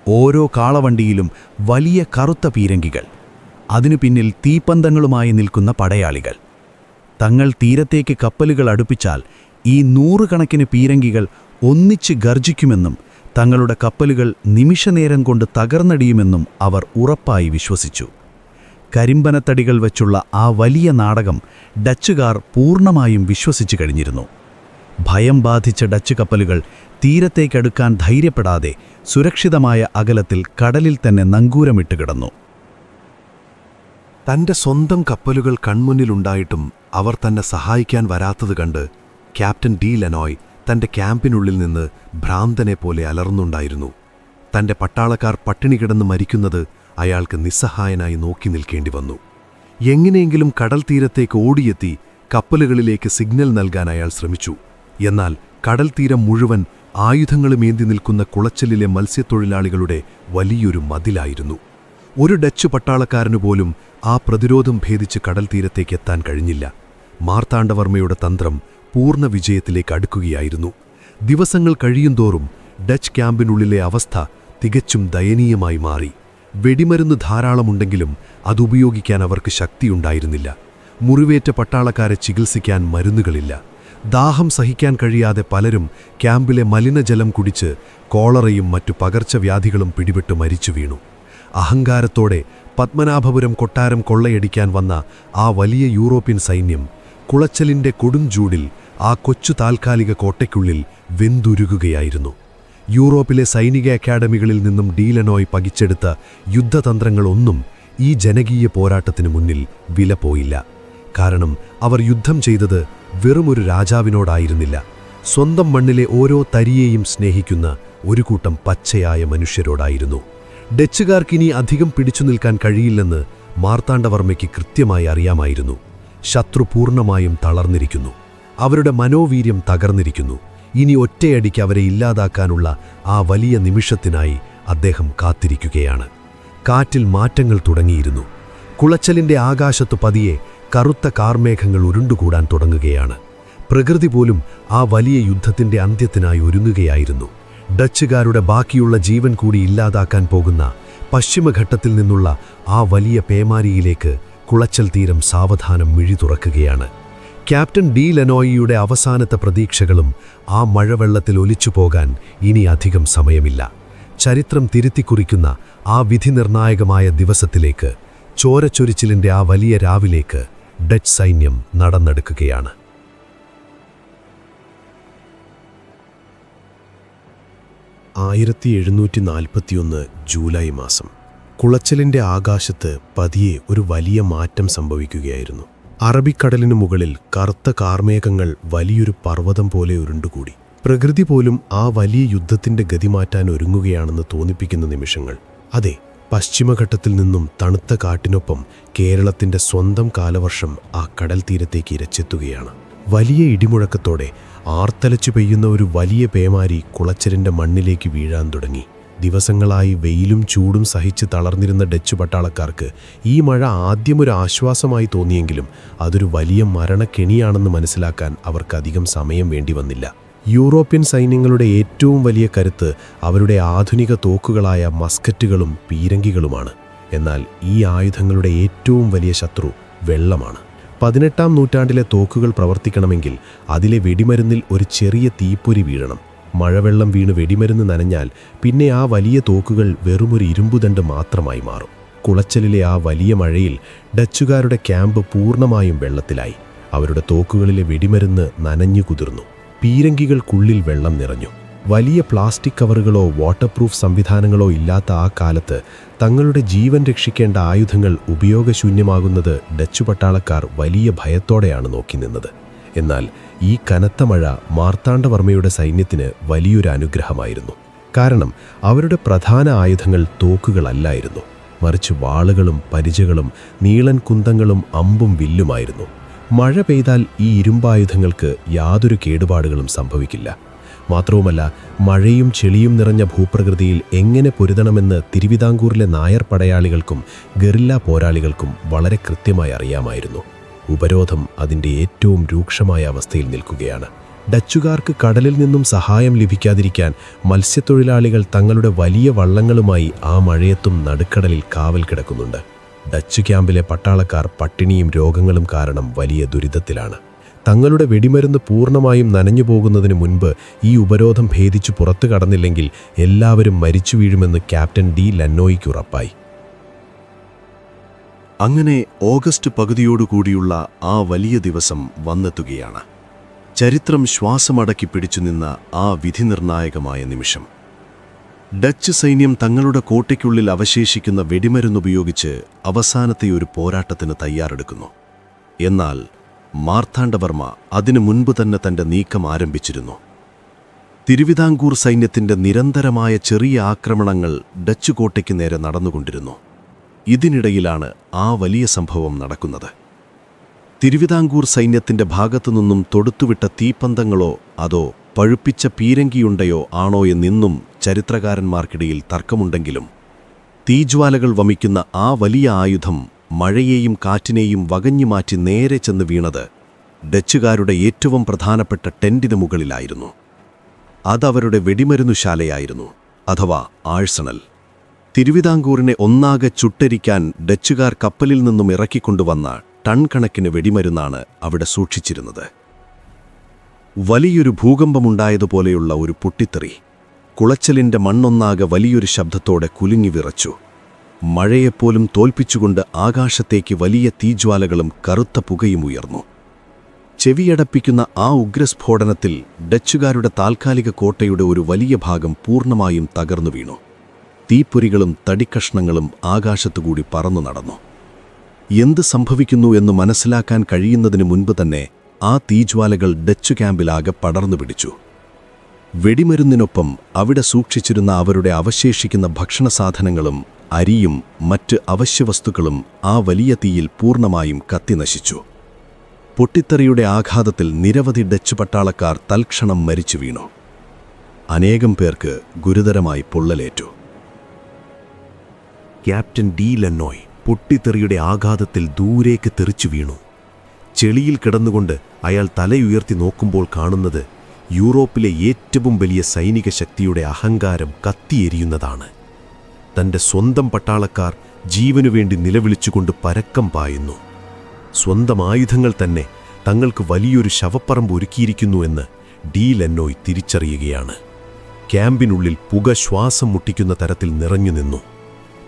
ഓരോ കാളവണ്ടിയിലും വലിയ കറുത്ത പീരങ്കികൾ, അതിനു പിന്നിൽ തീപ്പന്തങ്ങളുമായി നിൽക്കുന്ന പടയാളികൾ. തങ്ങൾ തീരത്തേക്ക് കപ്പലുകൾ അടുപ്പിച്ചാൽ ഈ 100 കണക്കിന് പീരങ്കികൾ ഒന്നിച്ച് ഗർജിക്കുമെന്നും തങ്ങളുടെ കപ്പലുകൾ നിമിഷനേരം കൊണ്ട് തകർന്നടിയുമെന്നും അവർ ഉറപ്പായി വിശ്വസിച്ചു. കരിമ്പനത്തടികൾ വെച്ചുള്ള ആ വലിയ നാടകം ഡച്ചുകാർ പൂർണ്ണമായും വിശ്വസിച്ചു കഴിഞ്ഞിരുന്നു. ഭയം ബാധിച്ച ഡച്ച് കപ്പലുകൾ തീരത്തേക്കടുക്കാൻ ധൈര്യപ്പെടാതെ സുരക്ഷിതമായ അകലത്തിൽ കടലിൽ തന്നെ നങ്കൂരമിട്ട് കിടന്നു. തന്റെ സ്വന്തം കപ്പലുകൾ കൺമുന്നിലുണ്ടായിട്ടും അവർ തന്നെ സഹായിക്കാൻ വരാത്തത് കണ്ട് ക്യാപ്റ്റൻ ഡി ലെനോയ് തന്റെ ക്യാമ്പിനുള്ളിൽ നിന്ന് ഭ്രാന്തനെ പോലെ അലർന്നുണ്ടായിരുന്നു. തന്റെ പട്ടാളക്കാർ പട്ടിണി കിടന്ന് മരിക്കുന്നത് അയാൾക്ക് നിസ്സഹായനായി നോക്കി നിൽക്കേണ്ടി വന്നു. എങ്ങനെയെങ്കിലും കടൽ തീരത്തേക്ക് ഓടിയെത്തി കപ്പലുകളിലേക്ക് സിഗ്നൽ നൽകാൻ അയാൾ ശ്രമിച്ചു. എന്നാൽ കടൽ തീരം മുഴുവൻ ആയുധങ്ങളുമേന്തി നിൽക്കുന്ന കുളച്ചലിലെ മത്സ്യത്തൊഴിലാളികളുടെ വലിയൊരു മതിലായിരുന്നു. ഒരു ഡച്ച് പട്ടാളക്കാരനു പോലും ആ പ്രതിരോധം ഭേദിച്ച് കടൽ തീരത്തേക്ക് എത്താൻ കഴിഞ്ഞില്ല. മാർത്താണ്ഡവർമ്മയുടെ തന്ത്രം പൂർണ്ണ വിജയത്തിലേക്ക് അടുക്കുകയായിരുന്നു. ദിവസങ്ങൾ കഴിയുന്തോറും ഡച്ച് ക്യാമ്പിനുള്ളിലെ അവസ്ഥ തികച്ചും ദയനീയമായി മാറി. വെടിമരുന്ന് ധാരാളമുണ്ടെങ്കിലും അതുപയോഗിക്കാൻ അവർക്ക് ശക്തിയുണ്ടായിരുന്നില്ല. മുറിവേറ്റ പട്ടാളക്കാരെ ചികിത്സിക്കാൻ മരുന്നുകളില്ല. ദാഹം സഹിക്കാൻ കഴിയാതെ പലരും ക്യാമ്പിലെ മലിനജലം കുടിച്ച് കോളറയും മറ്റു പകർച്ചവ്യാധികളും പിടിപെട്ട് മരിച്ചു വീണു. അഹങ്കാരത്തോടെ പത്മനാഭപുരം കൊട്ടാരം കൊള്ളയടിക്കാൻ വന്ന ആ വലിയ യൂറോപ്യൻ സൈന്യം കുളച്ചലിന്റെ കൊടുംചൂടിൽ ആ കൊച്ചു താൽക്കാലിക കോട്ടയ്ക്കുള്ളിൽ വെന്തുരുകുകയായിരുന്നു. യൂറോപ്പിലെ സൈനിക അക്കാഡമികളിൽ നിന്നും ഡി ലെനോയ് പകിച്ചെടുത്ത യുദ്ധതന്ത്രങ്ങളൊന്നും ഈ ജനകീയ പോരാട്ടത്തിനു മുന്നിൽ വില പോയില്ല. കാരണം അവർ യുദ്ധം ചെയ്തത് വെറുമൊരു രാജാവിനോടായിരുന്നില്ല, സ്വന്തം മണ്ണിലെ ഓരോ തരിയെയും സ്നേഹിക്കുന്ന ഒരു കൂട്ടം പച്ചയായ മനുഷ്യരോടായിരുന്നു. ഡച്ചുകാർക്കിനി അധികം പിടിച്ചു നിൽക്കാൻ കഴിയില്ലെന്ന് മാർത്താണ്ഡവർമ്മയ്ക്ക് കൃത്യമായി അറിയാമായിരുന്നു. ശത്രു പൂർണ്ണമായും തളർന്നിരിക്കുന്നു. അവരുടെ മനോവീര്യം തകർന്നിരിക്കുന്നു. ഇനി ഒറ്റയടിക്ക് അവരെ ഇല്ലാതാക്കാനുള്ള ആ വലിയ നിമിഷത്തിനായി അദ്ദേഹം കാത്തിരിക്കുകയാണ്. കാറ്റിൽ മാറ്റങ്ങൾ തുടങ്ങിയിരുന്നു. കുളച്ചലിന്റെ ആകാശത്തു പതിയെ കറുത്ത കാർമേഘങ്ങൾ ഉരുണ്ടുകൂടാൻ തുടങ്ങുകയാണ്. പ്രകൃതി പോലും ആ വലിയ യുദ്ധത്തിന്റെ അന്ത്യത്തിനായി ഒരുങ്ങുകയായിരുന്നു. ഡച്ചുകാരുടെ ബാക്കിയുള്ള ജീവൻ കൂടി ഇല്ലാതാക്കാൻ പോകുന്ന പശ്ചിമഘട്ടത്തിൽ നിന്നുള്ള ആ വലിയ പേമാരിയിലേക്ക് കുളച്ചൽ തീരം സാവധാനം മിഴി തുറക്കുകയാണ്. ക്യാപ്റ്റൻ ഡി ലെനോയിയുടെ അവസാനത്തെ പ്രതീക്ഷകളും ആ മഴവെള്ളത്തിൽ ഒലിച്ചുപോകാൻ ഇനി അധികം സമയമില്ല. ചരിത്രം തിരുത്തിക്കുറിക്കുന്ന ആ വിധിനിർണായകമായ ദിവസത്തിലേക്ക്, ചോരച്ചൊരിച്ചിലിന്റെ ആ വലിയ രാവിലേക്ക് ഡച്ച് സൈന്യം നടന്നെടുക്കുകയാണ്. 1741 ജൂലൈ മാസം. കുളച്ചലിന്റെ ആകാശത്ത് പതിയെ ഒരു വലിയ മാറ്റം സംഭവിക്കുകയായിരുന്നു. അറബിക്കടലിനു മുകളിൽ കറുത്ത കാർമേഘങ്ങൾ വലിയൊരു പർവ്വതം പോലെ ഉരുണ്ടുകൂടി. പ്രകൃതി പോലും ആ വലിയ യുദ്ധത്തിന്റെ ഗതി മാറ്റാൻ ഒരുങ്ങുകയാണെന്ന് തോന്നിപ്പിക്കുന്ന നിമിഷങ്ങൾ. അതെ, പശ്ചിമഘട്ടത്തിൽ നിന്നും തണുത്ത കാറ്റിനൊപ്പം കേരളത്തിന്റെ സ്വന്തം കാലവർഷം ആ കടൽ തീരത്തേക്ക് ഇരച്ചെത്തുകയാണ്. വലിയ ഇടിമുഴക്കത്തോടെ ആർത്തലച്ചു പെയ്യുന്ന ഒരു വലിയ പേമാരി കുളച്ചലിന്റെ മണ്ണിലേക്ക് വീഴാൻ തുടങ്ങി. ദിവസങ്ങളായി വെയിലും ചൂടും സഹിച്ച് തളർന്നിരുന്ന ഡച്ച് പട്ടാളക്കാർക്ക് ഈ മഴ ആദ്യമൊരു ആശ്വാസമായി തോന്നിയെങ്കിലും അതൊരു വലിയ മരണക്കെണിയാണെന്ന് മനസ്സിലാക്കാൻ അവർക്കധികം സമയം വേണ്ടി വന്നില്ല. യൂറോപ്യൻ സൈന്യങ്ങളുടെ ഏറ്റവും വലിയ കരുത്ത് അവരുടെ ആധുനിക തോക്കുകളായ മസ്കറ്റുകളും പീരങ്കികളുമാണ്. എന്നാൽ ഈ ആയുധങ്ങളുടെ ഏറ്റവും വലിയ ശത്രു വെള്ളമാണ്. 18-ാം നൂറ്റാണ്ടിലെ തോക്കുകൾ പ്രവർത്തിക്കണമെങ്കിൽ അതിലെ വെടിമരുന്നിൽ ഒരു ചെറിയ തീപ്പൊരി വീഴണം. മഴവെള്ളം വീണ് വെടിമരുന്ന് നനഞ്ഞാൽ പിന്നെ ആ വലിയ തോക്കുകൾ വെറുമൊരു ഇരുമ്പുദണ്ട് മാത്രമായി മാറും. കുളച്ചലിലെ ആ വലിയ മഴയിൽ ഡച്ചുകാരുടെ ക്യാമ്പ് പൂർണ്ണമായും വെള്ളത്തിലായി. അവരുടെ തോക്കുകളിലെ വെടിമരുന്ന് നനഞ്ഞു കുതിർന്നു. പീരങ്കികൾക്കുള്ളിൽ വെള്ളം നിറഞ്ഞു. വലിയ പ്ലാസ്റ്റിക് കവറുകളോ വാട്ടർ പ്രൂഫ് സംവിധാനങ്ങളോ ഇല്ലാത്ത ആ കാലത്ത് തങ്ങളുടെ ജീവൻ രക്ഷിക്കേണ്ട ആയുധങ്ങൾ ഉപയോഗശൂന്യമാകുന്നത് ഡച്ചു പട്ടാളക്കാർ വലിയ ഭയത്തോടെയാണ് നോക്കി നിന്നത്. എന്നാൽ ഈ കനത്ത മഴ മാർത്താണ്ഡവർമ്മയുടെ സൈന്യത്തിന് വലിയൊരു അനുഗ്രഹമായിരുന്നു. കാരണം അവരുടെ പ്രധാന ആയുധങ്ങൾ തോക്കുകളല്ലായിരുന്നു, മറിച്ച് വാളുകളും പരിചകളും നീളൻ കുന്തങ്ങളും അമ്പും വില്ലുമായിരുന്നു. മഴ പെയ്താൽ ഈ ഇരുമ്പായുധങ്ങൾക്ക് യാതൊരു കേടുപാടുകളും സംഭവിക്കില്ല. മാത്രവുമല്ല, മഴയും ചെളിയും നിറഞ്ഞ ഭൂപ്രകൃതിയിൽ എങ്ങനെ പൊരുതണമെന്ന് തിരുവിതാംകൂറിലെ നായർ പടയാളികൾക്കും ഗറില്ല പോരാളികൾക്കും വളരെ കൃത്യമായി അറിയാമായിരുന്നു. ഉപരോധം അതിൻ്റെ ഏറ്റവും രൂക്ഷമായ അവസ്ഥയിൽ നിൽക്കുകയാണ്. ഡച്ചുകാർക്ക് കടലിൽ നിന്നും സഹായം ലഭിക്കാതിരിക്കാൻ മത്സ്യത്തൊഴിലാളികൾ തങ്ങളുടെ വലിയ വള്ളങ്ങളുമായി ആ മഴയത്തും നടുക്കടലിൽ കാവൽ കിടക്കുന്നുണ്ട്. ഡച്ചു ക്യാമ്പിലെ പട്ടാളക്കാർ പട്ടിണിയും രോഗങ്ങളും കാരണം വലിയ ദുരിതത്തിലാണ്. തങ്ങളുടെ വെടിമരുന്ന് പൂർണ്ണമായും നനഞ്ഞു പോകുന്നതിന് മുൻപ് ഈ ഉപരോധം ഭേദിച്ചു പുറത്തു കടന്നില്ലെങ്കിൽ എല്ലാവരും മരിച്ചു വീഴുമെന്ന് ക്യാപ്റ്റൻ ഡി ലെനോയ്ക്ക് ഉറപ്പായി. അങ്ങനെ ഓഗസ്റ്റ് പകുതിയോടുകൂടിയുള്ള ആ വലിയ ദിവസം വന്നെത്തുകയാണ്. ചരിത്രം ശ്വാസമടക്കി പിടിച്ചുനിന്ന ആ വിധിനിർണായകമായ നിമിഷം. ഡച്ച് സൈന്യം തങ്ങളുടെ കോട്ടയ്ക്കുള്ളിൽ അവശേഷിക്കുന്ന വെടിമരുന്നുപയോഗിച്ച് അവസാനത്തെ ഒരു പോരാട്ടത്തിന് തയ്യാറെടുക്കുന്നു. എന്നാൽ മാർത്താണ്ഡവർമ്മ അതിനു മുൻപ് തന്നെ തന്റെ നീക്കം ആരംഭിച്ചിരുന്നു. തിരുവിതാംകൂർ സൈന്യത്തിന്റെ നിരന്തരമായ ചെറിയ ആക്രമണങ്ങൾ ഡച്ച് കോട്ടയ്ക്ക് നേരെ നടന്നുകൊണ്ടിരുന്നു. ഇതിനിടയിലാണ് ആ വലിയ സംഭവം നടക്കുന്നത്. തിരുവിതാംകൂർ സൈന്യത്തിന്റെ ഭാഗത്തുനിന്നും തൊടുത്തുവിട്ട തീപ്പന്തങ്ങളോ അതോ പഴുപ്പിച്ച പീരങ്കിയുണ്ടയോ ആണോ എന്നിന്നും ചരിത്രകാരന്മാർക്കിടയിൽ തർക്കമുണ്ടെങ്കിലും തീജ്വാലകൾ വമിക്കുന്ന ആ വലിയ ആയുധം മഴയെയും കാറ്റിനെയും വകഞ്ഞുമാറ്റി നേരെ ചെന്ന് വീണത് ഡച്ചുകാരുടെ ഏറ്റവും പ്രധാനപ്പെട്ട ടെന്റിന് മുകളിലായിരുന്നു. അതവരുടെ വെടിമരുന്നുശാലയായിരുന്നു, അഥവാ ആഴ്സണൽ. തിരുവിതാംകൂറിനെ ഒന്നാകെ ചുട്ടരിക്കാൻ ഡച്ചുകാർ കപ്പലിൽ നിന്നും ഇറക്കിക്കൊണ്ടുവന്ന ടൺ കണക്കിന് വെടിമരുന്നാണ് അവിടെ സൂക്ഷിച്ചിരുന്നത്. വലിയൊരു ഭൂകമ്പമുണ്ടായതുപോലെയുള്ള ഒരു പൊട്ടിത്തെറി കുളച്ചലിന്റെ മണ്ണൊന്നാകെ വലിയൊരു ശബ്ദത്തോടെ കുലുങ്ങി വിറച്ചു. മഴയെപ്പോലും തോൽപ്പിച്ചുകൊണ്ട് ആകാശത്തേക്ക് വലിയ തീജ്വാലകളും കറുത്ത പുകയും ഉയർന്നു. ചെവിയടപ്പിക്കുന്ന ആ ഉഗ്രസ്ഫോടനത്തിൽ ഡച്ചുകാരുടെ താൽക്കാലിക കോട്ടയുടെ ഒരു വലിയ ഭാഗം പൂർണ്ണമായും തകർന്നു വീണു. തീപ്പൊരികളും തടിക്കഷ്ണങ്ങളും ആകാശത്തുകൂടി പറന്നു നടന്നു. എന്ത് സംഭവിക്കുന്നു എന്ന് മനസ്സിലാക്കാൻ കഴിയുന്നതിന് മുൻപ് തന്നെ ആ തീജ്വാലകൾ ഡച്ചു ക്യാമ്പിലാകെ പടർന്നു പിടിച്ചു. വെടിമരുന്നിനൊപ്പം അവിടെ സൂക്ഷിച്ചിരുന്ന അവരുടെ അവശേഷിക്കുന്ന ഭക്ഷണസാധനങ്ങളും അരിയും മറ്റ് അവശ്യവസ്തുക്കളും ആ വലിയ തീയിൽ പൂർണ്ണമായും കത്തിനശിച്ചു. പൊട്ടിത്തെറിയുടെ ആഘാതത്തിൽ നിരവധി ഡച്ച് പട്ടാളക്കാർ തൽക്ഷണം മരിച്ചു വീണു. അനേകം പേർക്ക് ഗുരുതരമായി പൊള്ളലേറ്റു. ക്യാപ്റ്റൻ ഡി ലെന്നോയ് പൊട്ടിത്തെറിയുടെ ആഘാതത്തിൽ ദൂരേക്ക് തെറിച്ചു വീണു. ചെളിയിൽ കിടന്നുകൊണ്ട് അയാൾ തലയുയർത്തി നോക്കുമ്പോൾ കാണുന്നത് യൂറോപ്പിലെ ഏറ്റവും വലിയ സൈനിക ശക്തിയുടെ അഹങ്കാരം കത്തിയെരിയുന്നതാണ്. തൻ്റെ സ്വന്തം പട്ടാളക്കാർ ജീവനുവേണ്ടി നിലവിളിച്ചുകൊണ്ട് പരക്കം പായുന്നു. സ്വന്തം ആയുധങ്ങൾ തന്നെ തങ്ങൾക്ക് വലിയൊരു ശവപ്പറമ്പ് ഒരുക്കിയിരിക്കുന്നു എന്ന് ഡി ലെന്നോയ് തിരിച്ചറിയുകയാണ്. ക്യാമ്പിനുള്ളിൽ പുക ശ്വാസം മുട്ടിക്കുന്ന തരത്തിൽ നിറഞ്ഞു നിന്നു.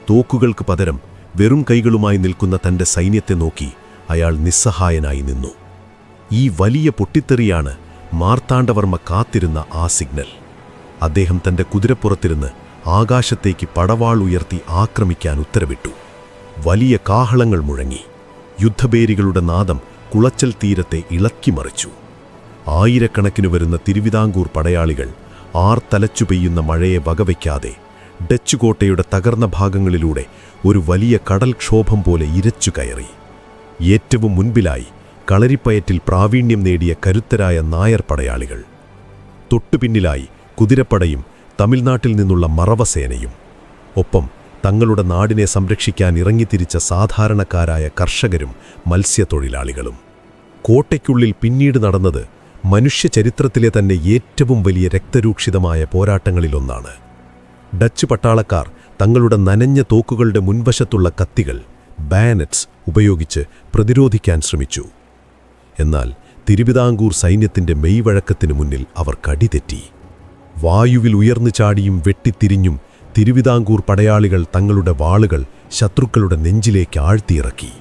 തോക്കുകൾക്ക് പകരം വെറും കൈകളുമായി നിൽക്കുന്ന തൻ്റെ സൈന്യത്തെ നോക്കി അയാൾ നിസ്സഹായനായി നിന്നു. ഈ വലിയ പൊട്ടിത്തെറിയാണ് മാർത്താണ്ഡവർമ്മ കാത്തിരുന്ന ആ സിഗ്നൽ. അദ്ദേഹം തൻ്റെ കുതിരപ്പുറത്തിരുന്ന് ആകാശത്തേക്ക് പടവാൾ ഉയർത്തി ആക്രമിക്കാൻ ഉത്തരവിട്ടു. വലിയ കാഹളങ്ങൾ മുഴങ്ങി. യുദ്ധഭേരികളുടെ നാദം കുളച്ചൽ തീരത്തെ ഇളക്കിമറിച്ചു. ആയിരക്കണക്കിനു വരുന്ന തിരുവിതാംകൂർ പടയാളികൾ ആർത്തലച്ചു പെയ്യുന്ന മഴയെ വകവയ്ക്കാതെ ഡച്ച് കോട്ടയുടെ തകർന്ന ഭാഗങ്ങളിലൂടെ ഒരു വലിയ കടൽക്ഷോഭം പോലെ ഇരച്ചു കയറി. ഏറ്റവും മുൻപിലായി കളരിപ്പയറ്റിൽ പ്രാവീണ്യം നേടിയ കരുത്തരായ നായർ പടയാളികൾ. തൊട്ടുപിന്നിലായി കുതിരപ്പടയും തമിഴ്നാട്ടിൽ നിന്നുള്ള മറവസേനയും. ഒപ്പം തങ്ങളുടെ നാടിനെ സംരക്ഷിക്കാൻ ഇറങ്ങിത്തിരിച്ച സാധാരണക്കാരായ കർഷകരും മത്സ്യത്തൊഴിലാളികളും. കോട്ടയ്ക്കുള്ളിൽ പിന്നീട് നടന്നത് മനുഷ്യചരിത്രത്തിലെ തന്നെ ഏറ്റവും വലിയ രക്തരൂക്ഷിതമായ പോരാട്ടങ്ങളിലൊന്നാണ്. ഡച്ച് പട്ടാളക്കാർ തങ്ങളുടെ നനഞ്ഞ തോക്കുകളുടെ മുൻവശത്തുള്ള കത്തികൾ, ബാനറ്റ്സ് ഉപയോഗിച്ച് പ്രതിരോധിക്കാൻ ശ്രമിച്ചു. എന്നാൽ തിരുവിതാംകൂർ സൈന്യത്തിൻ്റെ മെയ്വഴക്കത്തിനു മുന്നിൽ അവർ കടിതെറ്റി. വായുവിൽ ഉയർന്നു ചാടിയും വെട്ടിത്തിരിഞ്ഞും തിരുവിതാംകൂർ പടയാളികൾ തങ്ങളുടെ വാളുകൾ ശത്രുക്കളുടെ നെഞ്ചിലേക്ക് ആഴ്ത്തിയിറക്കി.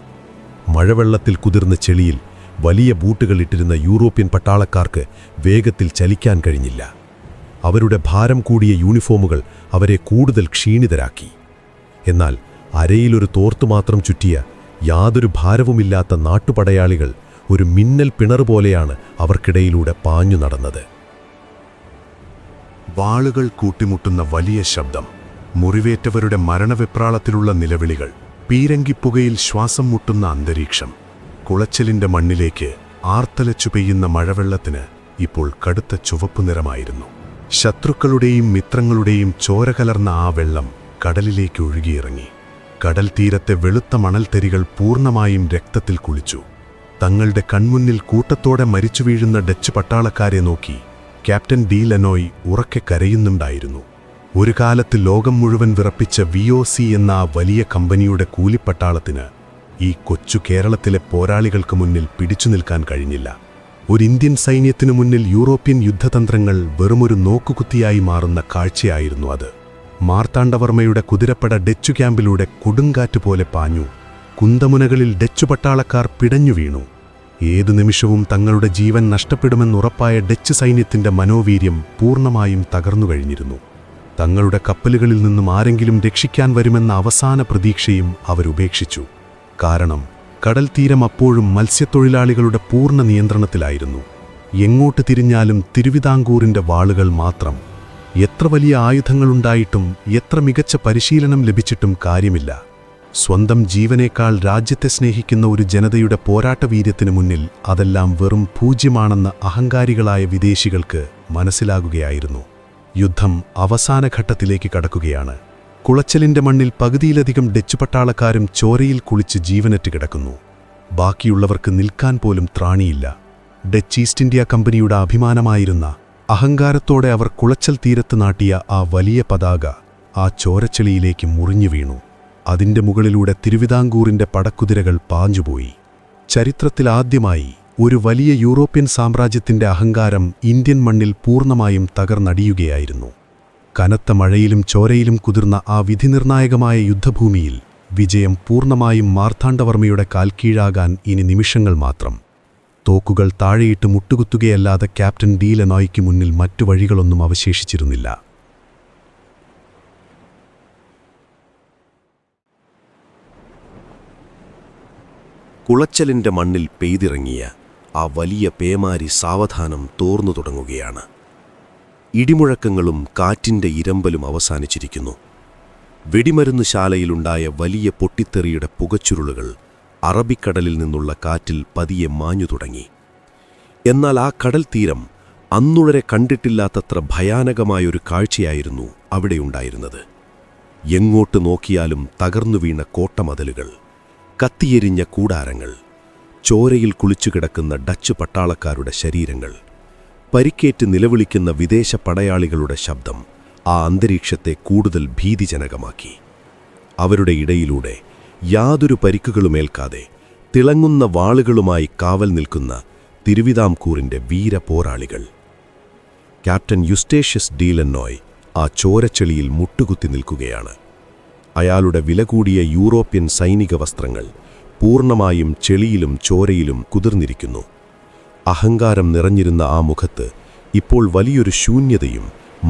മഴവെള്ളത്തിൽ കുതിർന്ന ചെളിയിൽ വലിയ ബൂട്ടുകൾ ഇട്ടിരുന്ന യൂറോപ്യൻ പട്ടാളക്കാർക്ക് വേഗത്തിൽ ചലിക്കാൻ കഴിഞ്ഞില്ല. അവരുടെ ഭാരം കൂടിയ യൂണിഫോമുകൾ അവരെ കൂടുതൽ ക്ഷീണിതരാക്കി. എന്നാൽ അരയിലൊരു തോർത്തുമാത്രം ചുറ്റിയ യാതൊരു ഭാരവുമില്ലാത്ത നാട്ടുപടയാളികൾ ഒരു മിന്നൽ പിണറുപോലെയാണ് അവർക്കിടയിലൂടെ പാഞ്ഞു നടന്നത്. വാളുകൾ കൂട്ടിമുട്ടുന്ന വലിയ ശബ്ദം, മുറിവേറ്റവരുടെ മരണവെപ്രാളത്തിലുള്ള നിലവിളികൾ, പീരങ്കിപ്പുകയിൽ ശ്വാസം മുട്ടുന്ന അന്തരീക്ഷം. കുളച്ചലിന്റെ മണ്ണിലേക്ക് ആർത്തലച്ചു പെയ്യുന്ന മഴവെള്ളത്തിന് ഇപ്പോൾ കടുത്ത ചുവപ്പു നിറമായിരുന്നു. ശത്രുക്കളുടെയും മിത്രങ്ങളുടെയും ചോര കലർന്ന ആ വെള്ളം കടലിലേക്ക് ഒഴുകിയിറങ്ങി. കടൽ തീരത്തെ വെളുത്ത മണൽത്തരികൾ പൂർണ്ണമായും രക്തത്തിൽ കുളിച്ചു. തങ്ങളുടെ കൺമുന്നിൽ കൂട്ടത്തോടെ മരിച്ചു വീഴുന്ന ഡച്ച് പട്ടാളക്കാരെ നോക്കി ക്യാപ്റ്റൻ ഡി ലെനോയ് ഉറക്കെ കരയുന്നുണ്ടായിരുന്നു. ഒരു കാലത്ത് ലോകം മുഴുവൻ വിറപ്പിച്ച VOC എന്ന ആ വലിയ കമ്പനിയുടെ കൂലിപ്പട്ടാളത്തിന് ഈ കൊച്ചു കേരളത്തിലെ പോരാളികൾക്ക് മുന്നിൽ പിടിച്ചു നിൽക്കാൻ കഴിഞ്ഞില്ല. ഒരു ഇന്ത്യൻ സൈന്യത്തിനു മുന്നിൽ യൂറോപ്യൻ യുദ്ധതന്ത്രങ്ങൾ വെറുമൊരു നോക്കുകുത്തിയായി മാറുന്ന കാഴ്ചയായിരുന്നു അത്. മാർത്താണ്ഡവർമ്മയുടെ കുതിരപ്പട ഡച്ചു ക്യാമ്പിലൂടെ കൊടുങ്കാറ്റ് പോലെ പാഞ്ഞു. കുന്തമുനകളിൽ ഡച്ചു പട്ടാളക്കാർ പിടഞ്ഞു വീണു. ഏതു നിമിഷവും തങ്ങളുടെ ജീവൻ നഷ്ടപ്പെടുമെന്നുറപ്പായ ഡച്ച് സൈന്യത്തിന്റെ മനോവീര്യം പൂർണ്ണമായും തകർന്നുകഴിഞ്ഞിരുന്നു. തങ്ങളുടെ കപ്പലുകളിൽ നിന്നും ആരെങ്കിലും രക്ഷിക്കാൻ വരുമെന്ന അവസാന പ്രതീക്ഷയും അവരുപേക്ഷിച്ചു. കാരണം കടൽ തീരം അപ്പോഴും മത്സ്യത്തൊഴിലാളികളുടെ പൂർണ്ണ നിയന്ത്രണത്തിലായിരുന്നു. എങ്ങോട്ട് തിരിഞ്ഞാലും തിരുവിതാംകൂറിന്റെ വാളുകൾ മാത്രം. എത്ര വലിയ ആയുധങ്ങളുണ്ടായിട്ടും എത്ര മികച്ച പരിശീലനം ലഭിച്ചിട്ടും കാര്യമില്ല. സ്വന്തം ജീവനേക്കാൾ രാജ്യത്തെ സ്നേഹിക്കുന്ന ഒരു ജനതയുടെ പോരാട്ടവീര്യത്തിനു മുന്നിൽ അതെല്ലാം വെറും പൂജ്യമാണെന്ന് അഹങ്കാരികളായ വിദേശികൾക്ക് മനസ്സിലാകുകയായിരുന്നു. യുദ്ധം അവസാന ഘട്ടത്തിലേക്ക് കടക്കുകയാണ്. കുളച്ചലിന്റെ മണ്ണിൽ പകുതിയിലധികം ഡച്ച് പട്ടാളക്കാരും ചോരയിൽ കുളിച്ച് ജീവനറ്റ് കിടക്കുന്നു. ബാക്കിയുള്ളവർക്ക് നിൽക്കാൻ പോലും ത്രാണിയില്ല. ഡച്ച് ഈസ്റ്റ് ഇന്ത്യ കമ്പനിയുടെ അഭിമാനമായിരുന്ന അഹങ്കാരത്തോടെ അവർ കുളച്ചൽ തീരത്ത് നാട്ടിയ ആ വലിയ പതാക ആ ചോരച്ചെളിയിലേക്ക് മുറിഞ്ഞു വീണു. അതിന്റെ മുകളിലൂടെ തിരുവിതാംകൂറിന്റെ പടക്കുതിരകൾ പാഞ്ഞുപോയി. ചരിത്രത്തിലാദ്യമായി ഒരു വലിയ യൂറോപ്യൻ സാമ്രാജ്യത്തിന്റെ അഹങ്കാരം ഇന്ത്യൻ മണ്ണിൽ പൂർണ്ണമായും തകർന്നടിയുകയായിരുന്നു. കനത്ത മഴയിലും ചോരയിലും കുതിർന്ന ആ വിധിനിർണായകമായ യുദ്ധഭൂമിയിൽ വിജയം പൂർണ്ണമായും മാർത്താണ്ഡവർമ്മയുടെ കാൽക്കീഴാകാൻ ഇനി നിമിഷങ്ങൾ മാത്രം. തോക്കുകൾ താഴെയിട്ട് മുട്ടുകുത്തുകയല്ലാതെ ക്യാപ്റ്റൻ ഡി ലെനോയ്ക്ക് മുന്നിൽ മറ്റു വഴികളൊന്നും അവശേഷിച്ചിരുന്നില്ല. കുളച്ചലിന്റെ മണ്ണിൽ പെയ്തിറങ്ങിയ ആ വലിയ പേമാരി സാവധാനം തോർന്നു തുടങ്ങുകയാണ്. ഇടിമുഴക്കങ്ങളും കാറ്റിന്റെ ഇരമ്പലും അവസാനിച്ചിരിക്കുന്നു. വെടിമരുന്ന് ശാലയിലുണ്ടായ വലിയ പൊട്ടിത്തെറിയുടെ പുകച്ചുരുളുകൾ അറബിക്കടലിൽ നിന്നുള്ള കാറ്റിൽ പതിയെ മാഞ്ഞു തുടങ്ങി. എന്നാൽ ആ കടൽ തീരം അന്നുവരെ കണ്ടിട്ടില്ലാത്തത്ര ഭയാനകമായൊരു കാഴ്ചയായിരുന്നു അവിടെയുണ്ടായിരുന്നത്. എങ്ങോട്ട് നോക്കിയാലും തകർന്നു വീണ കോട്ടമതിലുകൾ, കത്തിയെരിഞ്ഞ കൂടാരങ്ങൾ, ചോരയിൽ കുളിച്ചുകിടക്കുന്ന ഡച്ച് പട്ടാളക്കാരുടെ ശരീരങ്ങൾ, പരിക്കേറ്റ് നിലവിളിക്കുന്ന വിദേശ പടയാളികളുടെ ശബ്ദം ആ അന്തരീക്ഷത്തെ കൂടുതൽ ഭീതിജനകമാക്കി. അവരുടെ ഇടയിലൂടെ യാതൊരു പരിക്കുകളുമേൽക്കാതെ തിളങ്ങുന്ന വാളുകളുമായി കാവൽ നിൽക്കുന്ന തിരുവിതാംകൂറിന്റെ വീരപോരാളികൾ. ക്യാപ്റ്റൻ യുസ്റ്റേഷ്യസ് ഡി ലെനോയ് ആ ചോരച്ചെളിയിൽ മുട്ടുകുത്തി നിൽക്കുകയാണ്. അയാളുടെ വിലകൂടിയ യൂറോപ്യൻ സൈനിക വസ്ത്രങ്ങൾ പൂർണ്ണമായും ചെളിയിലും ചോരയിലും കുതിർന്നിരിക്കുന്നു. അഹങ്കാരം നിറഞ്ഞിരുന്ന ആ മുഖത്ത് ഇപ്പോൾ വലിയൊരു ശൂന്യതയും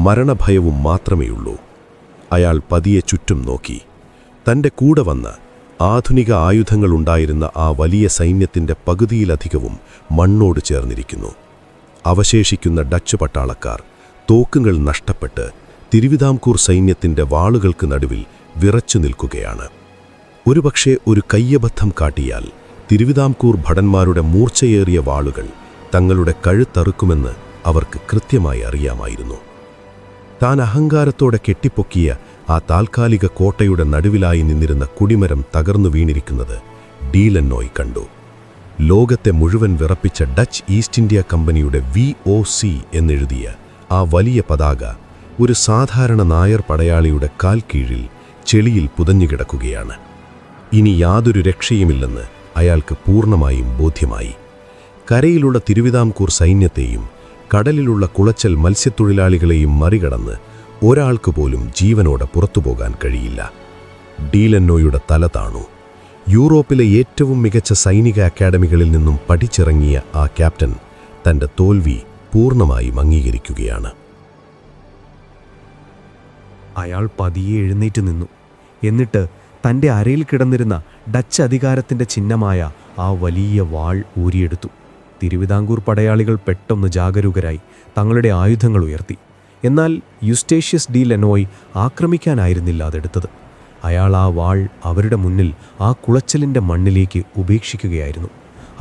മരണഭയവും മാത്രമേയുള്ളൂ. അയാൾ പതിയെ ചുറ്റും നോക്കി. തന്റെ കൂടെ വന്ന ആധുനിക ആയുധങ്ങളുണ്ടായിരുന്ന ആ വലിയ സൈന്യത്തിന്റെ പകുതിയിലധികവും മണ്ണോട് ചേർന്നിരിക്കുന്നു. അവശേഷിക്കുന്ന ഡച്ച് പട്ടാളക്കാർ തോക്കുകൾ നഷ്ടപ്പെട്ട് തിരുവിതാംകൂർ സൈന്യത്തിന്റെ വാളുകൾക്ക് നടുവിൽ വിറച്ചു നിൽക്കുകയാണ്. ഒരുപക്ഷെ ഒരു കയ്യബദ്ധം കാട്ടിയാൽ തിരുവിതാംകൂർ ഭടന്മാരുടെ മൂർച്ചയേറിയ വാളുകൾ തങ്ങളുടെ കഴുത്തറുക്കുമെന്ന് അവർക്ക് കൃത്യമായി അറിയാമായിരുന്നു. താൻ അഹങ്കാരത്തോടെ കെട്ടിപ്പൊക്കിയ ആ താൽക്കാലിക കോട്ടയുടെ നടുവിലായി നിന്നിരുന്ന കുടിമരം തകർന്നു വീണിരിക്കുന്നത് ഡി ലെനോയ് കണ്ടു. ലോകത്തെ മുഴുവൻ വിറപ്പിച്ച ഡച്ച് ഈസ്റ്റ് ഇന്ത്യ കമ്പനിയുടെ VOC എന്നെഴുതിയ ആ വലിയ പതാക ഒരു സാധാരണ നായർ പടയാളിയുടെ കാൽ കീഴിൽ ചെളിയിൽ പുതഞ്ഞുകിടക്കുകയാണ്. ഇനി യാതൊരു രക്ഷയുമില്ലെന്ന് അയാൾക്ക് പൂർണ്ണമായും ബോധ്യമായി. കരയിലുള്ള തിരുവിതാംകൂർ സൈന്യത്തെയും കടലിലുള്ള കുളച്ചൽ മത്സ്യത്തൊഴിലാളികളെയും മറികടന്ന് ഒരാൾക്ക് പോലും ജീവനോടെ പുറത്തുപോകാൻ കഴിയില്ല. ഡി ലെനോയുടെ തല താണു. യൂറോപ്പിലെ ഏറ്റവും മികച്ച സൈനിക അക്കാഡമികളിൽ നിന്നും പഠിച്ചിറങ്ങിയ ആ ക്യാപ്റ്റൻ തന്റെ തോൽവി പൂർണ്ണമായും അംഗീകരിക്കുകയാണ്. അയാൾ പതിയെ എഴുന്നേറ്റ് നിന്നു. എന്നിട്ട് തൻ്റെ അരയിൽ കിടന്നിരുന്ന ഡച്ച് അധികാരത്തിൻ്റെ ചിഹ്നമായ ആ വലിയ വാൾ ഊരിയെടുത്തു. തിരുവിതാംകൂർ പടയാളികൾ പെട്ടെന്ന് ജാഗരൂകരായി തങ്ങളുടെ ആയുധങ്ങൾ ഉയർത്തി. എന്നാൽ യുസ്റ്റേഷ്യസ് ഡി ലെനോയ് ആക്രമിക്കാനായിരുന്നില്ല അതെടുത്തത്. അയാൾ ആ വാൾ അവരുടെ മുന്നിൽ ആ കുളച്ചലിൻ്റെ മണ്ണിലേക്ക് ഉപേക്ഷിക്കുകയായിരുന്നു.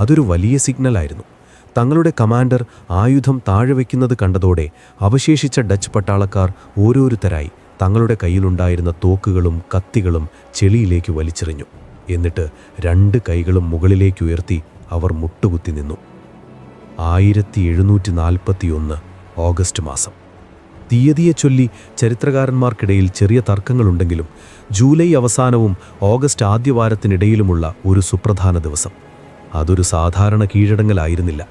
അതൊരു വലിയ സിഗ്നലായിരുന്നു. തങ്ങളുടെ കമാൻഡർ ആയുധം താഴെ വയ്ക്കുന്നത് കണ്ടതോടെ അവശേഷിച്ച ഡച്ച് പട്ടാളക്കാർ ഓരോരുത്തരായി തങ്ങളുടെ കയ്യിലുണ്ടായിരുന്ന തോക്കുകളും കത്തികളും ചെളിയിലേക്ക് വലിച്ചെറിഞ്ഞു. എന്നിട്ട് 2 കൈകളും മുകളിലേക്ക് ഉയർത്തി അവർ മുട്ടുകുത്തി നിന്നു. 1741 ഓഗസ്റ്റ് മാസം. തീയതിയെ ചൊല്ലി ചരിത്രകാരന്മാർക്കിടയിൽ ചെറിയ തർക്കങ്ങളുണ്ടെങ്കിലും ജൂലൈ അവസാനവും ഓഗസ്റ്റ് ആദ്യവാരത്തിനിടയിലുമുള്ള ഒരു സുപ്രധാന ദിവസം. അതൊരു സാധാരണ കീഴടങ്ങലായിരുന്നില്ല.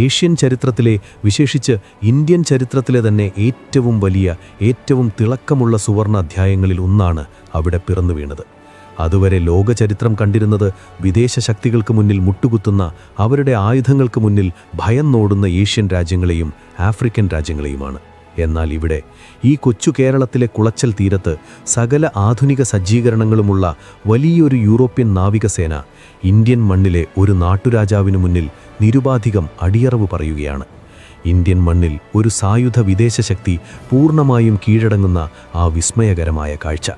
ഏഷ്യൻ ചരിത്രത്തിലെ, വിശേഷിച്ച് ഇന്ത്യൻ ചരിത്രത്തിലെ തന്നെ ഏറ്റവും വലിയ, ഏറ്റവും തിളക്കമുള്ള സുവർണ അധ്യായങ്ങളിൽ ഒന്നാണ് അവിടെ പിറന്നു വീണത്. അതുവരെ ലോകചരിത്രം കണ്ടിരുന്നത് വിദേശ ശക്തികൾക്ക് മുന്നിൽ മുട്ടുകുത്തുന്ന, അവരുടെ ആയുധങ്ങൾക്ക് മുന്നിൽ ഭയം നോടുന്ന ഏഷ്യൻ രാജ്യങ്ങളെയും ആഫ്രിക്കൻ രാജ്യങ്ങളെയുമാണ്. എന്നാൽ ഇവിടെ ഈ കൊച്ചു കേരളത്തിലെ കുളച്ചൽ തീരത്ത് സകല ആധുനിക സജ്ജീകരണങ്ങളുമുള്ള വലിയൊരു യൂറോപ്യൻ നാവികസേന ഇന്ത്യൻ മണ്ണിലെ ഒരു നാട്ടുരാജാവിനു മുന്നിൽ നിരുപാധികം അടിയറവ് പറയുകയാണ്. ഇന്ത്യൻ മണ്ണിൽ ഒരു സായുധ വിദേശ ശക്തി പൂർണ്ണമായും കീഴടങ്ങുന്ന ആ വിസ്മയകരമായ കാഴ്ച.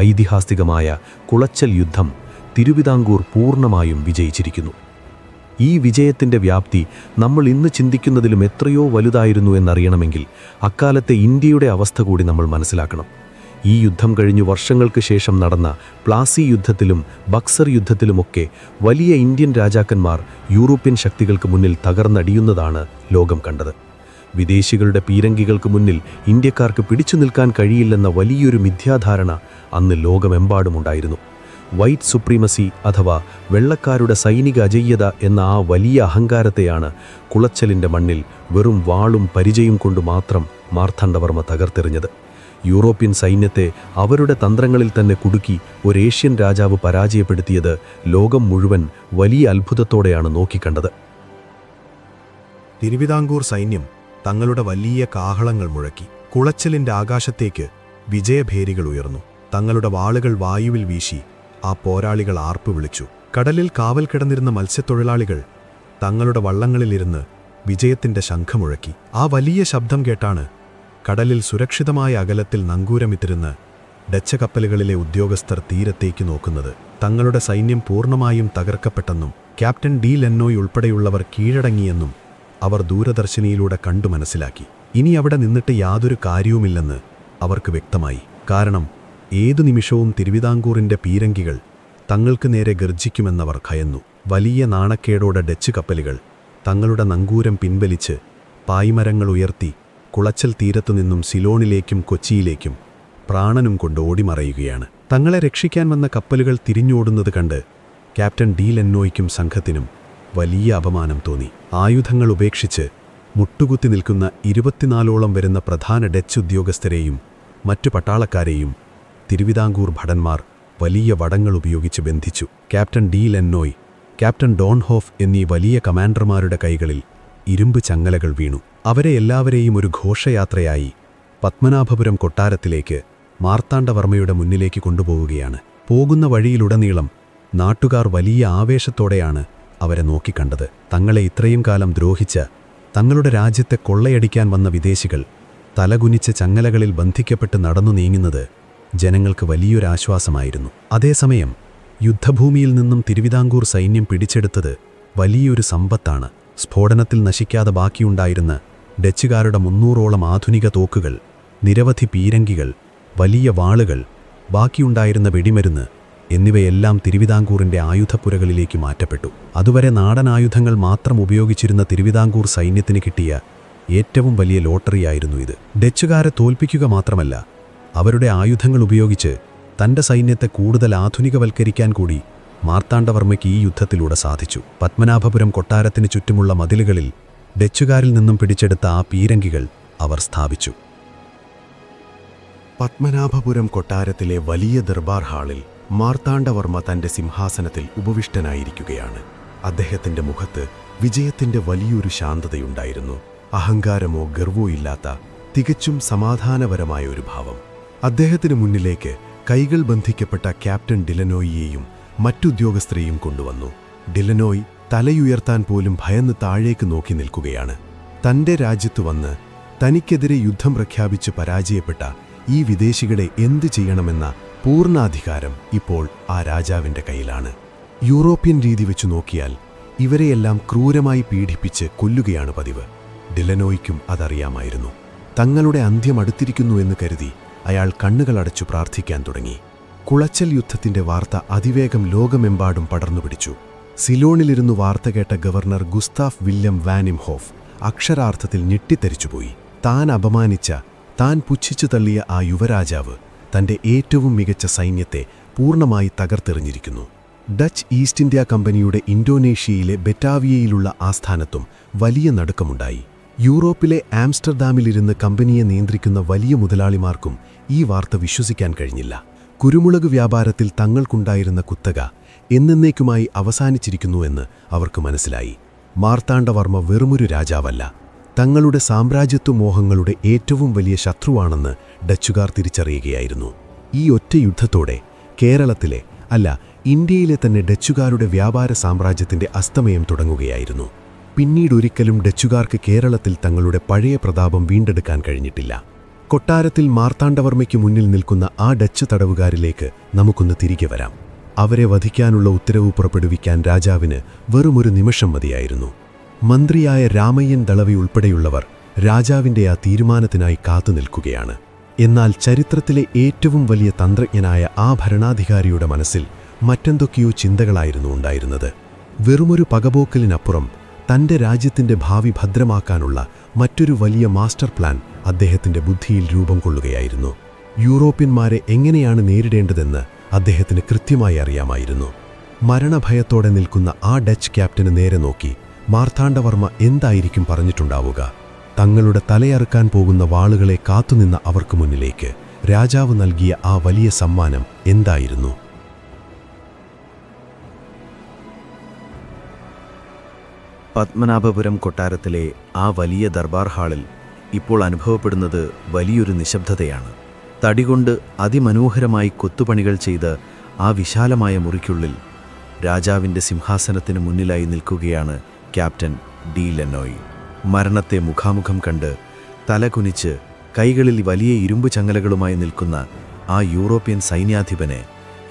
ഐതിഹാസികമായ കുളച്ചൽ യുദ്ധം തിരുവിതാംകൂർ പൂർണ്ണമായും വിജയിച്ചിരിക്കുന്നു. ഈ വിജയത്തിൻ്റെ വ്യാപ്തി നമ്മൾ ഇന്ന് ചിന്തിക്കുന്നതിലും എത്രയോ വലുതായിരുന്നു എന്നറിയണമെങ്കിൽ അക്കാലത്തെ ഇന്ത്യയുടെ അവസ്ഥ കൂടി നമ്മൾ മനസ്സിലാക്കണം. ഈ യുദ്ധം കഴിഞ്ഞു വർഷങ്ങൾക്ക് ശേഷം നടന്ന പ്ലാസി യുദ്ധത്തിലും ബക്സർ യുദ്ധത്തിലുമൊക്കെ വലിയ ഇന്ത്യൻ രാജാക്കന്മാർ യൂറോപ്യൻ ശക്തികൾക്ക് മുന്നിൽ തകർന്നടിയുന്നതാണ് ലോകം കണ്ടത്. വിദേശികളുടെ പീരങ്കികൾക്ക് മുന്നിൽ ഇന്ത്യക്കാർക്ക് പിടിച്ചു നിൽക്കാൻ കഴിയില്ലെന്ന വലിയൊരു മിഥ്യാധാരണ അന്ന് ലോകമെമ്പാടുമുണ്ടായിരുന്നു. വൈറ്റ് സുപ്രീമസി അഥവാ വെള്ളക്കാരുടെ സൈനിക അജയ്യത എന്ന ആ വലിയ അഹങ്കാരത്തെയാണ് കുളച്ചലിൻ്റെ മണ്ണിൽ വെറും വാളും പരിചയം കൊണ്ട് മാത്രം മാർത്താണ്ഡവർമ്മ തകർത്തെറിഞ്ഞത്. യൂറോപ്യൻ സൈന്യത്തെ അവരുടെ തന്ത്രങ്ങളിൽ തന്നെ കുടുക്കി ഒരു ഏഷ്യൻ രാജാവ് പരാജയപ്പെടുത്തിയത് ലോകം മുഴുവൻ വലിയ അത്ഭുതത്തോടെയാണ് നോക്കിക്കണ്ടത്. തിരുവിതാംകൂർ സൈന്യം തങ്ങളുടെ വലിയ കാഹളങ്ങൾ മുഴക്കി. കുളച്ചലിന്റെ ആകാശത്തേക്ക് വിജയഭേരികൾ ഉയർന്നു. തങ്ങളുടെ വാളുകൾ വായുവിൽ വീശി ആ പോരാളികൾ ആർപ്പു വിളിച്ചു. കടലിൽ കാവൽ കിടന്നിരുന്ന മത്സ്യത്തൊഴിലാളികൾ തങ്ങളുടെ വള്ളങ്ങളിലിരുന്ന് വിജയത്തിന്റെ ശംഖമുഴക്കി. ആ വലിയ ശബ്ദം കേട്ടാണ് കടലിൽ സുരക്ഷിതമായ അകലത്തിൽ നങ്കൂരമിട്ടിരുന്ന് ഡച്ച് കപ്പലുകളിലെ ഉദ്യോഗസ്ഥർ തീരത്തേക്ക് നോക്കുന്നത്. തങ്ങളുടെ സൈന്യം പൂർണ്ണമായും തകർക്കപ്പെട്ടെന്നും ക്യാപ്റ്റൻ ഡി ലെനോയ് ഉൾപ്പെടെയുള്ളവർ കീഴടങ്ങിയെന്നും അവർ ദൂരദർശിനിയിലൂടെ കണ്ടു മനസ്സിലാക്കി. ഇനി അവിടെ നിന്നിട്ട് യാതൊരു കാര്യവുമില്ലെന്ന് അവർക്ക് വ്യക്തമായി. കാരണം ഏതു നിമിഷവും തിരുവിതാംകൂറിന്റെ പീരങ്കികൾ തങ്ങൾക്ക് നേരെ ഗർജിക്കുമെന്നവർ ഭയന്നു. വലിയ നാണക്കേടോടെ ഡച്ച് കപ്പലുകൾ തങ്ങളുടെ നങ്കൂരം പിൻവലിച്ച് പായ്മരങ്ങൾ ഉയർത്തി കുളച്ചൽ തീരത്തുനിന്നും സിലോണിലേക്കും കൊച്ചിയിലേക്കും പ്രാണനും കൊണ്ട് ഓടിമറയുകയാണ്. തങ്ങളെ രക്ഷിക്കാൻ വന്ന കപ്പലുകൾ തിരിഞ്ഞോടുന്നത് കണ്ട് ക്യാപ്റ്റൻ ഡി ലെന്നോയ്ക്കും സംഘത്തിനും വലിയ അപമാനം തോന്നി. ആയുധങ്ങൾ ഉപേക്ഷിച്ച് മുട്ടുകുത്തി നിൽക്കുന്ന 24ഓളം വരുന്ന പ്രധാന ഡച്ച് ഉദ്യോഗസ്ഥരെയും മറ്റു പട്ടാളക്കാരെയും തിരുവിതാംകൂർ ഭടന്മാർ വലിയ വടങ്ങൾ ഉപയോഗിച്ച് ബന്ധിച്ചു. ക്യാപ്റ്റൻ ഡി ലെന്നോയ്, ക്യാപ്റ്റൻ ഡോൺഹോഫ് എന്നീ വലിയ കമാൻഡർമാരുടെ കൈകളിൽ ഇരുമ്പ് ചങ്ങലകൾ വീണു. അവരെ എല്ലാവരെയും ഒരു ഘോഷയാത്രയായി പത്മനാഭപുരം കൊട്ടാരത്തിലേക്ക് മാർത്താണ്ഡവർമ്മയുടെ മുന്നിലേക്ക് കൊണ്ടുപോവുകയാണ്. പോകുന്ന വഴിയിലുടനീളം നാട്ടുകാർ വലിയ ആവേശത്തോടെയാണ് അവരെ നോക്കിക്കണ്ടത്. തങ്ങളെ ഇത്രയും കാലം ദ്രോഹിച്ച, തങ്ങളുടെ രാജ്യത്തെ കൊള്ളയടിക്കാൻ വന്ന വിദേശികൾ തലകുനിച്ച ചങ്ങലകളിൽ ബന്ധിക്കപ്പെട്ട് നടന്നു നീങ്ങുന്നത് ജനങ്ങൾക്ക് വലിയൊരാശ്വാസമായിരുന്നു. അതേസമയം യുദ്ധഭൂമിയിൽ നിന്നും തിരുവിതാംകൂർ സൈന്യം പിടിച്ചെടുത്തത് വലിയൊരു സമ്പത്താണ്. സ്ഫോടനത്തിൽ നശിക്കാതെ ബാക്കിയുണ്ടായിരുന്ന ഡച്ചുകാരുടെ 300ഓളം ആധുനിക തോക്കുകൾ, നിരവധി പീരങ്കികൾ, വലിയ വാളുകൾ, ബാക്കിയുണ്ടായിരുന്ന വെടിമരുന്ന് എന്നിവയെല്ലാം തിരുവിതാംകൂറിന്റെ ആയുധപ്പുരകളിലേക്ക് മാറ്റപ്പെട്ടു. അതുവരെ നാടൻ ആയുധങ്ങൾ മാത്രം ഉപയോഗിച്ചിരുന്ന തിരുവിതാംകൂർ സൈന്യത്തിന് കിട്ടിയ ഏറ്റവും വലിയ ലോട്ടറിയായിരുന്നു ഇത്. ഡച്ചുകാരെ തോൽപ്പിക്കുക മാത്രമല്ല, അവരുടെ ആയുധങ്ങൾ ഉപയോഗിച്ച് തന്റെ സൈന്യത്തെ കൂടുതൽ ആധുനികവൽക്കരിക്കാൻ കൂടി മാർത്താണ്ഡവർമ്മയ്ക്ക് ഈ യുദ്ധത്തിലൂടെ സാധിച്ചു. പത്മനാഭപുരം കൊട്ടാരത്തിന് ചുറ്റുമുള്ള മതിലുകളിൽ ഡച്ചുകാരിൽ നിന്നും പിടിച്ചെടുത്ത ആ പീരങ്കികൾ അവർ സ്ഥാപിച്ചു. പത്മനാഭപുരം കൊട്ടാരത്തിലെ വലിയ ദർബാർ ഹാളിൽ മാർത്താണ്ഡവർമ്മ തന്റെ സിംഹാസനത്തിൽ ഉപവിഷ്ടനായിരിക്കുകയാണ്. അദ്ദേഹത്തിന്റെ മുഖത്ത് വിജയത്തിന്റെ വലിയൊരു ശാന്തതയുണ്ടായിരുന്നു. അഹങ്കാരമോ ഗർവോ ഇല്ലാത്ത തികച്ചും സമാധാനപരമായ ഒരു ഭാവം. അദ്ദേഹത്തിന് മുന്നിലേക്ക് കൈകൾ ബന്ധിക്കപ്പെട്ട ക്യാപ്റ്റൻ ഡിലനോയിയെയും മറ്റുദ്യോഗസ്ഥരെയും കൊണ്ടുവന്നു. ഡിലനോയ് തലയുയർത്താൻ പോലും ഭയന്ന് താഴേക്ക് നോക്കി നിൽക്കുകയാണ്. തന്റെ രാജ്യത്തു വന്ന് തനിക്കെതിരെ യുദ്ധം പ്രഖ്യാപിച്ച് പരാജയപ്പെട്ട ഈ വിദേശികളെ എന്തു ചെയ്യണമെന്ന പൂർണ്ണാധികാരം ഇപ്പോൾ ആ രാജാവിന്റെ കയ്യിലാണ്. യൂറോപ്യൻ രീതി വെച്ചു നോക്കിയാൽ ഇവരെയെല്ലാം ക്രൂരമായി പീഡിപ്പിച്ച് കൊല്ലുകയാണ് പതിവ്. ഡിലനോയ്ക്കും അതറിയാമായിരുന്നു. തങ്ങളുടെ അന്ത്യം അടുത്തിരിക്കുന്നു എന്ന് കരുതി അയാൾ കണ്ണുകളടച്ചു പ്രാർത്ഥിക്കാൻ തുടങ്ങി. കുളച്ചൽ യുദ്ധത്തിന്റെ വാർത്ത അതിവേഗം ലോകമെമ്പാടും പടർന്നുപിടിച്ചു. സിലോണിലിരുന്നു വാർത്ത കേട്ട ഗവർണർ ഗുസ്താഫ് വില്യം വാനിംഹോഫ് അക്ഷരാർത്ഥത്തിൽ ഞെട്ടിത്തെറിച്ചുപോയി. താൻ അപമാനിച്ച, താൻ പുച്ഛിച്ചു തള്ളിയ ആ യുവരാജാവ് തന്റെ ഏറ്റവും മികച്ച സൈന്യത്തെ പൂർണ്ണമായി തകർത്തെറിഞ്ഞിരിക്കുന്നു. ഡച്ച് ഈസ്റ്റ് ഇന്ത്യ കമ്പനിയുടെ ഇന്തോനേഷ്യയിലെ ബെറ്റാവിയയിലുള്ള ആസ്ഥാനത്തും വലിയ നടുക്കമുണ്ടായി. യൂറോപ്പിലെ ആംസ്റ്റർഡാമിലിരുന്ന് കമ്പനിയെ നിയന്ത്രിക്കുന്ന വലിയ മുതലാളിമാർക്കും ഈ വാർത്ത വിശ്വസിക്കാൻ കഴിഞ്ഞില്ല. കുരുമുളക് വ്യാപാരത്തിൽ തങ്ങൾക്കുണ്ടായിരുന്ന കുത്തക എന്നേക്കുമായി അവസാനിച്ചിരിക്കുന്നുവെന്ന് അവർക്ക് മനസ്സിലായി. മാർത്താണ്ഡവർമ്മ വെറുമൊരു രാജാവല്ല, തങ്ങളുടെ സാമ്രാജ്യത്വമോഹങ്ങളുടെ ഏറ്റവും വലിയ ശത്രുവാണെന്ന് ഡച്ചുകാർ തിരിച്ചറിയുകയായിരുന്നു. ഈ ഒറ്റ യുദ്ധത്തോടെ കേരളത്തിലെ, അല്ല ഇന്ത്യയിലെ തന്നെ ഡച്ചുകാരുടെ വ്യാപാര സാമ്രാജ്യത്തിന്റെ അസ്തമയം തുടങ്ങുകയായിരുന്നു. പിന്നീടൊരിക്കലും ഡച്ചുകാർക്ക് കേരളത്തിൽ തങ്ങളുടെ പഴയ പ്രതാപം വീണ്ടെടുക്കാൻ കഴിഞ്ഞിട്ടില്ല. കൊട്ടാരത്തിൽ മാർത്താണ്ഡവർമ്മയ്ക്ക് മുന്നിൽ നിൽക്കുന്ന ആ ഡച്ച് തടവുകാരിലേക്ക് നമുക്കൊന്ന് തിരികെ വരാം. അവരെ വധിക്കാനുള്ള ഉത്തരവ് പുറപ്പെടുവിക്കാൻ രാജാവിന് വെറുമൊരു നിമിഷം മതിയായിരുന്നു. മന്ത്രിയായ രാമയ്യൻ ദളവി ഉൾപ്പെടെയുള്ളവർ രാജാവിന്റെ ആ തീരുമാനത്തിനായി കാത്തുനിൽക്കുകയാണ്. എന്നാൽ ചരിത്രത്തിലെ ഏറ്റവും വലിയ തന്ത്രജ്ഞനായ ആ ഭരണാധികാരിയുടെ മനസ്സിൽ മറ്റെന്തൊക്കെയോ ചിന്തകളായിരുന്നു ഉണ്ടായിരുന്നത്. വെറുമൊരു പകപോക്കലിനപ്പുറം തന്റെ രാജ്യത്തിന്റെ ഭാവി ഭദ്രമാക്കാനുള്ള മറ്റൊരു വലിയ മാസ്റ്റർ പ്ലാൻ അദ്ദേഹത്തിന്റെ ബുദ്ധിയിൽ രൂപം കൊള്ളുകയായിരുന്നു. യൂറോപ്യന്മാരെ എങ്ങനെയാണ് നേരിടേണ്ടതെന്ന് അദ്ദേഹത്തിന് കൃത്യമായി അറിയാമായിരുന്നു. മരണഭയത്തോടെ നിൽക്കുന്ന ആ ഡച്ച് ക്യാപ്റ്റന് നേരെ നോക്കി മാർത്താണ്ഡവർമ്മ എന്തായിരിക്കും പറഞ്ഞിട്ടുണ്ടാവുക? തങ്ങളുടെ തലയറുക്കാൻ പോകുന്ന വാളുകളെ കാത്തുനിന്ന അവർക്ക് മുന്നിലേക്ക് രാജാവ് നൽകിയ ആ വലിയ സമ്മാനം എന്തായിരുന്നു? പത്മനാഭപുരം കൊട്ടാരത്തിലെ ആ വലിയ ദർബാർ ഹാളിൽ ഇപ്പോൾ അനുഭവപ്പെടുന്നത് വലിയൊരു നിശബ്ദതയാണ്. തടികൊണ്ട് അതിമനോഹരമായി കൊത്തുപണികൾ ചെയ്ത് ആ വിശാലമായ മുറിക്കുള്ളിൽ രാജാവിൻ്റെ സിംഹാസനത്തിന് മുന്നിലായി നിൽക്കുകയാണ് ക്യാപ്റ്റൻ ഡി ലെന്നോയ്. മരണത്തെ മുഖാമുഖം കണ്ട് തലകുനിച്ച് കൈകളിൽ വലിയ ഇരുമ്പ് ചങ്ങലകളുമായി നിൽക്കുന്ന ആ യൂറോപ്യൻ സൈന്യാധിപനെ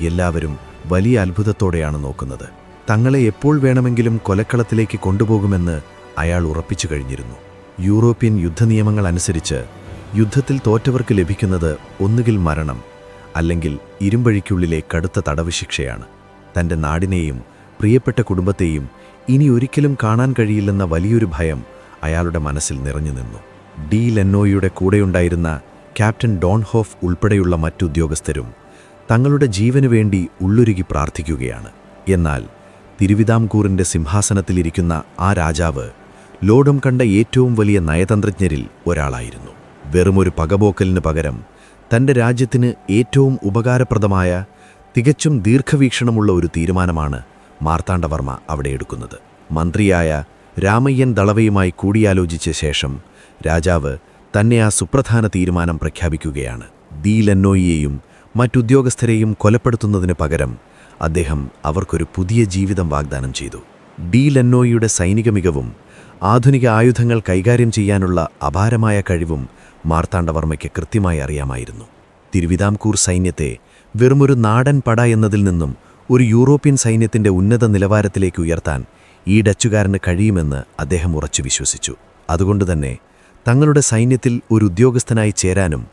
എല്ലാവരും വലിയ അത്ഭുതത്തോടെയാണ് നോക്കുന്നത്. തങ്ങളെ എപ്പോൾ വേണമെങ്കിലും കൊലക്കളത്തിലേക്ക് കൊണ്ടുപോകുമെന്ന് അയാൾ ഉറപ്പിച്ചു കഴിഞ്ഞിരുന്നു. യൂറോപ്യൻ യുദ്ധനിയമങ്ങൾ അനുസരിച്ച് യുദ്ധത്തിൽ തോറ്റവർക്ക് ലഭിക്കുന്നത് ഒന്നുകിൽ മരണം, അല്ലെങ്കിൽ ഇരുമ്പഴിക്കുള്ളിലെ കടുത്ത തടവ് ശിക്ഷയാണ്. തൻ്റെ നാടിനെയും പ്രിയപ്പെട്ട കുടുംബത്തെയും ഇനി ഒരിക്കലും കാണാൻ കഴിയില്ലെന്ന വലിയൊരു ഭയം അയാളുടെ മനസ്സിൽ നിറഞ്ഞു നിന്നു. ഡി ലെന്നോയുടെ കൂടെയുണ്ടായിരുന്ന ക്യാപ്റ്റൻ ഡോൺഹോഫ് ഉൾപ്പെടെയുള്ള മറ്റുദ്യോഗസ്ഥരും തങ്ങളുടെ ജീവനു വേണ്ടി ഉള്ളുരുകി പ്രാർത്ഥിക്കുകയാണ്. എന്നാൽ തിരുവിതാംകൂറിൻ്റെ സിംഹാസനത്തിലിരിക്കുന്ന ആ രാജാവ് ലോകം കണ്ട ഏറ്റവും വലിയ നയതന്ത്രജ്ഞരിൽ ഒരാളായിരുന്നു. വെറുമൊരു പകപോക്കലിന് പകരം തൻ്റെ രാജ്യത്തിന് ഏറ്റവും ഉപകാരപ്രദമായ തികച്ചും ദീർഘവീക്ഷണമുള്ള ഒരു തീരുമാനമാണ് മാർത്താണ്ഡവർമ്മ അവിടെ എടുക്കുന്നത്. മന്ത്രിയായ രാമയ്യൻ ദളവയുമായി കൂടിയാലോചിച്ച ശേഷം രാജാവ് തന്നെ ആ സുപ്രധാന തീരുമാനം പ്രഖ്യാപിക്കുകയാണ്. ഡി ലെന്നോയിയെയും മറ്റുദ്യോഗസ്ഥരെയും കൊലപ്പെടുത്തുന്നതിന് പകരം അദ്ദേഹം അവർക്കൊരു പുതിയ ജീവിതം വാഗ്ദാനം ചെയ്തു. ഡി ലെന്നോയിയുടെ സൈനിക മികവും ആധുനിക ആയുധങ്ങൾ കൈകാര്യം ചെയ്യാനുള്ള അപാരമായ കഴിവും മാർത്താണ്ഡവർമ്മയ്ക്ക് കൃത്യമായി അറിയാമായിരുന്നു. തിരുവിതാംകൂർ സൈന്യത്തെ വെറുമൊരു നാടൻ പട എന്നതിൽ നിന്നും ഒരു യൂറോപ്യൻ സൈന്യത്തിൻ്റെ ഉന്നത നിലവാരത്തിലേക്ക് ഉയർത്താൻ ഈ ഡച്ചുകാരന് കഴിയുമെന്ന് അദ്ദേഹം ഉറച്ചു വിശ്വസിച്ചു. അതുകൊണ്ടുതന്നെ തങ്ങളുടെ സൈന്യത്തിൽ ഒരു ഉദ്യോഗസ്ഥനായി ചേരാനും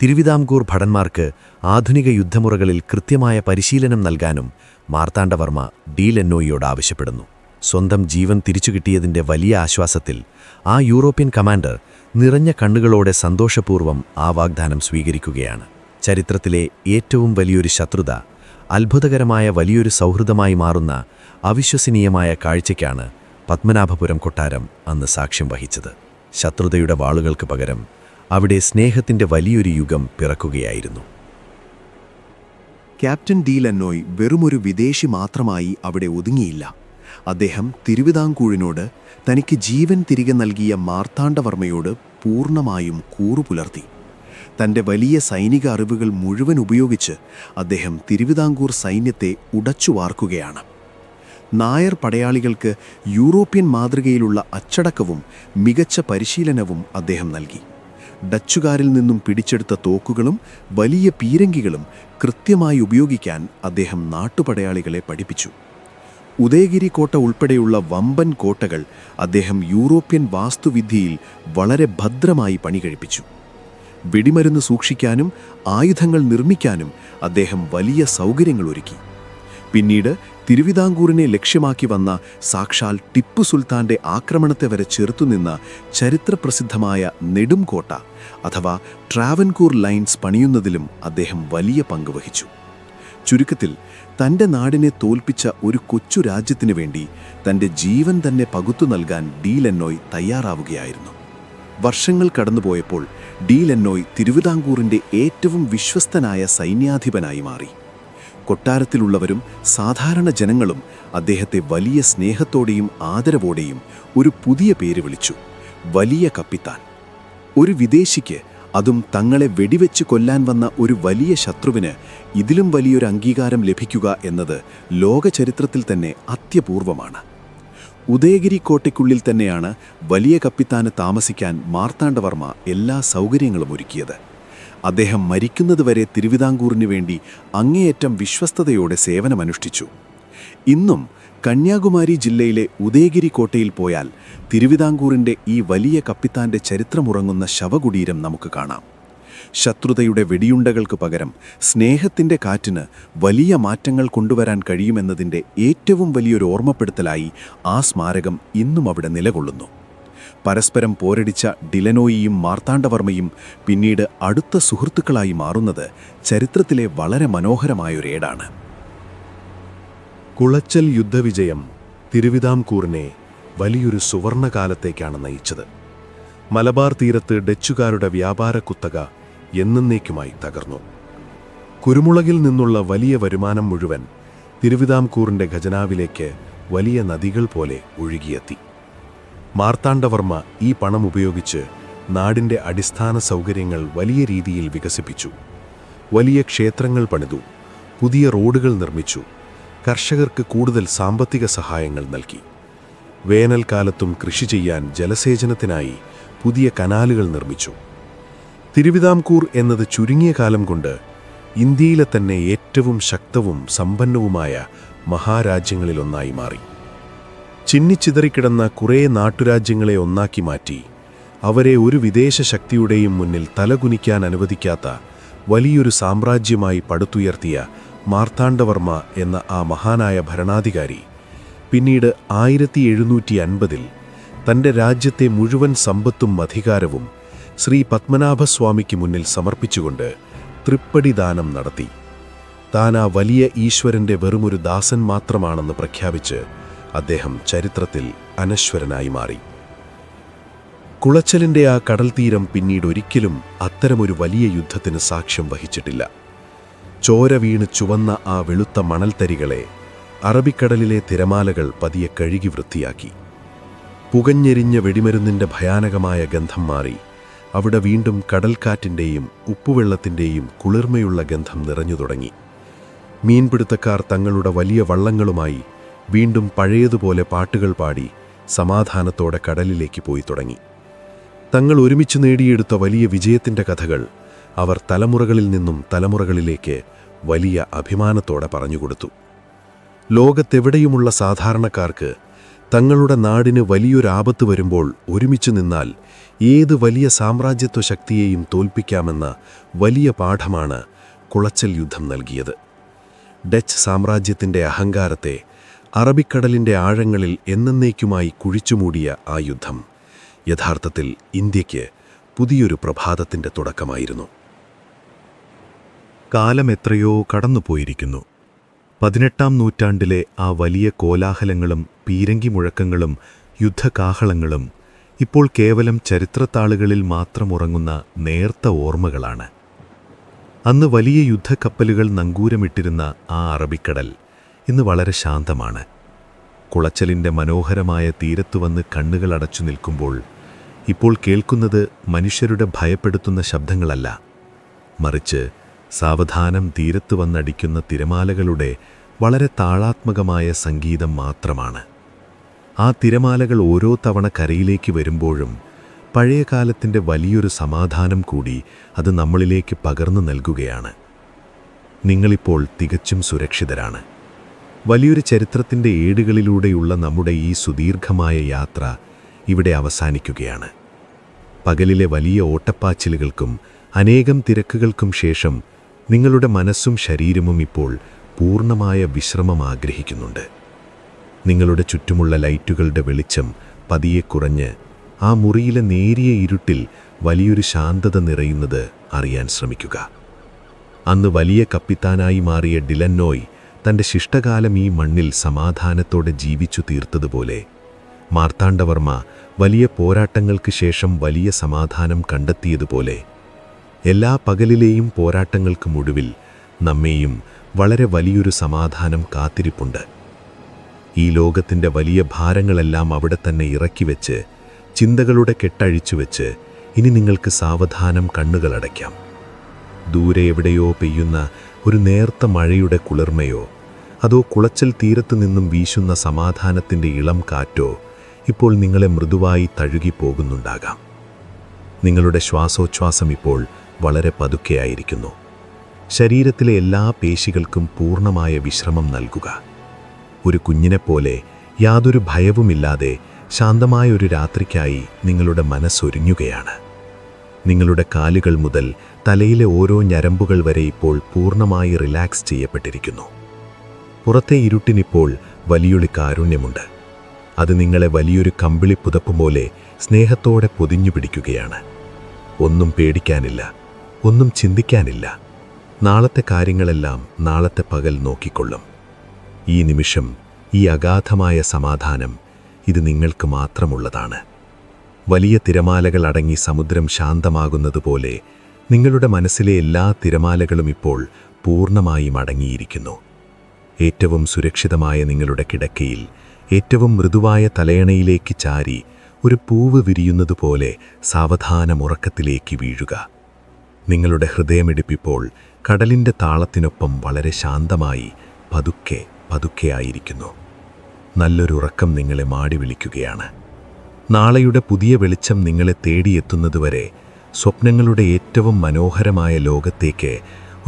തിരുവിതാംകൂർ ഭടന്മാർക്ക് ആധുനിക യുദ്ധമുറകളിൽ കൃത്യമായ പരിശീലനം നൽകാനും മാർത്താണ്ഡവർമ്മ ഡി ലെന്നോയിയോട് ആവശ്യപ്പെടുന്നു. സ്വന്തം ജീവൻ തിരിച്ചുകിട്ടിയതിൻ്റെ വലിയ ആശ്വാസത്തിൽ ആ യൂറോപ്യൻ കമാൻഡർ നിറഞ്ഞ കണ്ണുകളോടെ സന്തോഷപൂർവ്വം ആ വാഗ്ദാനം സ്വീകരിക്കുകയാണ്. ചരിത്രത്തിലെ ഏറ്റവും വലിയൊരു ശത്രുത അത്ഭുതകരമായ വലിയൊരു സൗഹൃദമായി മാറുന്ന അവിശ്വസനീയമായ കാഴ്ചയ്ക്കാണ് പത്മനാഭപുരം കൊട്ടാരം അന്ന് സാക്ഷ്യം വഹിച്ചത്. ശത്രുതയുടെ വാളുകൾക്ക് പകരം അവിടെ സ്നേഹത്തിൻ്റെ വലിയൊരു യുഗം പിറക്കുകയായിരുന്നു. ക്യാപ്റ്റൻ ഡി ലെന്നോയ് വെറുമൊരു വിദേശി മാത്രമായി അവിടെ ഒതുങ്ങിയില്ല. അദ്ദേഹം തിരുവിതാംകൂറിനോട് തനിക്ക് ജീവൻ തിരികെ നൽകിയ മാർത്താണ്ഡവർമ്മയോട് പൂർണ്ണമായും കൂറുപുലർത്തി. തൻ്റെ വലിയ സൈനിക അറിവുകൾ മുഴുവൻ ഉപയോഗിച്ച് അദ്ദേഹം തിരുവിതാംകൂർ സൈന്യത്തെ ഉടച്ചുവാർക്കുകയാണ്. നായർ പടയാളികൾക്ക് യൂറോപ്യൻ മാതൃകയിലുള്ള അച്ചടക്കവും മികച്ച പരിശീലനവും അദ്ദേഹം നൽകി. ഡച്ചുകാരിൽ നിന്നും പിടിച്ചെടുത്ത തോക്കുകളും വലിയ പീരങ്കികളും കൃത്യമായി ഉപയോഗിക്കാൻ അദ്ദേഹം നാട്ടുപടയാളികളെ പഠിപ്പിച്ചു. ഉദയഗിരി കോട്ട ഉൾപ്പെടെയുള്ള വമ്പൻ കോട്ടകൾ അദ്ദേഹം യൂറോപ്യൻ വാസ്തുവിദ്യയിൽ വളരെ ഭദ്രമായി പണികഴിപ്പിച്ചു. വെടിമരുന്ന് സൂക്ഷിക്കാനും ആയുധങ്ങൾ നിർമ്മിക്കാനും അദ്ദേഹം വലിയ സൗകര്യങ്ങൾ ഒരുക്കി. പിന്നീട് തിരുവിതാംകൂറിനെ ലക്ഷ്യമാക്കി വന്ന സാക്ഷാൽ ടിപ്പു സുൽത്താന്റെ ആക്രമണത്തെ വരെ ചെറുത്തുനിന്ന ചരിത്രപ്രസിദ്ധമായ നെടുംകോട്ട അഥവാ ട്രാവൻകൂർ ലൈൻസ് പണിയുന്നതിലും അദ്ദേഹം വലിയ പങ്ക് വഹിച്ചു. ചുരുക്കത്തിൽ തൻ്റെ നാടിനെ തോൽപ്പിച്ച ഒരു കൊച്ചു രാജ്യത്തിനു വേണ്ടി തൻ്റെ ജീവൻ തന്നെ പകുത്തു നൽകാൻ ഡി ലെന്നോയ് തയ്യാറാവുകയായിരുന്നു. വർഷങ്ങൾ കടന്നുപോയപ്പോൾ ഡി ലെന്നോയ് തിരുവിതാംകൂറിൻ്റെ ഏറ്റവും വിശ്വസ്തനായ സൈന്യാധിപനായി മാറി. കൊട്ടാരത്തിലുള്ളവരും സാധാരണ ജനങ്ങളും അദ്ദേഹത്തെ വലിയ സ്നേഹത്തോടെയും ആദരവോടെയും ഒരു പുതിയ പേര് വിളിച്ചു, വലിയ കപ്പിത്താൻ. ഒരു വിദേശിക്ക്, അതും തങ്ങളെ വെടിവെച്ച് കൊല്ലാൻ വന്ന ഒരു വലിയ ശത്രുവിന് ഇതിലും വലിയൊരു അംഗീകാരം ലഭിക്കുക എന്നത് ലോകചരിത്രത്തിൽ തന്നെ അത്യപൂർവമാണ്. ഉദയഗിരി കോട്ടയ്ക്കുള്ളിൽ തന്നെയാണ് വലിയ കപ്പിത്താന് താമസിക്കാൻ മാർത്താണ്ഡവർമ്മ എല്ലാ സൗകര്യങ്ങളും ഒരുക്കിയത്. അദ്ദേഹം മരിക്കുന്നതുവരെ തിരുവിതാംകൂറിനു വേണ്ടി അങ്ങേയറ്റം വിശ്വസ്തയോടെ സേവനമനുഷ്ഠിച്ചു. ഇന്നും കന്യാകുമാരി ജില്ലയിലെ ഉദയഗിരി കോട്ടയിൽ പോയാൽ തിരുവിതാംകൂറിൻ്റെ ഈ വലിയ കപ്പിത്താൻ്റെ ചരിത്രമുറങ്ങുന്ന ശവകുടീരം നമുക്ക് കാണാം. ശത്രുതയുടെ വെടിയുണ്ടകൾക്ക് പകരം സ്നേഹത്തിൻ്റെ കാറ്റിന് വലിയ മാറ്റങ്ങൾ കൊണ്ടുവരാൻ കഴിയുമെന്നതിൻ്റെ ഏറ്റവും വലിയൊരു ഓർമ്മപ്പെടുത്തലായി ആ സ്മാരകം ഇന്നും അവിടെ നിലകൊള്ളുന്നു. പരസ്പരം പോരടിച്ച ഡിലനോയിയും മാർത്താണ്ഡവർമ്മയും പിന്നീട് അടുത്ത സുഹൃത്തുക്കളായി മാറുന്നത് ചരിത്രത്തിലെ വളരെ മനോഹരമായൊരേടാണ്. കുളച്ചൽ യുദ്ധവിജയം തിരുവിതാംകൂറിനെ വലിയൊരു സുവർണകാലത്തേക്കാണ് നയിച്ചത്. മലബാർ തീരത്ത് ഡച്ചുകാരുടെ വ്യാപാര കുത്തക എന്നേക്കുമായി തകർന്നു. കുരുമുളകിൽ നിന്നുള്ള വലിയ വരുമാനം മുഴുവൻ തിരുവിതാംകൂറിൻ്റെ ഖജനാവിലേക്ക് വലിയ നദികൾ പോലെ ഒഴുകിയെത്തി. മാർത്താണ്ഡവർമ്മ ഈ പണം ഉപയോഗിച്ച് നാടിൻ്റെ അടിസ്ഥാന സൗകര്യങ്ങൾ വലിയ രീതിയിൽ വികസിപ്പിച്ചു. വലിയ ക്ഷേത്രങ്ങൾ പണിതു, പുതിയ റോഡുകൾ നിർമ്മിച്ചു, കർഷകർക്ക് കൂടുതൽ സാമ്പത്തിക സഹായങ്ങൾ നൽകി. വേനൽക്കാലത്തും കൃഷി ചെയ്യാൻ ജലസേചനത്തിനായി പുതിയ കനാലുകൾ നിർമ്മിച്ചു. തിരുവിതാംകൂർ എന്നത് ചുരുങ്ങിയ കാലം കൊണ്ട് ഇന്ത്യയിലെ തന്നെ ഏറ്റവും ശക്തവും സമ്പന്നവുമായ മഹാരാജ്യങ്ങളിലൊന്നായി മാറി. ചിന്നിച്ചിതറിക്കിടന്ന കുറേ നാട്ടുരാജ്യങ്ങളെ ഒന്നാക്കി മാറ്റി അവരെ ഒരു വിദേശ ശക്തിയുടെയും മുന്നിൽ തലകുനിക്കാൻ അനുവദിക്കാത്ത വലിയൊരു സാമ്രാജ്യമായി പടുത്തുയർത്തിയ മാർത്താണ്ഡവർമ്മ എന്ന ആ മഹാനായ ഭരണാധികാരി പിന്നീട് 1750 തൻ്റെ രാജ്യത്തെ മുഴുവൻ സമ്പത്തും അധികാരവും ശ്രീ പത്മനാഭസ്വാമിക്ക് മുന്നിൽ സമർപ്പിച്ചുകൊണ്ട് തൃപ്പടിദാനം നടത്തി. താൻ ആ വലിയ ഈശ്വരൻ്റെ വെറുമൊരു ദാസൻ മാത്രമാണെന്ന് പ്രഖ്യാപിച്ച് അദ്ദേഹം ചരിത്രത്തിൽ അനശ്വരനായി മാറി. കുളച്ചലിൻ്റെ ആ കടൽത്തീരം പിന്നീട് ഒരിക്കലും അത്തരമൊരു വലിയ യുദ്ധത്തിന് സാക്ഷ്യം വഹിച്ചിട്ടില്ല. ചോര വീണ് ചുവന്ന ആ വെളുത്ത മണൽത്തരികളെ അറബിക്കടലിലെ തിരമാലകൾ പതിയെ കഴുകി വൃത്തിയാക്കി. പുകഞ്ഞെരിഞ്ഞ വെടിമരുന്നിൻ്റെ ഭയാനകമായ ഗന്ധം മാറി അവിടെ വീണ്ടും കടൽക്കാറ്റിൻ്റെയും ഉപ്പുവെള്ളത്തിൻ്റെയും കുളിർമയുള്ള ഗന്ധം നിറഞ്ഞു തുടങ്ങി. മീൻപിടുത്തക്കാർ തങ്ങളുടെ വലിയ വള്ളങ്ങളുമായി വീണ്ടും പഴയതുപോലെ പാട്ടുകൾ പാടി സമാധാനത്തോടെ കടലിലേക്ക് പോയി തുടങ്ങി. തങ്ങൾ ഒരുമിച്ച് നേടിയെടുത്ത വലിയ വിജയത്തിൻ്റെ കഥകൾ അവർ തലമുറകളിൽ നിന്നും തലമുറകളിലേക്ക് വലിയ അഭിമാനത്തോടെ പറഞ്ഞുകൊടുത്തു. ലോകത്തെവിടെയുമുള്ള സാധാരണക്കാർക്ക് തങ്ങളുടെ നാടിന് വലിയൊരാപത്ത് വരുമ്പോൾ ഒരുമിച്ച് നിന്നാൽ ഏത് വലിയ സാമ്രാജ്യത്വ ശക്തിയെയും തോൽപ്പിക്കാമെന്ന വലിയ പാഠമാണ് കുളച്ചൽ യുദ്ധം നൽകിയത്. ഡച്ച് സാമ്രാജ്യത്തിൻ്റെ അഹങ്കാരത്തെ അറബിക്കടലിൻ്റെ ആഴങ്ങളിൽ എന്നേക്കുമായി കുഴിച്ചുമൂടിയ ആ യുദ്ധം യഥാർത്ഥത്തിൽ ഇന്ത്യയ്ക്ക് പുതിയൊരു പ്രഭാതത്തിൻ്റെ തുടക്കമായിരുന്നു. കാലം എത്രയോ കടന്നുപോയിരിക്കുന്നു. 18-ാം നൂറ്റാണ്ടിലെ ആ വലിയ കോലാഹലങ്ങളും പീരങ്കി മുഴക്കങ്ങളും യുദ്ധകാഹളങ്ങളും ഇപ്പോൾ കേവലം ചരിത്രത്താളുകളിൽ മാത്രം ഉറങ്ങുന്ന നേർത്ത ഓർമ്മകളാണ്. അന്ന് വലിയ യുദ്ധക്കപ്പലുകൾ നങ്കൂരമിട്ടിരുന്ന ആ അറബിക്കടൽ ഇന്ന് വളരെ ശാന്തമാണ്. കുളച്ചലിൻ്റെ മനോഹരമായ തീരത്തു വന്ന് കണ്ണുകൾ അടച്ചു നിൽക്കുമ്പോൾ ഇപ്പോൾ കേൾക്കുന്നത് മനുഷ്യരുടെ ഭയപ്പെടുത്തുന്ന ശബ്ദങ്ങളല്ല, മറിച്ച് സാവധാനം തീരത്തു വന്നടിക്കുന്ന തിരമാലകളുടെ വളരെ താളാത്മകമായ സംഗീതം മാത്രമാണ്. ആ തിരമാലകൾ ഓരോ തവണ കരയിലേക്ക് വരുമ്പോഴും പഴയകാലത്തിൻ്റെ വലിയൊരു സമാധാനം കൂടി അത് നമ്മളിലേക്ക് പകർന്നു നൽകുകയാണ്. നിങ്ങളിപ്പോൾ തികച്ചും സുരക്ഷിതരാണ്. വലിയൊരു ചരിത്രത്തിൻ്റെ ഏടുകളിലൂടെയുള്ള നമ്മുടെ ഈ സുദീർഘമായ യാത്ര ഇവിടെ അവസാനിക്കുകയാണ്. പകലിലെ വലിയ ഓട്ടപ്പാച്ചിലുകൾക്കും അനേകം തിരക്കുകൾക്കും ശേഷം നിങ്ങളുടെ മനസ്സും ശരീരവും ഇപ്പോൾ പൂർണ്ണമായ വിശ്രമം ആഗ്രഹിക്കുന്നുണ്ട്. നിങ്ങളുടെ ചുറ്റുമുള്ള ലൈറ്റുകളുടെ വെളിച്ചം പതിയെ കുറഞ്ഞ് ആ മുറിയിലെ നേരിയ ഇരുട്ടിൽ വലിയൊരു ശാന്തത നിറയുന്നത് അറിയാൻ ശ്രമിക്കുക. അന്ന് വലിയ കപ്പിത്താനായി മാറിയ ഡിലന്നോയ് തൻ്റെ ശിഷ്ടകാലം ഈ മണ്ണിൽ സമാധാനത്തോടെ ജീവിച്ചു തീർത്തതുപോലെ മാർത്താണ്ഡവർമ്മ വലിയ പോരാട്ടങ്ങൾക്ക് ശേഷം വലിയ സമാധാനം കണ്ടെത്തിയതുപോലെ എല്ലാ പകലിലെയും പോരാട്ടങ്ങൾക്കുമൊടുവിൽ നമ്മെയും വളരെ വലിയൊരു സമാധാനം കാത്തിരിപ്പുണ്ട്. ഈ ലോകത്തിൻ്റെ വലിയ ഭാരങ്ങളെല്ലാം അവിടെ തന്നെ ഇറക്കിവെച്ച് ചിന്തകളുടെ കെട്ടഴിച്ചുവെച്ച് ഇനി നിങ്ങൾക്ക് സാവധാനം കണ്ണുകളടയ്ക്കാം. ദൂരെ എവിടെയോ പെയ്യുന്ന ഒരു നേർത്ത മഴയുടെ കുളിർമയോ അതോ കുളച്ചൽ തീരത്തു നിന്നും വീശുന്ന സമാധാനത്തിൻ്റെ ഇളം കാറ്റോ ഇപ്പോൾ നിങ്ങളെ മൃദുവായി തഴുകിപ്പോകുന്നുണ്ടാകാം. നിങ്ങളുടെ ശ്വാസോച്ഛ്വാസം ഇപ്പോൾ വളരെ പതുക്കെയായിരിക്കുന്നു. ശരീരത്തിലെ എല്ലാ പേശികൾക്കും പൂർണ്ണമായ വിശ്രമം നൽകുക. ഒരു കുഞ്ഞിനെപ്പോലെ യാതൊരു ഭയവുമില്ലാതെ ശാന്തമായ ഒരു രാത്രിക്കായി നിങ്ങളുടെ മനസ്സൊരുങ്ങുകയാണ്. നിങ്ങളുടെ കാലുകൾ മുതൽ തലയിലെ ഓരോ ഞരമ്പുകൾ വരെ ഇപ്പോൾ പൂർണ്ണമായി റിലാക്സ് ചെയ്യപ്പെട്ടിരിക്കുന്നു. പുറത്തെ ഇരുട്ടിനിപ്പോൾ വലിയൊരു കാരുണ്യമുണ്ട്. അത് നിങ്ങളെ വലിയൊരു കമ്പിളി പുതപ്പ് പോലെ സ്നേഹത്തോടെ പൊതിഞ്ഞു പിടിക്കുകയാണ്. ഒന്നും പേടിക്കാനില്ല, ഒന്നും ചിന്തിക്കാനില്ല. നാളത്തെ കാര്യങ്ങളെല്ലാം നാളത്തെ പകൽ നോക്കിക്കൊള്ളും. ഈ നിമിഷം, ഈ അഗാധമായ സമാധാനം ഇത് നിങ്ങൾക്ക് മാത്രമുള്ളതാണ്. വലിയ തിരമാലകൾ അടങ്ങി സമുദ്രം ശാന്തമാകുന്നതുപോലെ നിങ്ങളുടെ മനസ്സിലെ എല്ലാ തിരമാലകളും ഇപ്പോൾ പൂർണ്ണമായും അടങ്ങിയിരിക്കുന്നു. ഏറ്റവും സുരക്ഷിതമായ നിങ്ങളുടെ കിടക്കയിൽ ഏറ്റവും മൃദുവായ തലയണയിലേക്ക് ചാരി ഒരു പൂവ് വിരിയുന്നതുപോലെ സാവധാനം ഉറക്കത്തിലേക്ക് വീഴുക. നിങ്ങളുടെ ഹൃദയമിടിപ്പിപ്പോൾ കടലിൻ്റെ താളത്തിനൊപ്പം വളരെ ശാന്തമായി പതുക്കെ പതുക്കെയായിരിക്കുന്നു. നല്ലൊരുറക്കം നിങ്ങളെ മാടി വിളിക്കുകയാണ്. നാളെയുടെ പുതിയ വെളിച്ചം നിങ്ങളെ തേടിയെത്തുന്നതുവരെ സ്വപ്നങ്ങളുടെ ഏറ്റവും മനോഹരമായ ലോകത്തേക്ക്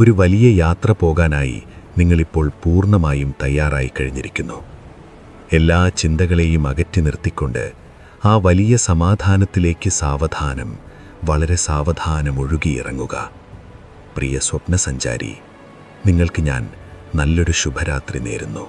ഒരു വലിയ യാത്ര പോകാനായി നിങ്ങളിപ്പോൾ പൂർണ്ണമായും തയ്യാറായി കഴിഞ്ഞിരിക്കുന്നു. എല്ലാ ചിന്തകളെയും അകറ്റി നിർത്തിക്കൊണ്ട് ആ വലിയ സമാധാനത്തിലേക്ക് സാവധാനം, വളരെ സാവധാനം ഒഴുകിയിറങ്ങുക. പ്രിയ സ്വപ്നസഞ്ചാരി, നിങ്ങൾക്ക് ഞാൻ നല്ലൊരു ശുഭരാത്രി നേരുന്നു.